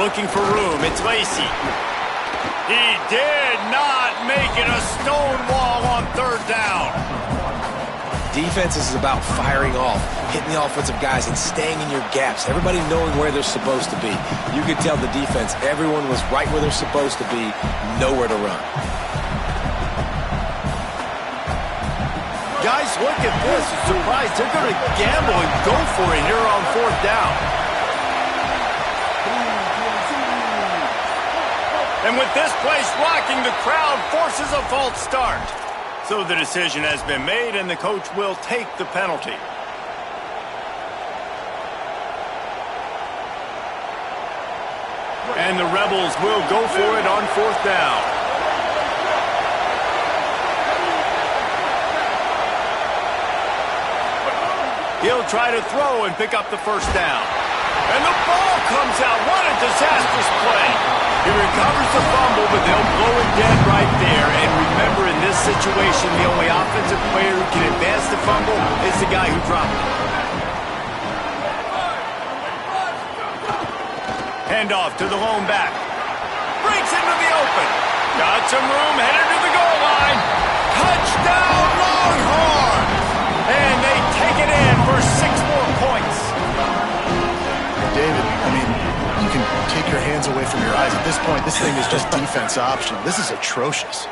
Looking for room. It's Lacy. He did not make it a stone wall on 3rd down. Defense is about firing off, hitting the offensive guys, and staying in your gaps. Everybody knowing where they're supposed to be. You could tell the defense, everyone was right where they're supposed to be, nowhere to run. Guys, look at this. Surprised they're going to gamble and go for it here on 4th down. And with this place rocking, the crowd forces a false start. So the decision has been made, and the coach will take the penalty. And the Rebels will go for it on 4th down. He'll try to throw and pick up the 1st down. And the ball comes out. What a disastrous play. He recovers the fumble, but they'll blow it dead right there. And remember, in this situation, the only offensive player who can advance the fumble is the guy who dropped it. Handoff to the lone back. Breaks into the open. Got some room, headed to the goal line. Touchdown, Longhorns! And they take it in for 6 more points. David, I mean, you can take your hands away from your eyes. At this point, this thing is just defense optional. This is atrocious.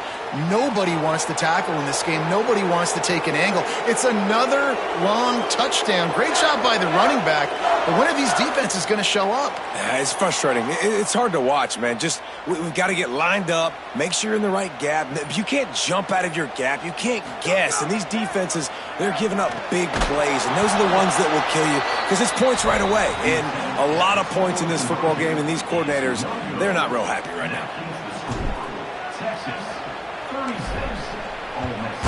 Nobody wants to tackle in this game. Nobody wants to take an angle. It's another long touchdown. Great job by the running back. But when are these defenses going to show up? Yeah, it's frustrating. It's hard to watch, man. Just, we've got to get lined up, make sure you're in the right gap. You can't jump out of your gap. You can't guess. And these defenses, they're giving up big plays, and those are the ones that will kill you because it's points right away. And a lot of points in this football game, and these coordinators, they're not real happy right now. Texas, 36. Ole Miss,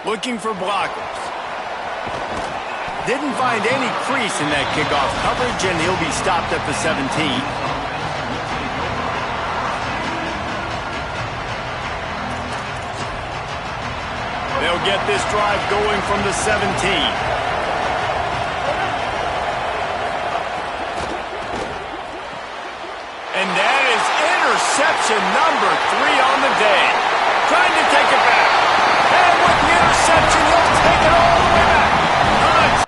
Looking for blockers. Didn't find any crease in that kickoff coverage, and he'll be stopped at the 17. They'll get this drive going from the 17. And that is interception number 3 on the day. Trying to take it back. And with the interception, he'll take it all the way back. Nice.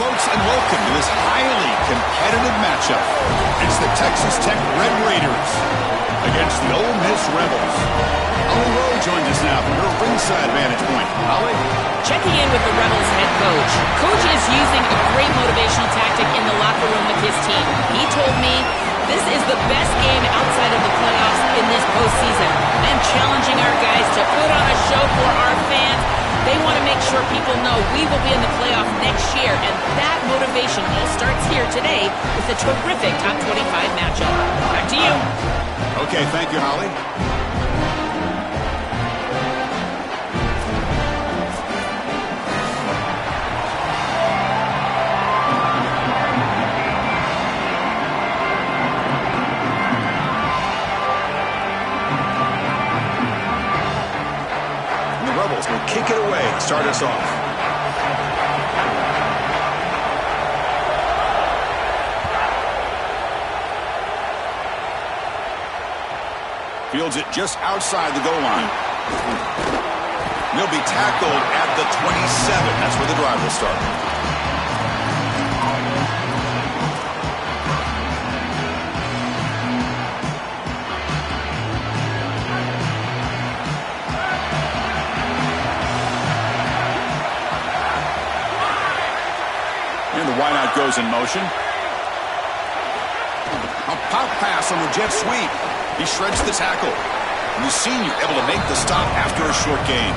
folks, and welcome to this highly competitive matchup. It's the Texas Tech Red Raiders against the Ole Miss Rebels. Holly Rowe joins us now from her ringside vantage point. Holly? Checking in with the Rebels head coach. Coach is using a great motivational tactic in the locker room with his team. He told me this is the best game outside of the playoffs in this postseason. I'm challenging our guys to put on a show for our fans. They want to make sure people know we will be in the playoff next year, and that motivation all starts here today with a terrific top 25 matchup. Back to you. Okay, thank you, Holly. Will kick it away to start us off. Fields it just outside the goal line. He'll be tackled at the 27. That's where the drive will start. The wideout goes in motion. A pop pass on the jet sweep. He shreds the tackle. And the senior able to make the stop after a short gain.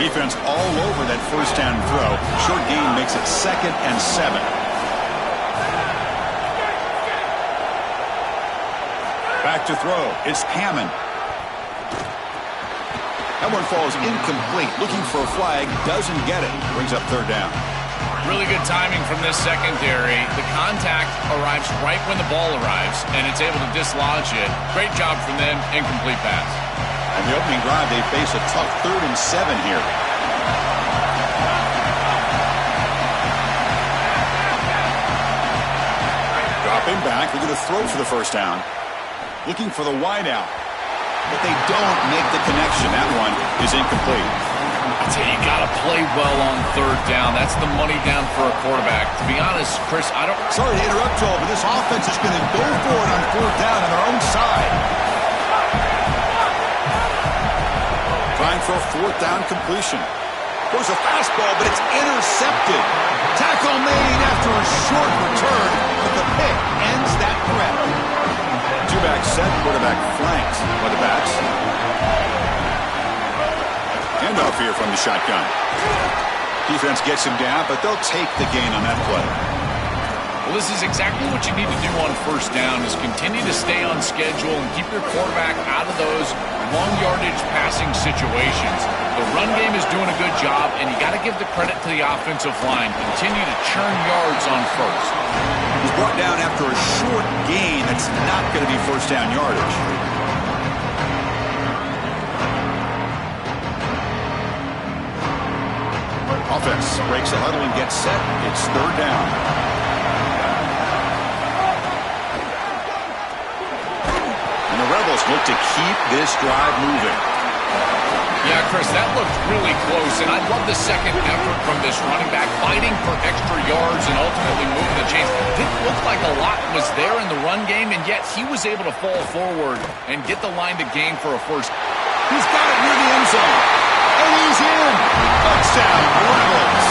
Defense all over that first down throw. Short gain makes it 2nd and 7. Back to throw. It's Hammond. That one falls incomplete. Looking for a flag. Doesn't get it. Brings up 3rd down. Really good timing from this secondary. The contact arrives right when the ball arrives, and it's able to dislodge it. Great job from them. Incomplete pass. On the opening drive, they face a tough 3rd and 7 here. Dropping back. They're going to throw for the first down. Looking for the wideout. But they don't make the connection. That one is incomplete. I tell you, you got to play well on 3rd down. That's the money down for a quarterback. To be honest, Chris, I don't... Sorry to interrupt, Joel, but this offense is going to go for it on 4th down on their own side. Trying for a 4th down completion. Goes a fastball, but it's intercepted. Tackle made after a short return, but the pick ends that threat. Two-back set, quarterback flanked by the backs. Handoff here from the shotgun. Defense gets him down, but they'll take the gain on that play. Well, this is exactly what you need to do on 1st down, is continue to stay on schedule and keep your quarterback out of those long yardage passing situations. The run game is doing a good job, and you got to give the credit to the offensive line. Continue to churn yards on 1st. He's brought down after a short gain. That's not going to be 1st down yardage. Offense breaks the huddle and gets set. It's 3rd down. And the Rebels look to keep this drive moving. Yeah, Chris, that looked really close, and I love the second effort from this running back, fighting for extra yards and ultimately moving the chains. Didn't look like a lot was there in the run game, and yet he was able to fall forward and get the line to gain for a first. He's got it near the end zone, and he's in. Touchdown, Rebels.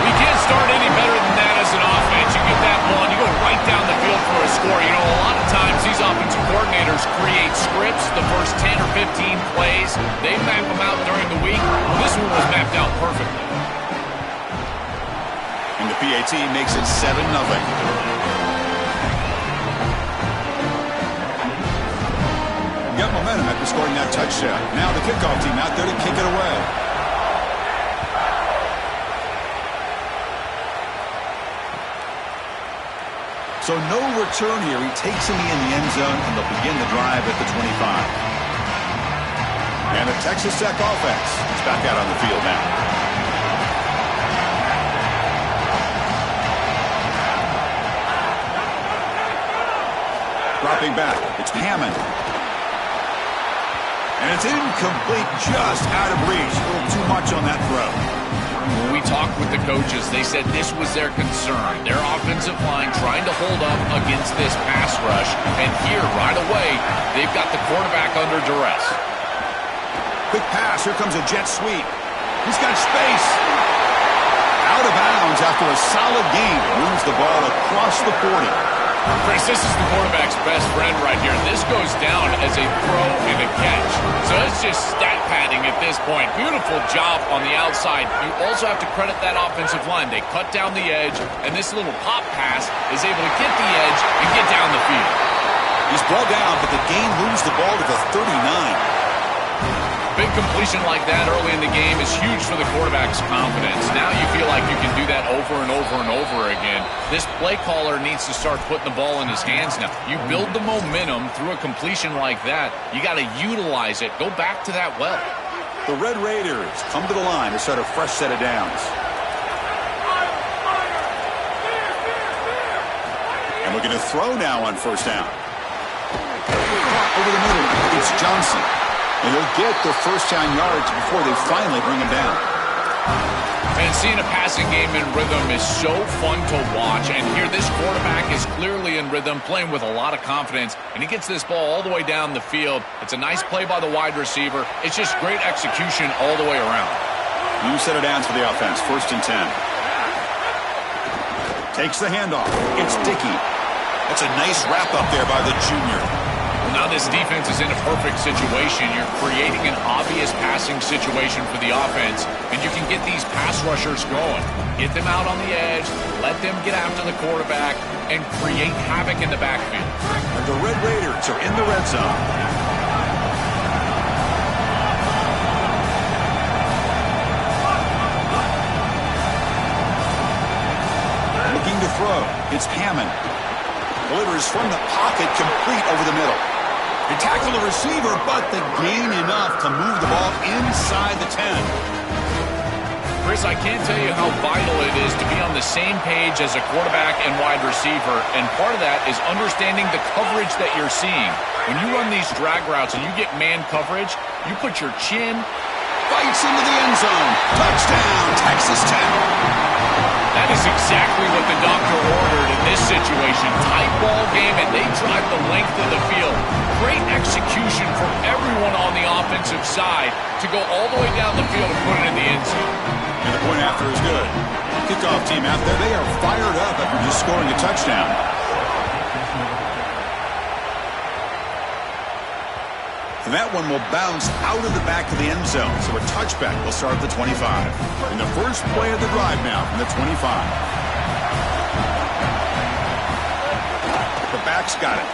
We can't start any better than that as an offense. You get that one, you go right down the field for a score. You know, a lot of times these offensive coordinators create scripts, the first 10 or 15 plays. They map them out during the week. This one was mapped out perfectly. And the PAT makes it 7-0. Got momentum after scoring that touchdown. Now the kickoff team out there to kick it away. So no return here. He takes him in the end zone, and they'll begin the drive at the 25. And the Texas Tech offense is back out on the field now. Dropping back, it's Hammond. And it's incomplete, just out of reach. A little too much on that throw. When we talked with the coaches, they said this was their concern. Their offensive line trying to hold up against this pass rush. And here, right away, they've got the quarterback under duress. Quick pass. Here comes a jet sweep. He's got space. Out of bounds after a solid gain. Moves the ball across the 40. Chris, this is the quarterback's best friend right here. This goes down as a throw and a catch. So it's just stat padding at this point. Beautiful job on the outside. You also have to credit that offensive line. They cut down the edge, and this little pop pass is able to get the edge and get down the field. He's brought down, but the gain moves the ball to the 39. Big completion like that early in the game is huge for the quarterback's confidence. Now you feel like you can do that over and over and over again. This play caller needs to start putting the ball in his hands now. You build the momentum through a completion like that. You got to utilize it. Go back to that well. The Red Raiders come to the line to start a fresh set of downs. And looking to throw now on first down. Over the middle, it's Johnson. And they'll get their first down yards before they finally bring him down. And seeing a passing game in rhythm is so fun to watch. And here, this quarterback is clearly in rhythm, playing with a lot of confidence. And he gets this ball all the way down the field. It's a nice play by the wide receiver. It's just great execution all the way around. New set of downs for the offense. 1st and 10. Takes the handoff. It's Dickey. That's a nice wrap up there by the junior. Now this defense is in a perfect situation. You're creating an obvious passing situation for the offense, and you can get these pass rushers going. Get them out on the edge, let them get after the quarterback, and create havoc in the backfield. And the Red Raiders are in the red zone. Looking to throw. It's Hammond. Delivers from the pocket, complete over the middle. They tackle the receiver, but they gain enough to move the ball inside the 10. Chris, I can't tell you how vital it is to be on the same page as a quarterback and wide receiver, and part of that is understanding the coverage that you're seeing. When you run these drag routes and you get man coverage, you put your chin. Bites into the end zone. Touchdown, Texas Tech. That is exactly what the doctor ordered in this situation. Tight ball game, and they drive the length of the field. Great execution from everyone on the offensive side to go all the way down the field and put it in the end zone. And the point after is good. Kickoff team out there, they are fired up after just scoring a touchdown. And that one will bounce out of the back of the end zone. So a touchback will start at the 25. In the first play of the drive now from the 25. The back's got it.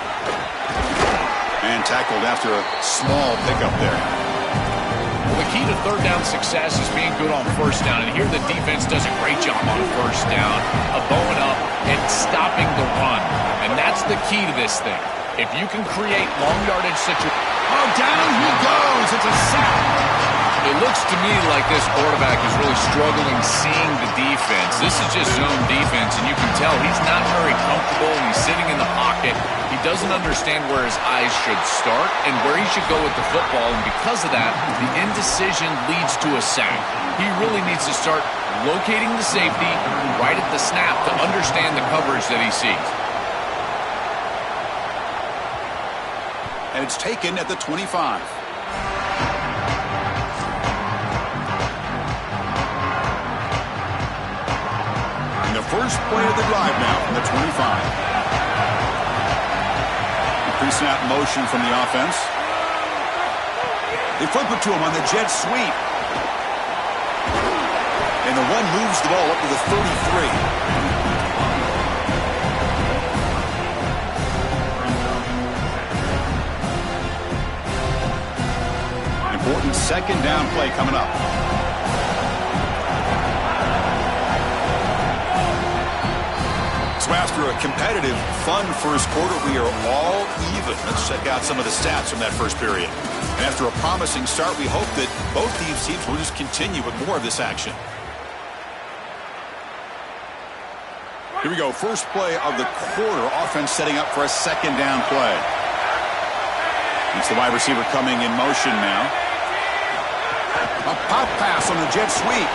And tackled after a small pickup there. Well, the key to third down success is being good on first down. And here the defense does a great job on first down of bowing up and stopping the run. And that's the key to this thing. If you can create long yardage situations. Oh, down he goes. It's a sack. It looks to me like this quarterback is really struggling seeing the defense. This is just zone defense, and you can tell he's not very comfortable, and he's sitting in the pocket. He doesn't understand where his eyes should start and where he should go with the football, and because of that, the indecision leads to a sack. He really needs to start locating the safety right at the snap to understand the coverage that he sees. And it's taken at the 25. In the first play of the drive now from the 25. Increasing out motion from the offense. They flip it to him on the jet sweep. And the one moves the ball up to the 33. Important second down play coming up. So after a competitive, fun first quarter, we are all even. Let's check out some of the stats from that first period. And after a promising start, we hope that both these teams will just continue with more of this action. Here we go. First play of the quarter. Offense setting up for a second down play. It's the wide receiver coming in motion now. A pop pass on the jet sweep.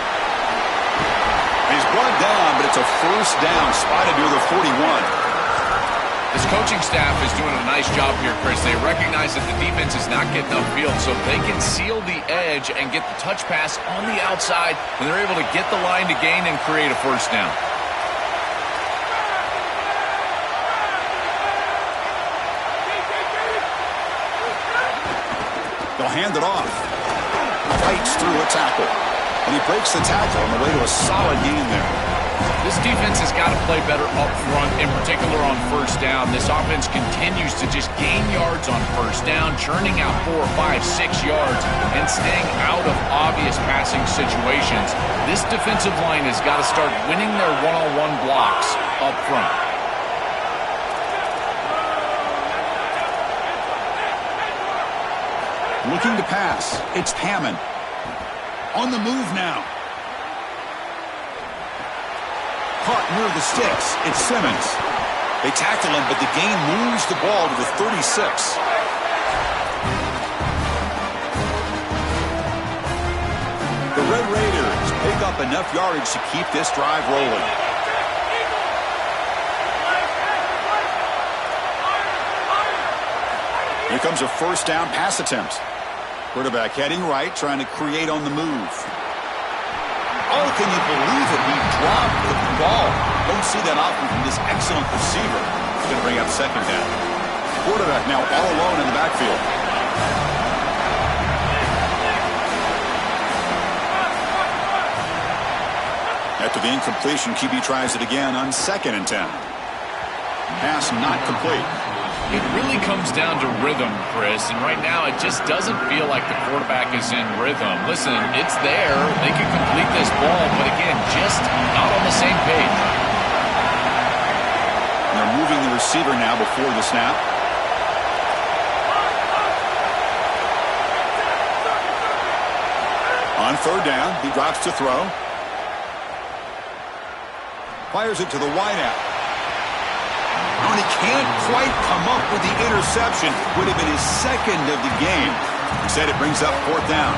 He's brought down, but it's a first down, spotted near the 41. This coaching staff is doing a nice job here, Chris. They recognize that the defense is not getting upfield, so they can seal the edge and get the touch pass on the outside, and they're able to get the line to gain and create a first down. They'll hand it off. Fights through a tackle. And he breaks the tackle on the way to a solid gain there. This defense has got to play better up front, in particular on first down. This offense continues to just gain yards on first down, churning out 4, 5, 6 yards, and staying out of obvious passing situations. This defensive line has got to start winning their one-on-one blocks up front. Looking to pass. It's Hammond. On the move now. Caught near the sticks. It's Simmons. They tackle him, but the gain moves the ball to the 36. The Red Raiders pick up enough yardage to keep this drive rolling. Here comes a first down pass attempt. Quarterback heading right, trying to create on the move. Oh, can you believe it? He dropped the ball. Don't see that often from this excellent receiver. He's going to bring up second down. Quarterback now all alone in the backfield. After the incompletion, QB tries it again on 2nd and 10. Pass not complete. It really comes down to rhythm, Chris, and right now it just doesn't feel like the quarterback is in rhythm. Listen, it's there. They can complete this ball, but again, just not on the same page. They're moving the receiver now before the snap. On 3rd down, he drops to throw. Fires it to the wideout. And he can't quite come up with the interception. Would have been his 2nd of the game. Instead, it brings up 4th down.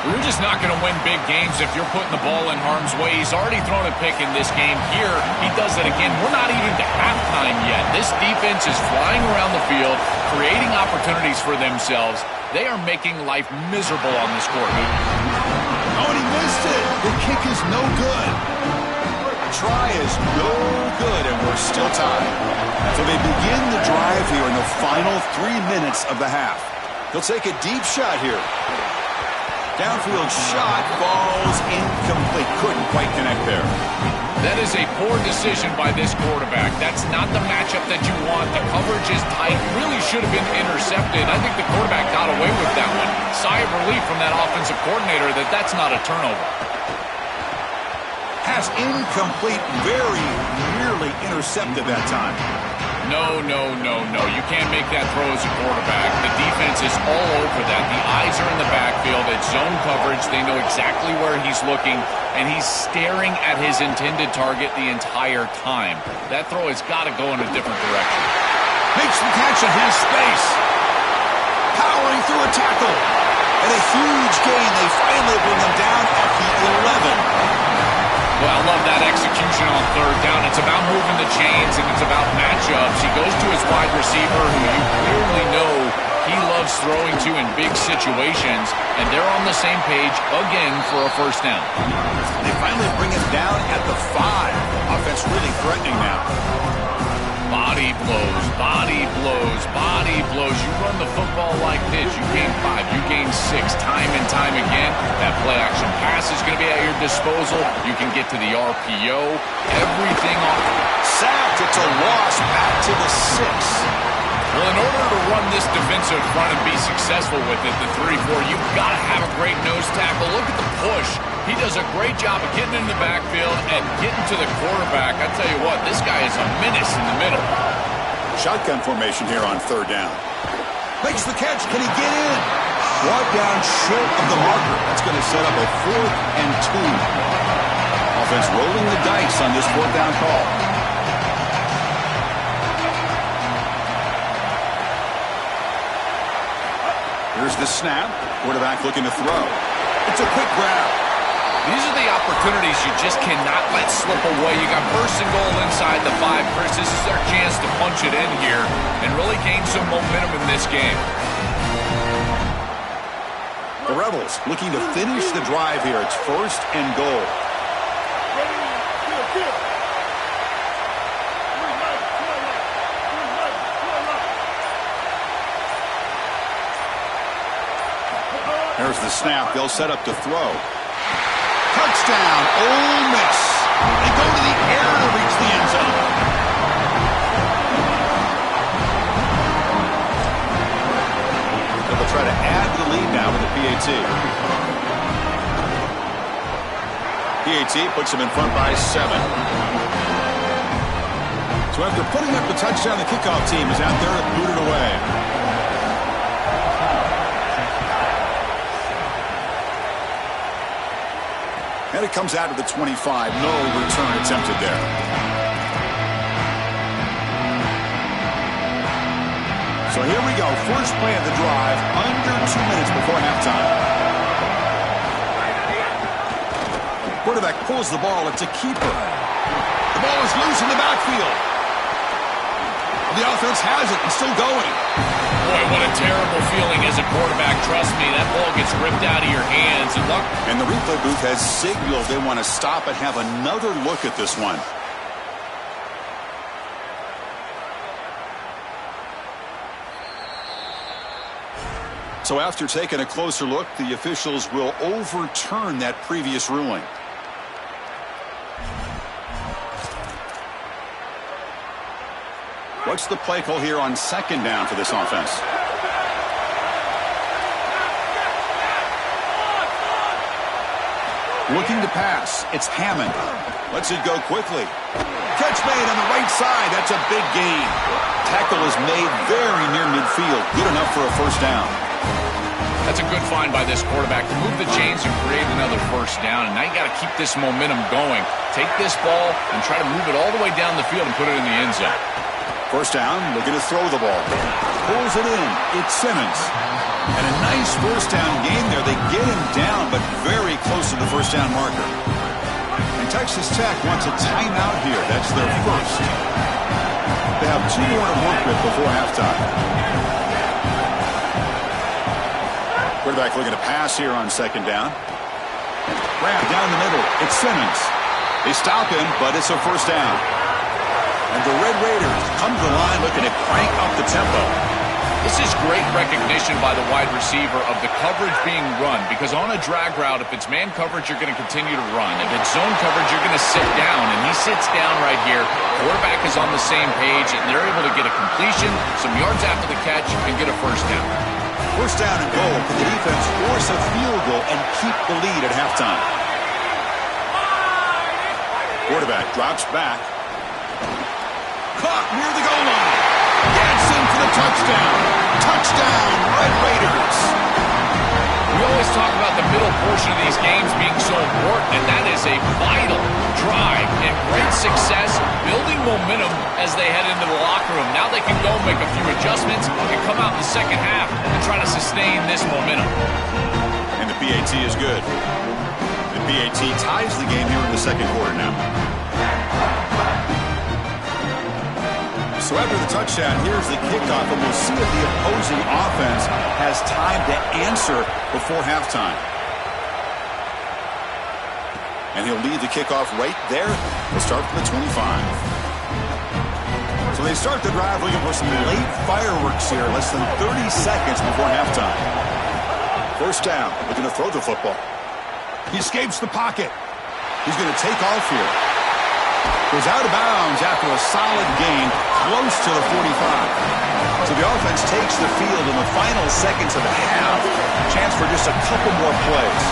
You're just not going to win big games if you're putting the ball in harm's way. He's already thrown a pick in this game. Here, he does it again. We're not even to halftime yet. This defense is flying around the field, creating opportunities for themselves. They are making life miserable on this court. Oh, and he missed it. The kick is no good. Try is no good, and we're still tied. So they begin the drive here in the final 3 minutes of the half. They'll take a deep shot here. Downfield shot falls incomplete. Couldn't quite connect there. That is a poor decision by this quarterback. That's not the matchup that you want. The coverage is tight. Really should have been intercepted. I think the quarterback got away with that one. Sigh of relief from that offensive coordinator that that's not a turnover. Pass incomplete, very nearly intercepted that time. No. You can't make that throw as a quarterback. The defense is all over that. The eyes are in the backfield. It's zone coverage. They know exactly where he's looking, and he's staring at his intended target the entire time. That throw has got to go in a different direction. Makes the catch in his space. Powering through a tackle. And a huge gain. They finally bring him down at the 11. Well, I love that execution on 3rd down. It's about moving the chains, and it's about matchups. He goes to his wide receiver, who you clearly know he loves throwing to in big situations, and they're on the same page again for a first down. They finally bring him down at the 5. Offense really threatening now. Body blows. You run the football like this, you gain 5, you gain 6, time and time again. That play-action pass is going to be at your disposal. You can get to the RPO. Everything off. Sacked. It's a loss back to the 6. Well, in order to run this defensive front and be successful with it, the 3-4, you've got to have a great nose tackle. Look at the push. He does a great job of getting in the backfield and getting to the quarterback. I tell you what, this guy is a menace in the middle. Shotgun formation here on 3rd down. Makes the catch. Can he get in? Brought down short of the marker. That's going to set up a 4th and 2. Offense rolling the dice on this 4th down call. Here's the snap. Quarterback looking to throw. It's a quick grab. These are the opportunities you just cannot let slip away. You got first and goal inside the 5. Chris, this is their chance to punch it in here and really gain some momentum in this game. The Rebels looking to finish the drive here. It's first and goal. There's the snap. They'll set up to throw. Touchdown, Ole Miss. They go to the air to reach the end zone. They'll try to add to the lead now with the PAT. PAT puts them in front by 7. So after putting up the touchdown, the kickoff team is out there to boot it away. And it comes out to the 25. No return attempted there. So here we go. First play of the drive. Under 2 minutes before halftime. Quarterback pulls the ball. It's a keeper. The ball is loose in the backfield. The offense has it and still going. Boy, what a terrible feeling as a quarterback. Trust me, that ball gets ripped out of your hands. And the replay booth has signaled they want to stop and have another look at this one. So after taking a closer look, the officials will overturn that previous ruling. What's the play call here on second down for this offense? Looking to pass. It's Hammond. Lets it go quickly. Catch made on the right side. That's a big gain. Tackle is made very near midfield. Good enough for a first down. That's a good find by this quarterback to move the chains and create another first down. And now you got to keep this momentum going. Take this ball and try to move it all the way down the field and put it in the end zone. First down, looking to throw the ball. Pulls it in. It's Simmons. And a nice first down game there. They get him down, but very close to the first down marker. And Texas Tech wants a timeout here. That's their first. They have 2 more to work with before halftime. Quarterback looking to pass here on second down. Grab down the middle. It's Simmons. They stop him, but it's a first down. And the Red Raiders come to the line looking to crank up the tempo. This is great recognition by the wide receiver of the coverage being run, because on a drag route, if it's man coverage, you're going to continue to run. If it's zone coverage, you're going to sit down, and he sits down right here. Quarterback is on the same page, and they're able to get a completion, some yards after the catch, and get a first down. First down and goal. Can the defense force a field goal and keep the lead at halftime? Quarterback drops back. Caught near the goal line. Gets in for the touchdown. Touchdown, Red Raiders. We always talk about the middle portion of these games being so important, and that is a vital drive and great success, building momentum as they head into the locker room. Now they can go make a few adjustments and come out in the second half and try to sustain this momentum. And the PAT is good. The PAT ties the game here in the second quarter now. So after the touchdown, here's the kickoff, and we'll see if the opposing offense has time to answer before halftime. And he'll lead the kickoff right there. We'll start from the 25. So they start the drive looking for some late fireworks here, less than 30 seconds before halftime. First down, looking to throw the football. He escapes the pocket. He's going to take off here. Goes out of bounds after a solid gain, close to the 45. So the offense takes the field in the final seconds of the half. Chance for just a couple more plays.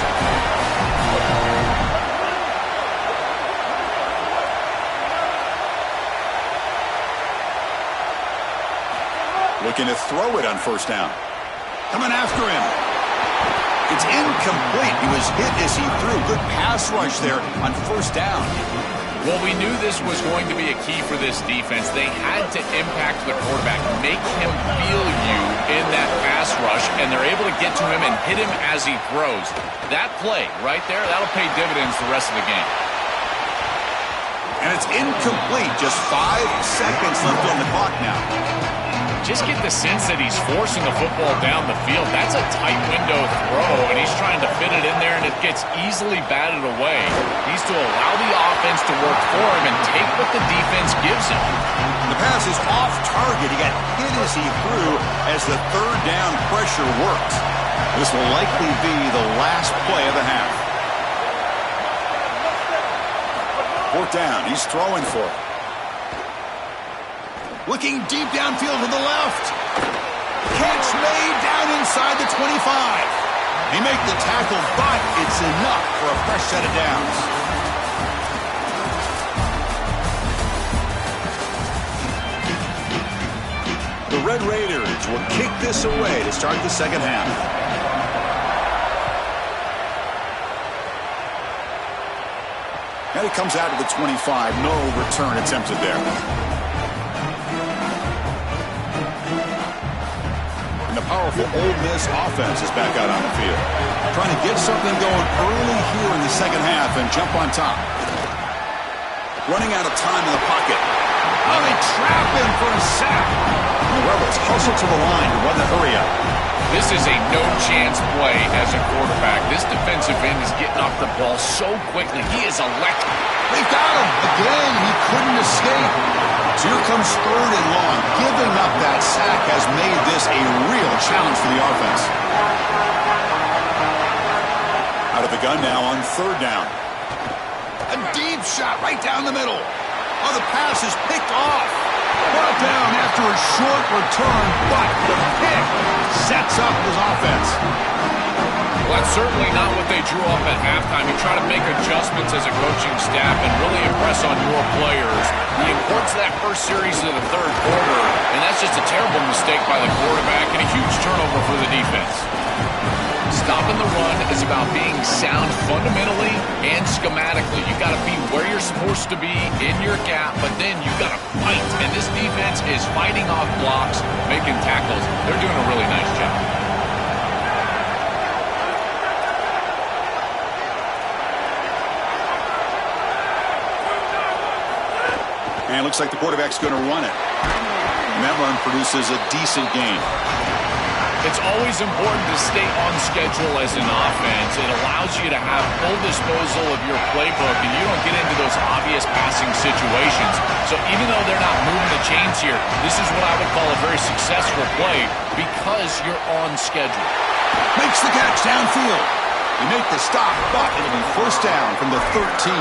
Looking to throw it on first down. Coming after him. It's incomplete. He was hit as he threw. Good pass rush there on first down. Well, we knew this was going to be a key for this defense. They had to impact the quarterback, make him feel you in that pass rush, and they're able to get to him and hit him as he throws. That play right there, that'll pay dividends the rest of the game. And it's incomplete. Just 5 seconds left on the clock now. Just get the sense that he's forcing the football down the field. That's a tight window throw, and he's trying to fit it in there, and it gets easily batted away. He needs to allow the offense to work for him and take what the defense gives him. The pass is off target. He got hit as he threw as the third down pressure worked. This will likely be the last play of the half. Fourth down. He's throwing for it. Looking deep downfield to the left. Catch made down inside the 25. They make the tackle, but it's enough for a fresh set of downs. The Red Raiders will kick this away to start the second half. And it comes out to the 25. No return attempted there. And the powerful Ole Miss offense is back out on the field. Trying to get something going early here in the second half and jump on top. Running out of time in the pocket. Oh, they trap him for a sack. The Rebels hustle to the line to run the hurry up. This is a no-chance play as a quarterback. This defensive end is getting off the ball so quickly. He is electric. They've got him. Again, he couldn't escape. So here comes third and long. Giving up that sack has made this a real challenge for the offense. Out of the gun now on third down. A deep shot right down the middle. Oh, the pass is picked off. Brought down after a short return, but the pick sets up his offense. Well, that's certainly not what they drew up at halftime. You try to make adjustments as a coaching staff and really impress on your players. The importance of that first series of the third quarter, and that's just a terrible mistake by the quarterback and a huge turnover for the defense. Stopping the run is about being sound fundamentally and schematically. You got to be where you're supposed to be in your gap, but then you got to fight. And this defense is fighting off blocks, making tackles. They're doing a really nice job. And it looks like the quarterback's going to run it. And that run produces a decent gain. It's always important to stay on schedule as an offense. It allows you to have full disposal of your playbook, and you don't get into those obvious passing situations. So even though they're not moving the chains here, this is what I would call a very successful play because you're on schedule. Makes the catch downfield. They make the stop, but it'll be first down from the 13.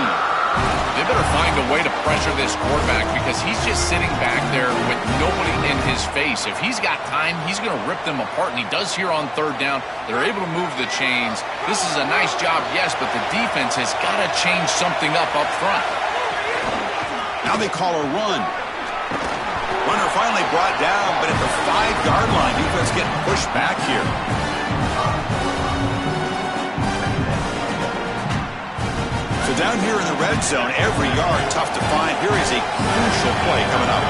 They better find a way to pressure this quarterback because he's just sitting back there with nobody in his face. If he's got time, he's going to rip them apart, and he does here on third down. They're able to move the chains. This is a nice job, yes, but the defense has got to change something up front. Now they call a run. Runner finally brought down, but at the 5-yard line, defense getting pushed back here. So down here in the red zone, every yard tough to find. Here is a crucial play coming up.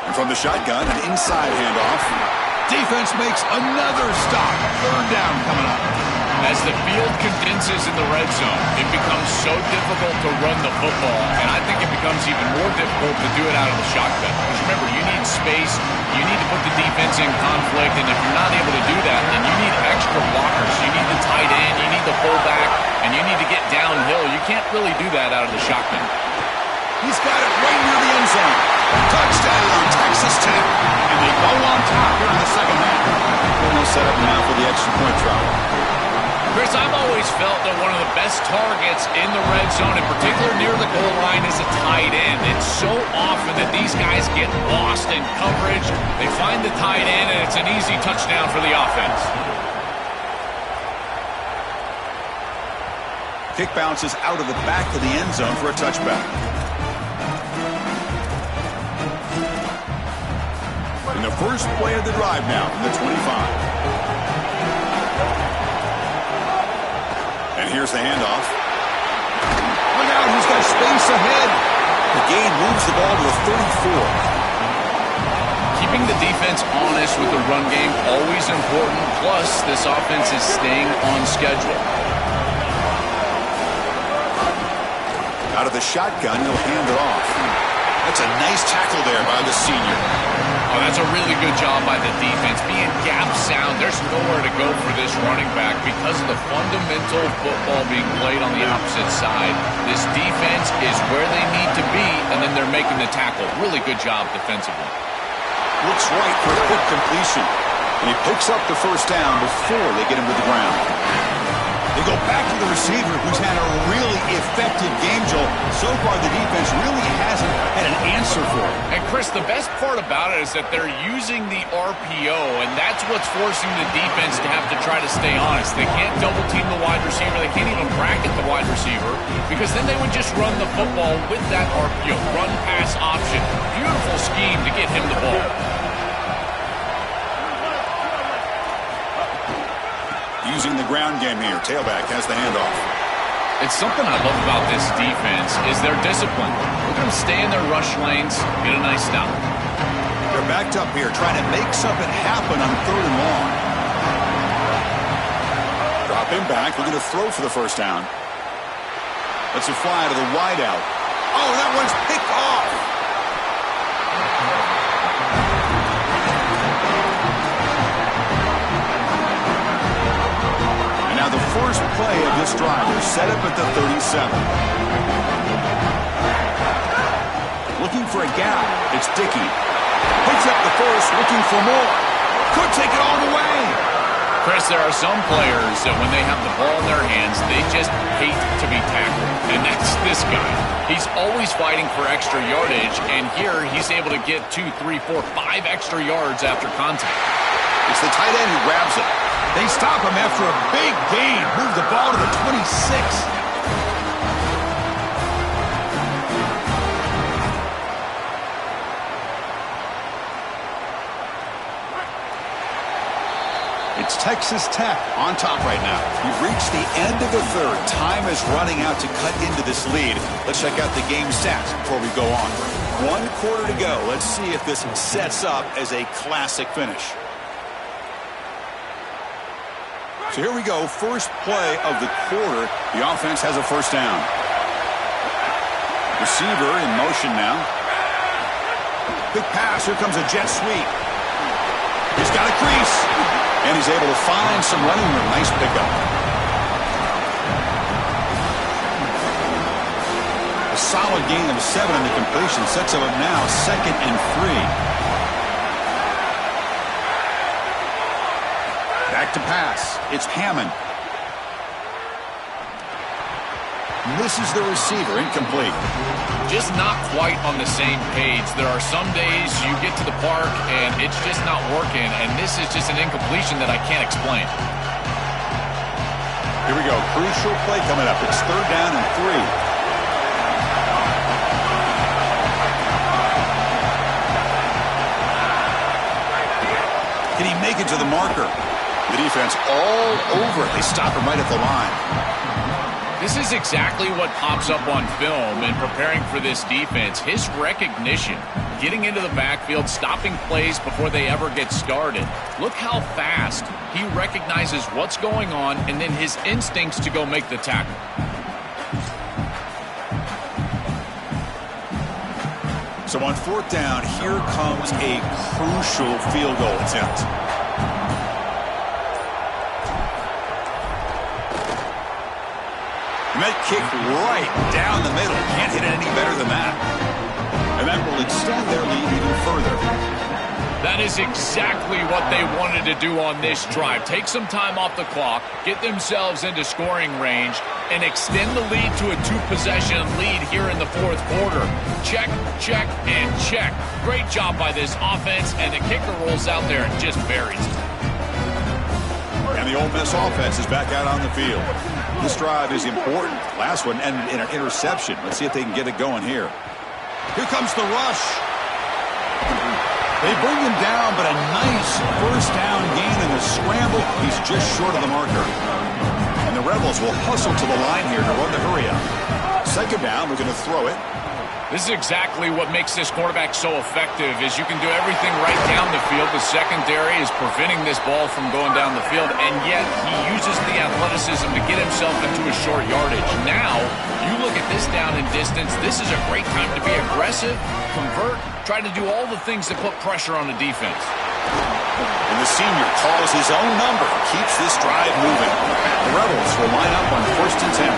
And from the shotgun, an inside handoff. Defense makes another stop. Third down coming up. As the field condenses in the red zone, it becomes so difficult to run the football, and I think it becomes even more difficult to do it out of the shotgun. Because remember, you need space, you need to put the defense in conflict, and if you're not able to do that, then you need extra blockers. You need the tight end, you need the fullback, and you need to get downhill. You can't really do that out of the shotgun. He's got it right near the end zone. Touchdown, Texas Tech. And they go on top here in the second half. They'll set up now for the extra point try. Chris, I've always felt that one of the best targets in the red zone, in particular near the goal line, is a tight end. It's so often that these guys get lost in coverage. They find the tight end, and it's an easy touchdown for the offense. Kick bounces out of the back of the end zone for a touchback. And the first play of the drive now from the 25. has the handoff. Look out, he's got space ahead. The gain moves the ball to the 34. Keeping the defense honest with the run game, always important. Plus, this offense is staying on schedule. Out of the shotgun, he'll hand it off. That's a nice tackle there by the senior. Oh, that's a really good job by the defense. Being gap sound, there's nowhere to go for this running back because of the fundamental football being played on the opposite side. This defense is where they need to be, and then they're making the tackle. Really good job defensively. Looks right for a quick completion. And he picks up the first down before they get him to the ground. They go back to the receiver, who's had a really effective game, Joel. So far, the defense really hasn't had an answer for it. And, Chris, the best part about it is that they're using the RPO, and that's what's forcing the defense to have to try to stay honest. They can't double-team the wide receiver. They can't even bracket the wide receiver because then they would just run the football with that RPO, run-pass option. Beautiful scheme to get him the ball. Using the ground game here. Tailback has the handoff. It's something I love about this defense is their discipline. Look at them stay in their rush lanes, get a nice stop. They're backed up here trying to make something happen on 3rd and long. Drop him back. We're going to throw for the first down. Let's it fly to the wideout. Oh, that one's picked off. The first play of this drive is set up at the 37. Looking for a gap. It's Dickey. Picks up the first, looking for more. Could take it all the way. Chris, there are some players that when they have the ball in their hands, they just hate to be tackled. And that's this guy. He's always fighting for extra yardage, and here he's able to get 2, 3, 4, 5 extra yards after contact. It's the tight end who grabs it. They stop him after a big gain. Move the ball to the 26. It's Texas Tech on top right now. We've reached the end of the third. Time is running out to cut into this lead. Let's check out the game stats before we go on. 1 quarter to go. Let's see if this sets up as a classic finish. So here we go, first play of the quarter. The offense has a first down. Receiver in motion now. Big pass, here comes a jet sweep. He's got a crease, and he's able to find some running room. Nice pickup. A solid gain of 7 on the completion sets him up now, 2nd and 3. Back to pass. It's Hammond. Misses the receiver. Incomplete. Just not quite on the same page. There are some days you get to the park and it's just not working, and this is just an incompletion that I can't explain. Here we go. Crucial play coming up. It's 3rd down and 3. Can he make it to the marker? The defense all over it. They stop him right at the line. This is exactly what pops up on film in preparing for this defense. His recognition, getting into the backfield, stopping plays before they ever get started. Look how fast he recognizes what's going on and then his instincts to go make the tackle. So on 4th down, here comes a crucial field goal attempt. Met kick right down the middle. Can't hit it any better than that. And that will extend their lead even further. That is exactly what they wanted to do on this drive. Take some time off the clock, get themselves into scoring range, and extend the lead to a 2-possession lead here in the 4th quarter. Check, check, and check. Great job by this offense, and the kicker rolls out there and just buries it. And the Ole Miss offense is back out on the field. This drive is important. Last one ended in an interception. Let's see if they can get it going here. Here comes the rush. They bring him down, but a nice first down gain in the scramble. He's just short of the marker. And the Rebels will hustle to the line here to run the hurry up. Second down, we're going to throw it. This is exactly what makes this quarterback so effective, is you can do everything right down the field. The secondary is preventing this ball from going down the field, and yet he uses the athleticism to get himself into a short yardage. Now, you look at this down and distance, this is a great time to be aggressive, convert, try to do all the things that put pressure on the defense. And the senior calls his own number, keeps this drive moving. The Rebels will line up on 1st and 10.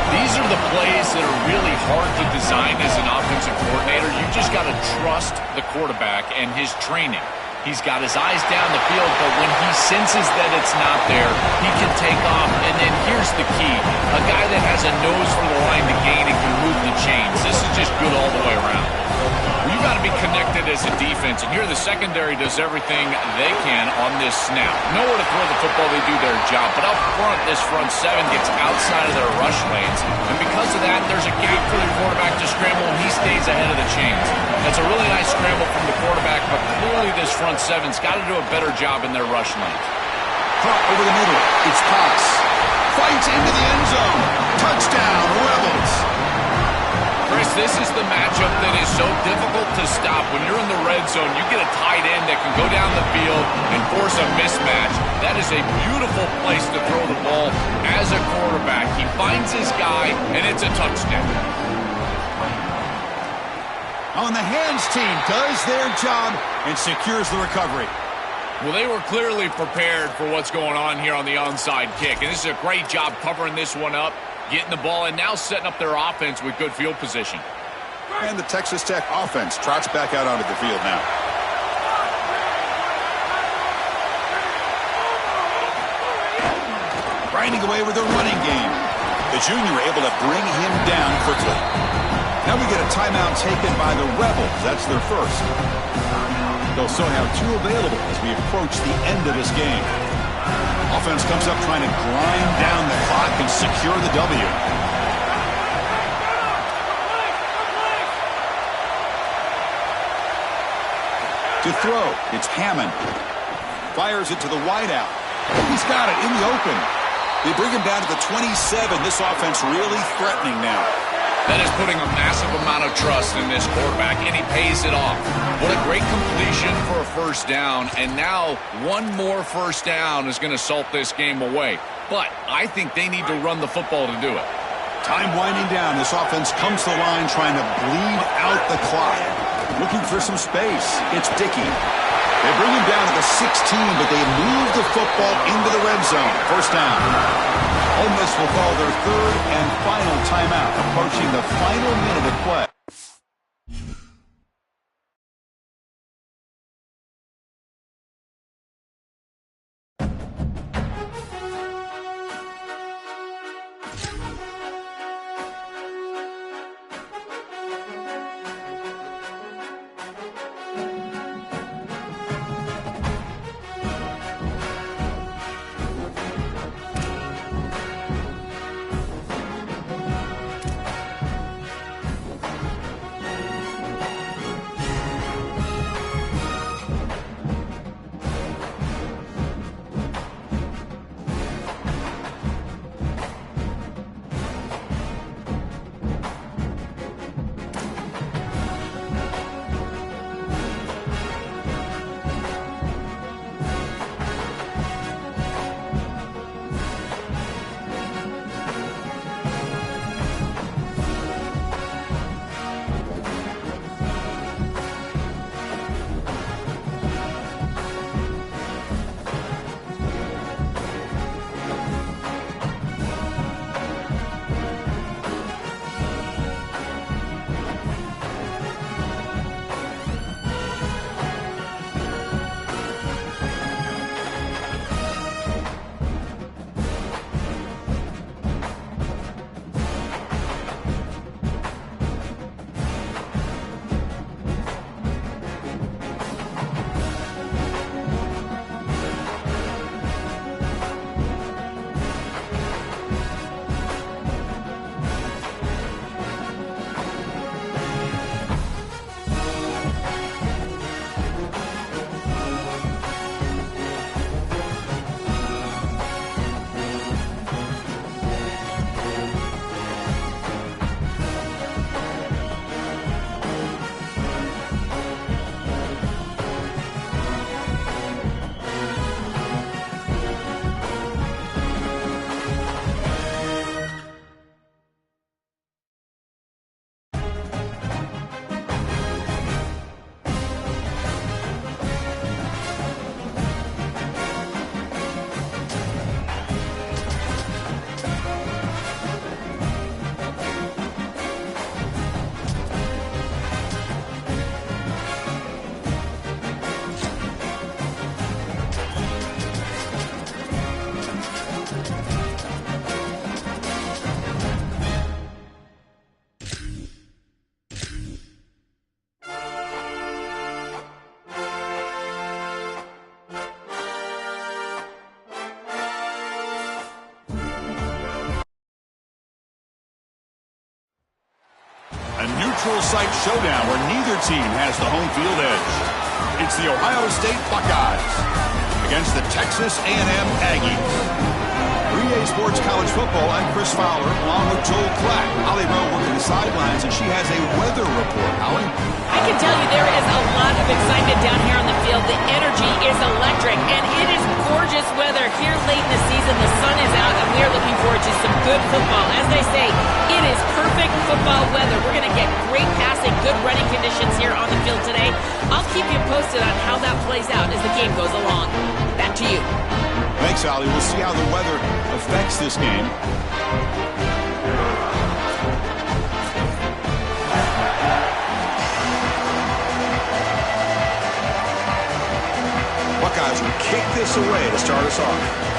These are the plays that are really hard to design as an offensive coordinator. You just got to trust the quarterback and his training. He's got his eyes down the field, but when he senses that it's not there, he can take off. And then here's the key. A guy that has a nose for the line to gain and can move the chains. This is just good all the way around. You've got to be connected as a defense, and here the secondary does everything they can on this snap. Nowhere to throw the football, they do their job. But up front, this front seven gets outside of their rush lanes, and because of that, there's a gap for the quarterback to scramble, and he stays ahead of the chains. That's a really nice scramble from the quarterback, but clearly this front seven's got to do a better job in their rush lanes. Drop over the middle. It's Cox. Fights into the end zone. Touchdown, Rebels. Chris, this is the matchup that is so difficult to stop. When you're in the red zone, you get a tight end that can go down the field and force a mismatch. That is a beautiful place to throw the ball as a quarterback. He finds his guy, and it's a touchdown. On the hands team does their job and secures the recovery. Well, they were clearly prepared for what's going on here on the onside kick, and this is a great job covering this one up, getting the ball, and now setting up their offense with good field position. And the Texas Tech offense trots back out onto the field now. Grinding away with the running game. The junior able to bring him down quickly. Now we get a timeout taken by the Rebels. That's their first. They'll still have 2 available as we approach the end of this game. Offense comes up trying to grind down the clock and secure the W. To throw, it's Hammond. Fires it to the wideout. He's got it in the open. They bring him down to the 27. This offense really threatening now. That is putting a massive amount of trust in this quarterback, and he pays it off. What a great completion for a first down, and now one more first down is going to salt this game away. But I think they need to run the football to do it. Time winding down. This offense comes to the line trying to bleed out the clock. Looking for some space. It's Dickey. They bring him down to the 16, but they move the football into the red zone. First down. Ole Miss will call their 3rd and final timeout, approaching the final minute of play. site showdown where neither team has the home field edge. It's the Ohio State Buckeyes against the Texas A&M Aggies. 3A Sports College Football, I'm Chris Fowler, along with Joel Klatt. Holly Rowe working the sidelines, and she has a weather report. Holly? I can tell you there is a lot of excitement down here on the field. The energy is electric, and it is gorgeous weather here late in the season. The sun is out, and we are looking forward to some good football. As they say, it is perfect football weather. We're going to get great passing, good running conditions here on the field today. I'll keep you posted on how that plays out as the game goes along. Back to you. Thanks, Holly. We'll see how the weather affects this game. Buckeyes will kick this away to start us off.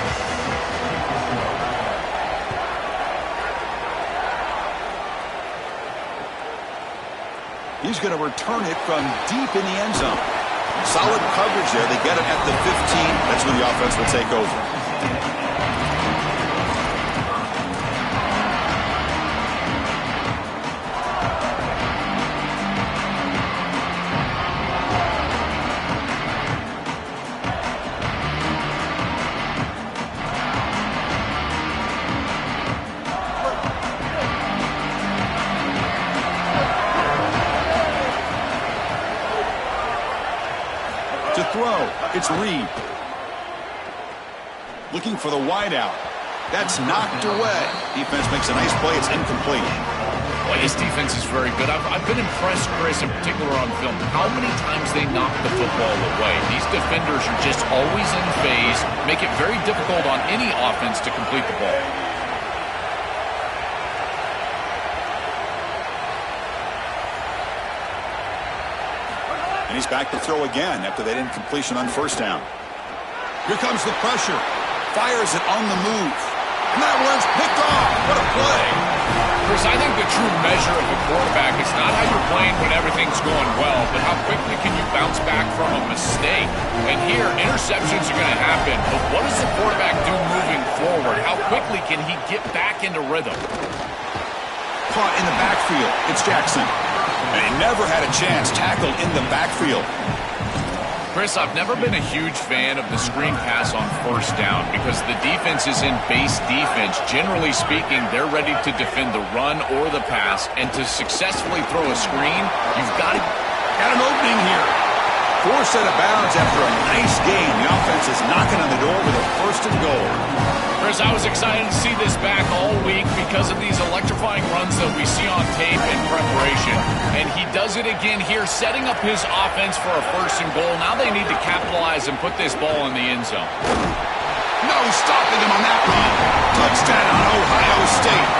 He's going to return it from deep in the end zone. Solid coverage there. They get it at the 15. That's when the offense will take over. To throw, it's Reed. Looking for the wideout. That's knocked away. Defense makes a nice play. It's incomplete. Boy, this defense is very good. I've been impressed, Chris, in particular on film, how many times they knock the football away. These defenders are just always in phase, make it very difficult on any offense to complete the ball. And he's back to throw again after that incompletion on first down. Here comes the pressure. Fires it on the move. And that one's picked off. What a play. Chris, I think the true measure of a quarterback is not how you're playing when everything's going well, but how quickly can you bounce back from a mistake. And here, interceptions are going to happen, but what does the quarterback do moving forward? How quickly can he get back into rhythm? Caught in the backfield. It's Jackson. And he never had a chance, tackled in the backfield. Chris, I've never been a huge fan of the screen pass on first down because the defense is in base defense. Generally speaking, they're ready to defend the run or the pass, and to successfully throw a screen, you've got an opening here. Forced out of bounds after a nice game. The offense is knocking on the door with a first and goal. Chris, I was excited to see this back all week because of these electrifying runs that we see on tape in preparation. And he does it again here, setting up his offense for a first and goal. Now they need to capitalize and put this ball in the end zone. No stopping him on that run. Touchdown, Ohio State.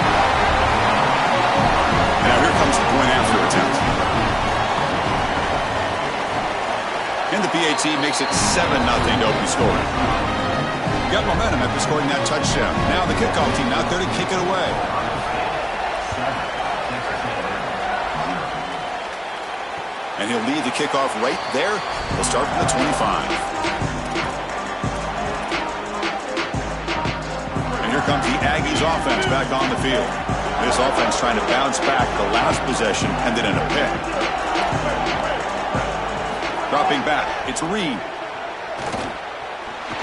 Now here comes the point after attempt. And the PAT makes it 7-0 to open scoring. Got momentum after scoring that touchdown. Now the kickoff team out there to kick it away. And he'll lead the kickoff right there. We'll start from the 25. And here comes the Aggies offense back on the field. This offense trying to bounce back the last possession, ended in a pick. Dropping back, it's Reed.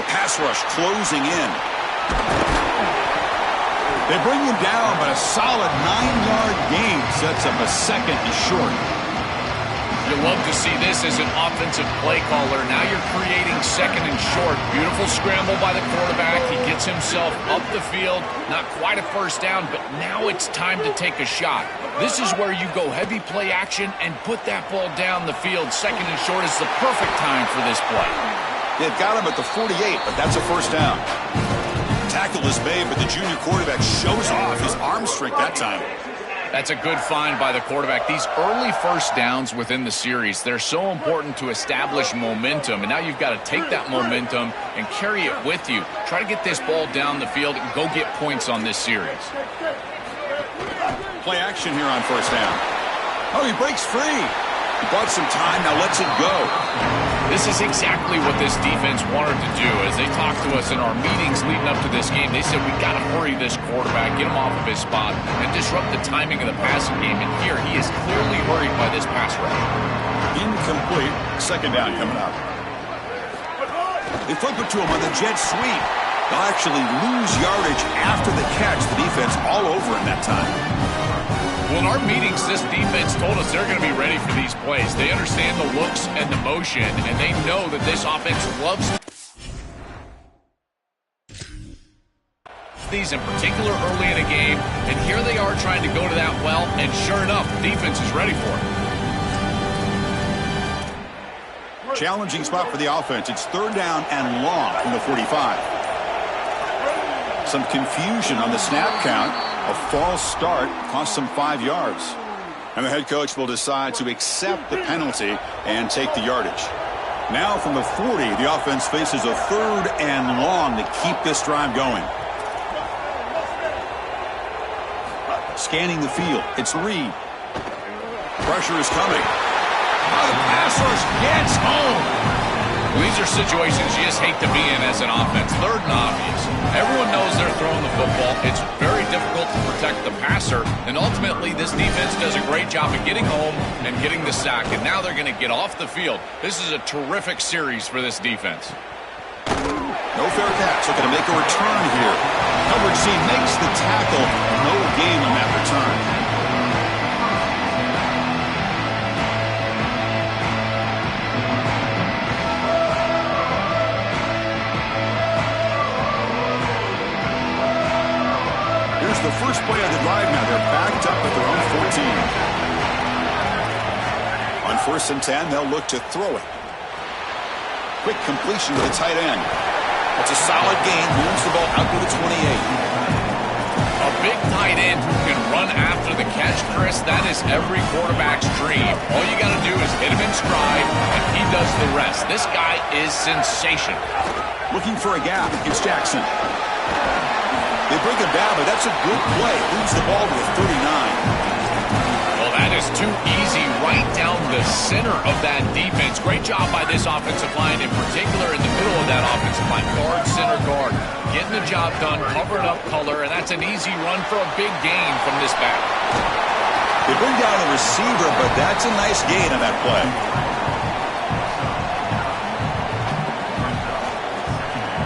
Pass rush closing in. They bring him down, but a solid 9-yard gain sets up a second and short. You love to see this as an offensive play caller. Now you're creating second and short. Beautiful scramble by the quarterback. He gets himself up the field. Not quite a first down, but now it's time to take a shot. This is where you go heavy play action and put that ball down the field. Second and short is the perfect time for this play. They've got him at the 48, but that's a first down. Tackle is made, but the junior quarterback shows off his arm strength that time. That's a good find by the quarterback. These early first downs within the series, they're so important to establish momentum. And now you've got to take that momentum and carry it with you. Try to get this ball down the field and go get points on this series. Play action here on first down. Oh, he breaks free. He bought some time, now lets it go. This is exactly what this defense wanted to do. As they talked to us in our meetings leading up to this game, they said we got to hurry this quarterback, get him off of his spot, and disrupt the timing of the passing game. And here, he is clearly hurried by this pass route. Incomplete. Second down coming up. They flip it to him on the jet sweep. They'll actually lose yardage after the catch. The defense all over in that time. Well, in our meetings, this defense told us they're going to be ready for these plays. They understand the looks and the motion, and they know that this offense loves these, in particular early in a game. And here they are trying to go to that well, and sure enough, the defense is ready for it. Challenging spot for the offense. It's third down and long from the 45. Some confusion on the snap count. A false start cost them 5 yards. And the head coach will decide to accept the penalty and take the yardage. Now from the 40, the offense faces a third and long to keep this drive going. Scanning the field. It's Reed. Pressure is coming. Oh, the pass rush gets home. Well, these are situations you just hate to be in as an offense. Third and obvious. Everyone knows they're throwing the football. It's very difficult to protect the passer, and ultimately this defense does a great job of getting home and getting the sack, and now they're going to get off the field. This is a terrific series for this defense. No fair catch. Looking to make a return here. Coverage C makes the tackle. No gain on that return. The first play of the drive now. They're backed up at their own 14. On 1st and 10, they'll look to throw it. Quick completion to the tight end. That's a solid gain. Moves the ball out to the 28. A big tight end who can run after the catch, Chris, that is every quarterback's dream. All you got to do is hit him in stride, and he does the rest. This guy is sensational. Looking for a gap. It's Jackson. They bring him down, but that's a good play. Moves the ball to the 39. Well, that is too easy right down the center of that defense. Great job by this offensive line, in particular in the middle of that offensive line. Guard, center, guard. Getting the job done, covering up color, and that's an easy run for a big gain from this back. They bring down the receiver, but that's a nice gain on that play.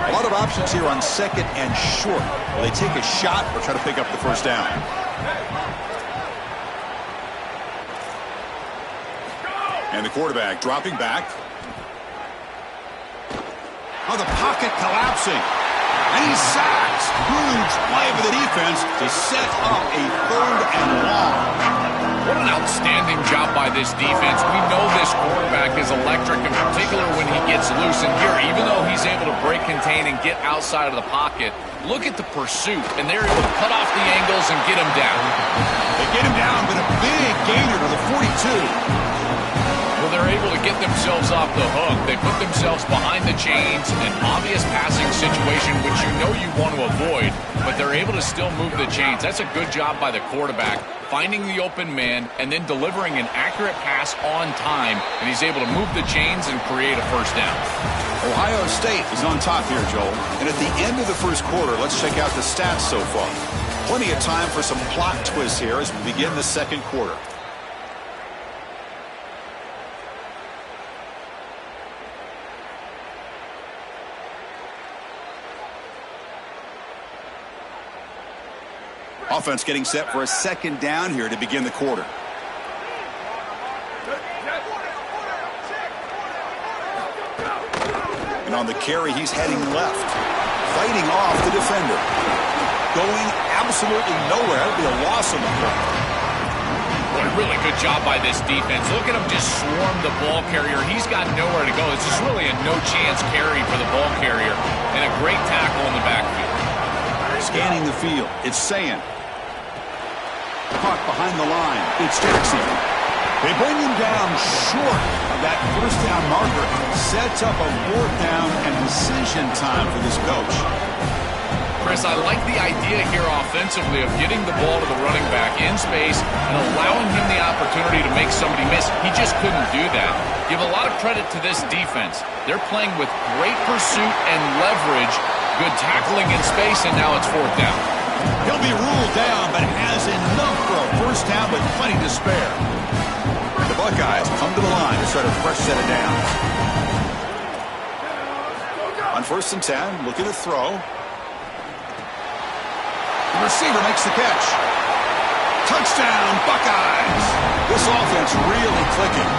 A lot of options here on second and short. Will they take a shot or try to pick up the first down? And the quarterback dropping back. Oh, the pocket collapsing. And he's sacked. Huge play for the defense to set up a third and long. What an outstanding job by this defense. We know this quarterback is electric, in particular when he gets loose. And here, even though he's able to break, contain, and get outside of the pocket, look at the pursuit. And they're able to cut off the angles and get him down. They get him down, but a big gainer to the 42. Well, they're able to get themselves off the hook. They put themselves behind the chains, an obvious passing situation, which you know you want to avoid, but they're able to still move the chains. That's a good job by the quarterback, finding the open man and then delivering an accurate pass on time, and he's able to move the chains and create a first down. Ohio State is on top here, Joel. And at the end of the first quarter, let's check out the stats so far. Plenty of time for some plot twists here as we begin the second quarter. Offense getting set for a second down here to begin the quarter. And on the carry, he's heading left. Fighting off the defender. Going absolutely nowhere. That'll be a loss on the play. What a really good job by this defense. Look at him just swarm the ball carrier. He's got nowhere to go. It's just really a no-chance carry for the ball carrier. And a great tackle in the backfield. Scanning the field. It's Sayan. Caught behind the line. It's Jackson. They bring him down short of that first down marker. Sets up a fourth down and decision time for this coach. Chris, Chris, I like the idea here offensively of getting the ball to the running back in space and allowing him the opportunity to make somebody miss. He just couldn't do that. Give a lot of credit to this defense. They're playing with great pursuit and leverage, good tackling in space, and now it's 4th down. He'll be ruled down, but has enough for a first down with plenty to spare. The Buckeyes come to the line to start a fresh set of downs. On 1st and 10, looking to throw. The receiver makes the catch. Touchdown, Buckeyes! This offense really clicking.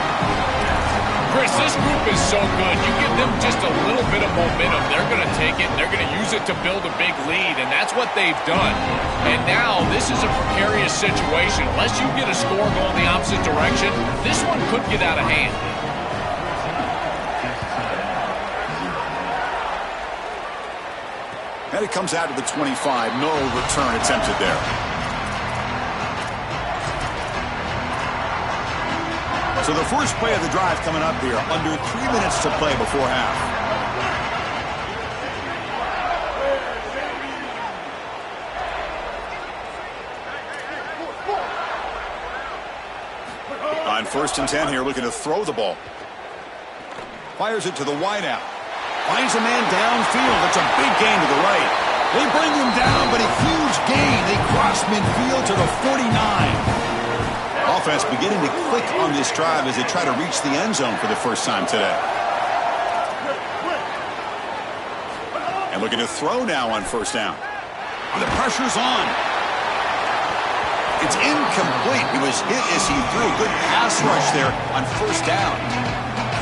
Chris, this group is so good. You give them just a little bit of momentum, they're going to take it, and they're going to use it to build a big lead, and that's what they've done. And now, this is a precarious situation. Unless you get a score going the opposite direction, this one could get out of hand. And it comes out to the 25. No return attempted there. So the first play of the drive coming up here. Under 3 minutes to play before half. On 1st and 10 here, looking to throw the ball. Fires it to the wideout. Finds a man downfield. It's a big gain to the right. They bring him down, but a huge gain. They cross midfield to the 49. Offense beginning to click on this drive as they try to reach the end zone for the first time today. And looking to throw now on 1st down. The pressure's on. It's incomplete. He was hit as he threw a good pass rush there on 1st down.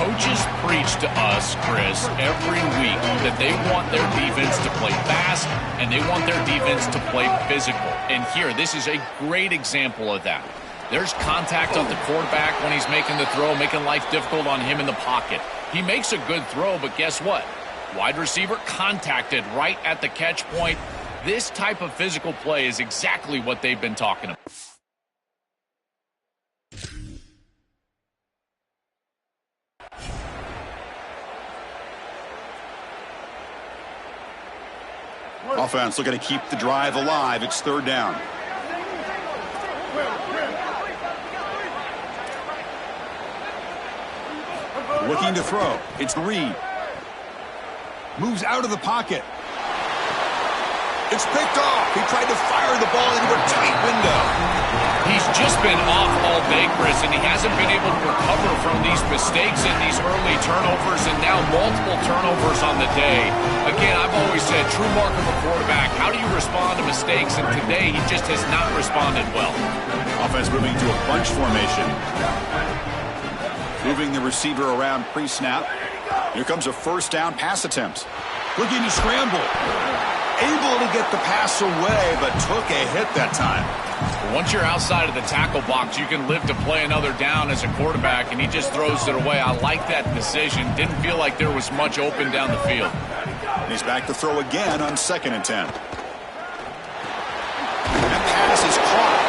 Coaches preach to us, Chris, every week that they want their defense to play fast and they want their defense to play physical. And here, this is a great example of that. There's contact on the quarterback when he's making the throw, making life difficult on him in the pocket. He makes a good throw, but guess what? Wide receiver contacted right at the catch point. This type of physical play is exactly what they've been talking about. Offense looking to keep the drive alive. It's 3rd down. Looking to throw. It's Reed. Moves out of the pocket. It's picked off. He tried to fire the ball into a tight window. He's just been off all day, Chris, and he hasn't been able to recover from these mistakes and these early turnovers, and now multiple turnovers on the day. Again, I've always said, true mark of a quarterback, how do you respond to mistakes? And today, he just has not responded well. Offense moving to a bunch formation. Moving the receiver around pre-snap. Here comes a 1st down pass attempt. Looking to scramble. Able to get the pass away, but took a hit that time. Once you're outside of the tackle box, you can live to play another down as a quarterback, and he just throws it away. I like that decision. Didn't feel like there was much open down the field. And he's back to throw again on 2nd and 10. That pass is caught.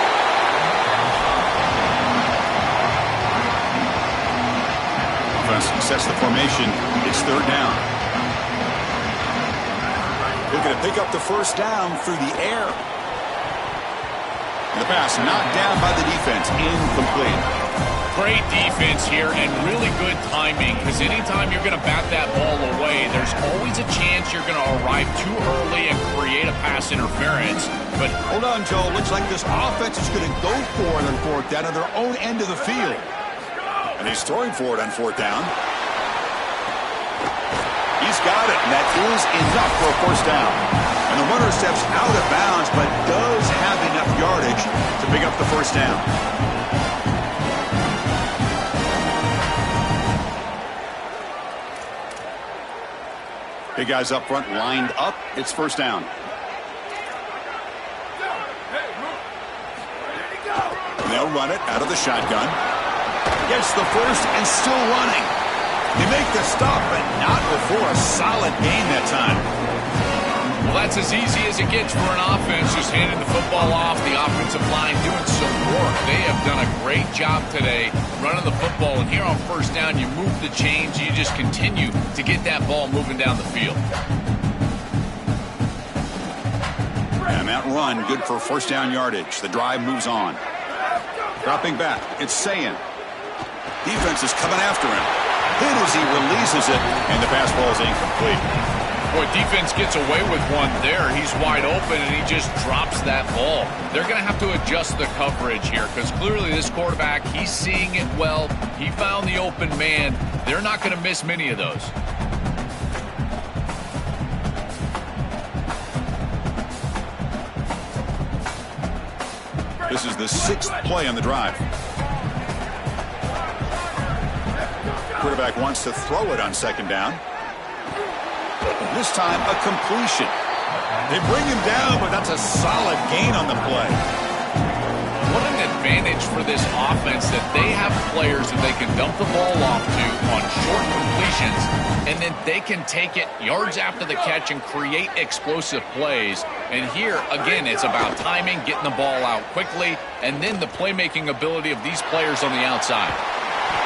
Sets the formation. It's 3rd down. Looking to pick up the 1st down through the air. And the pass knocked down by the defense. Incomplete. Great defense here and really good timing, because anytime you're going to bat that ball away, there's always a chance you're going to arrive too early and create a pass interference. But hold on, Joe. Looks like this offense is going to go for it on 4th down on their own end of the field. And he's throwing for it on 4th down. He's got it, and that is enough for a 1st down. And the runner steps out of bounds, but does have enough yardage to pick up the 1st down. Big guys up front lined up. It's 1st down. And they'll run it out of the shotgun. Gets the 1st and still running. They make the stop, but not before a solid gain that time. Well, that's as easy as it gets for an offense, just handing the football off, the offensive line doing some work. They have done a great job today running the football, and here on 1st down, you move the chains, you just continue to get that ball moving down the field. And that run, good for first down yardage. The drive moves on. Dropping back, it's Sayin. Defense is coming after him. Hit as he releases it, and the pass ball is incomplete. Boy, defense gets away with one there. He's wide open, and he just drops that ball. They're going to have to adjust the coverage here because clearly this quarterback, he's seeing it well. He found the open man. They're not going to miss many of those. This is the 6th play on the drive. Quarterback wants to throw it on second down. This time, a completion. They bring him down, but that's a solid gain on the play. What an advantage for this offense that they have players that they can dump the ball off to on short completions, and then they can take it yards after the catch and create explosive plays. And here, again, it's about timing, getting the ball out quickly, and then the playmaking ability of these players on the outside.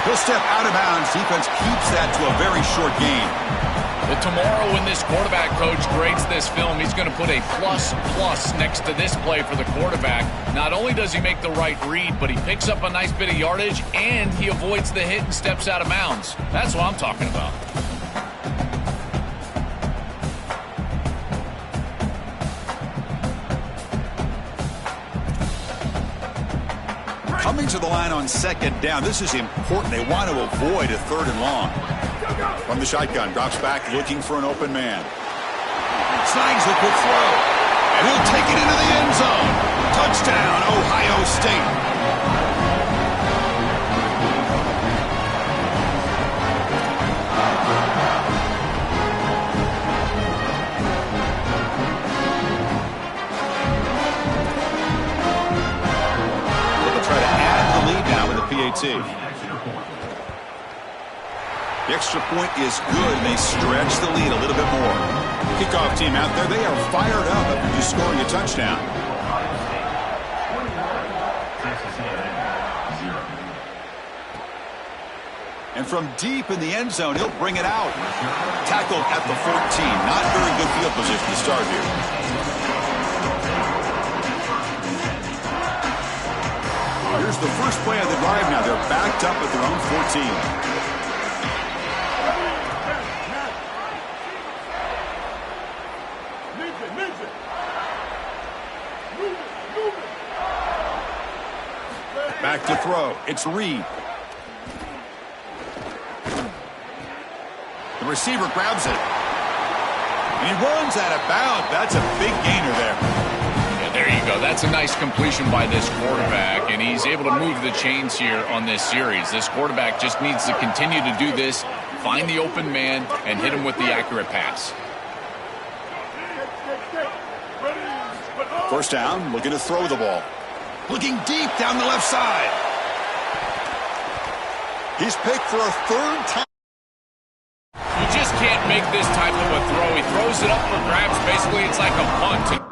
He'll step out of bounds. Defense keeps that to a very short gain. But tomorrow when this quarterback coach grades this film, he's going to put a plus next to this play for the quarterback. Not only does he make the right read, but he picks up a nice bit of yardage, and he avoids the hit and steps out of bounds. That's what I'm talking about. Coming to the line on second down. This is important. They want to avoid a 3rd and long. From the shotgun, drops back looking for an open man. Snags a quick throw. And he'll take it into the end zone. Touchdown, Ohio State. Try to add the lead now with the PAT. The extra point is good, and they stretch the lead a little bit more. Kickoff team out there, they are fired up after just scoring a touchdown. And from deep in the end zone, he'll bring it out. Tackled at the 14. Not very good field position to start here. Here's the first play of the drive now. They're backed up at their own 14. Back to throw. It's Reed. The receiver grabs it. And he runs out of bounds. That's a big gainer there. Yeah, there you go. That's a nice completion by this quarterback, and he's able to move the chains here on this series. This quarterback just needs to continue to do this, find the open man, and hit him with the accurate pass. First down, looking to throw the ball. Looking deep down the left side. He's picked for a 3rd time. You just can't make this type of a throw. He throws it up for grabs. Basically, it's like a punt.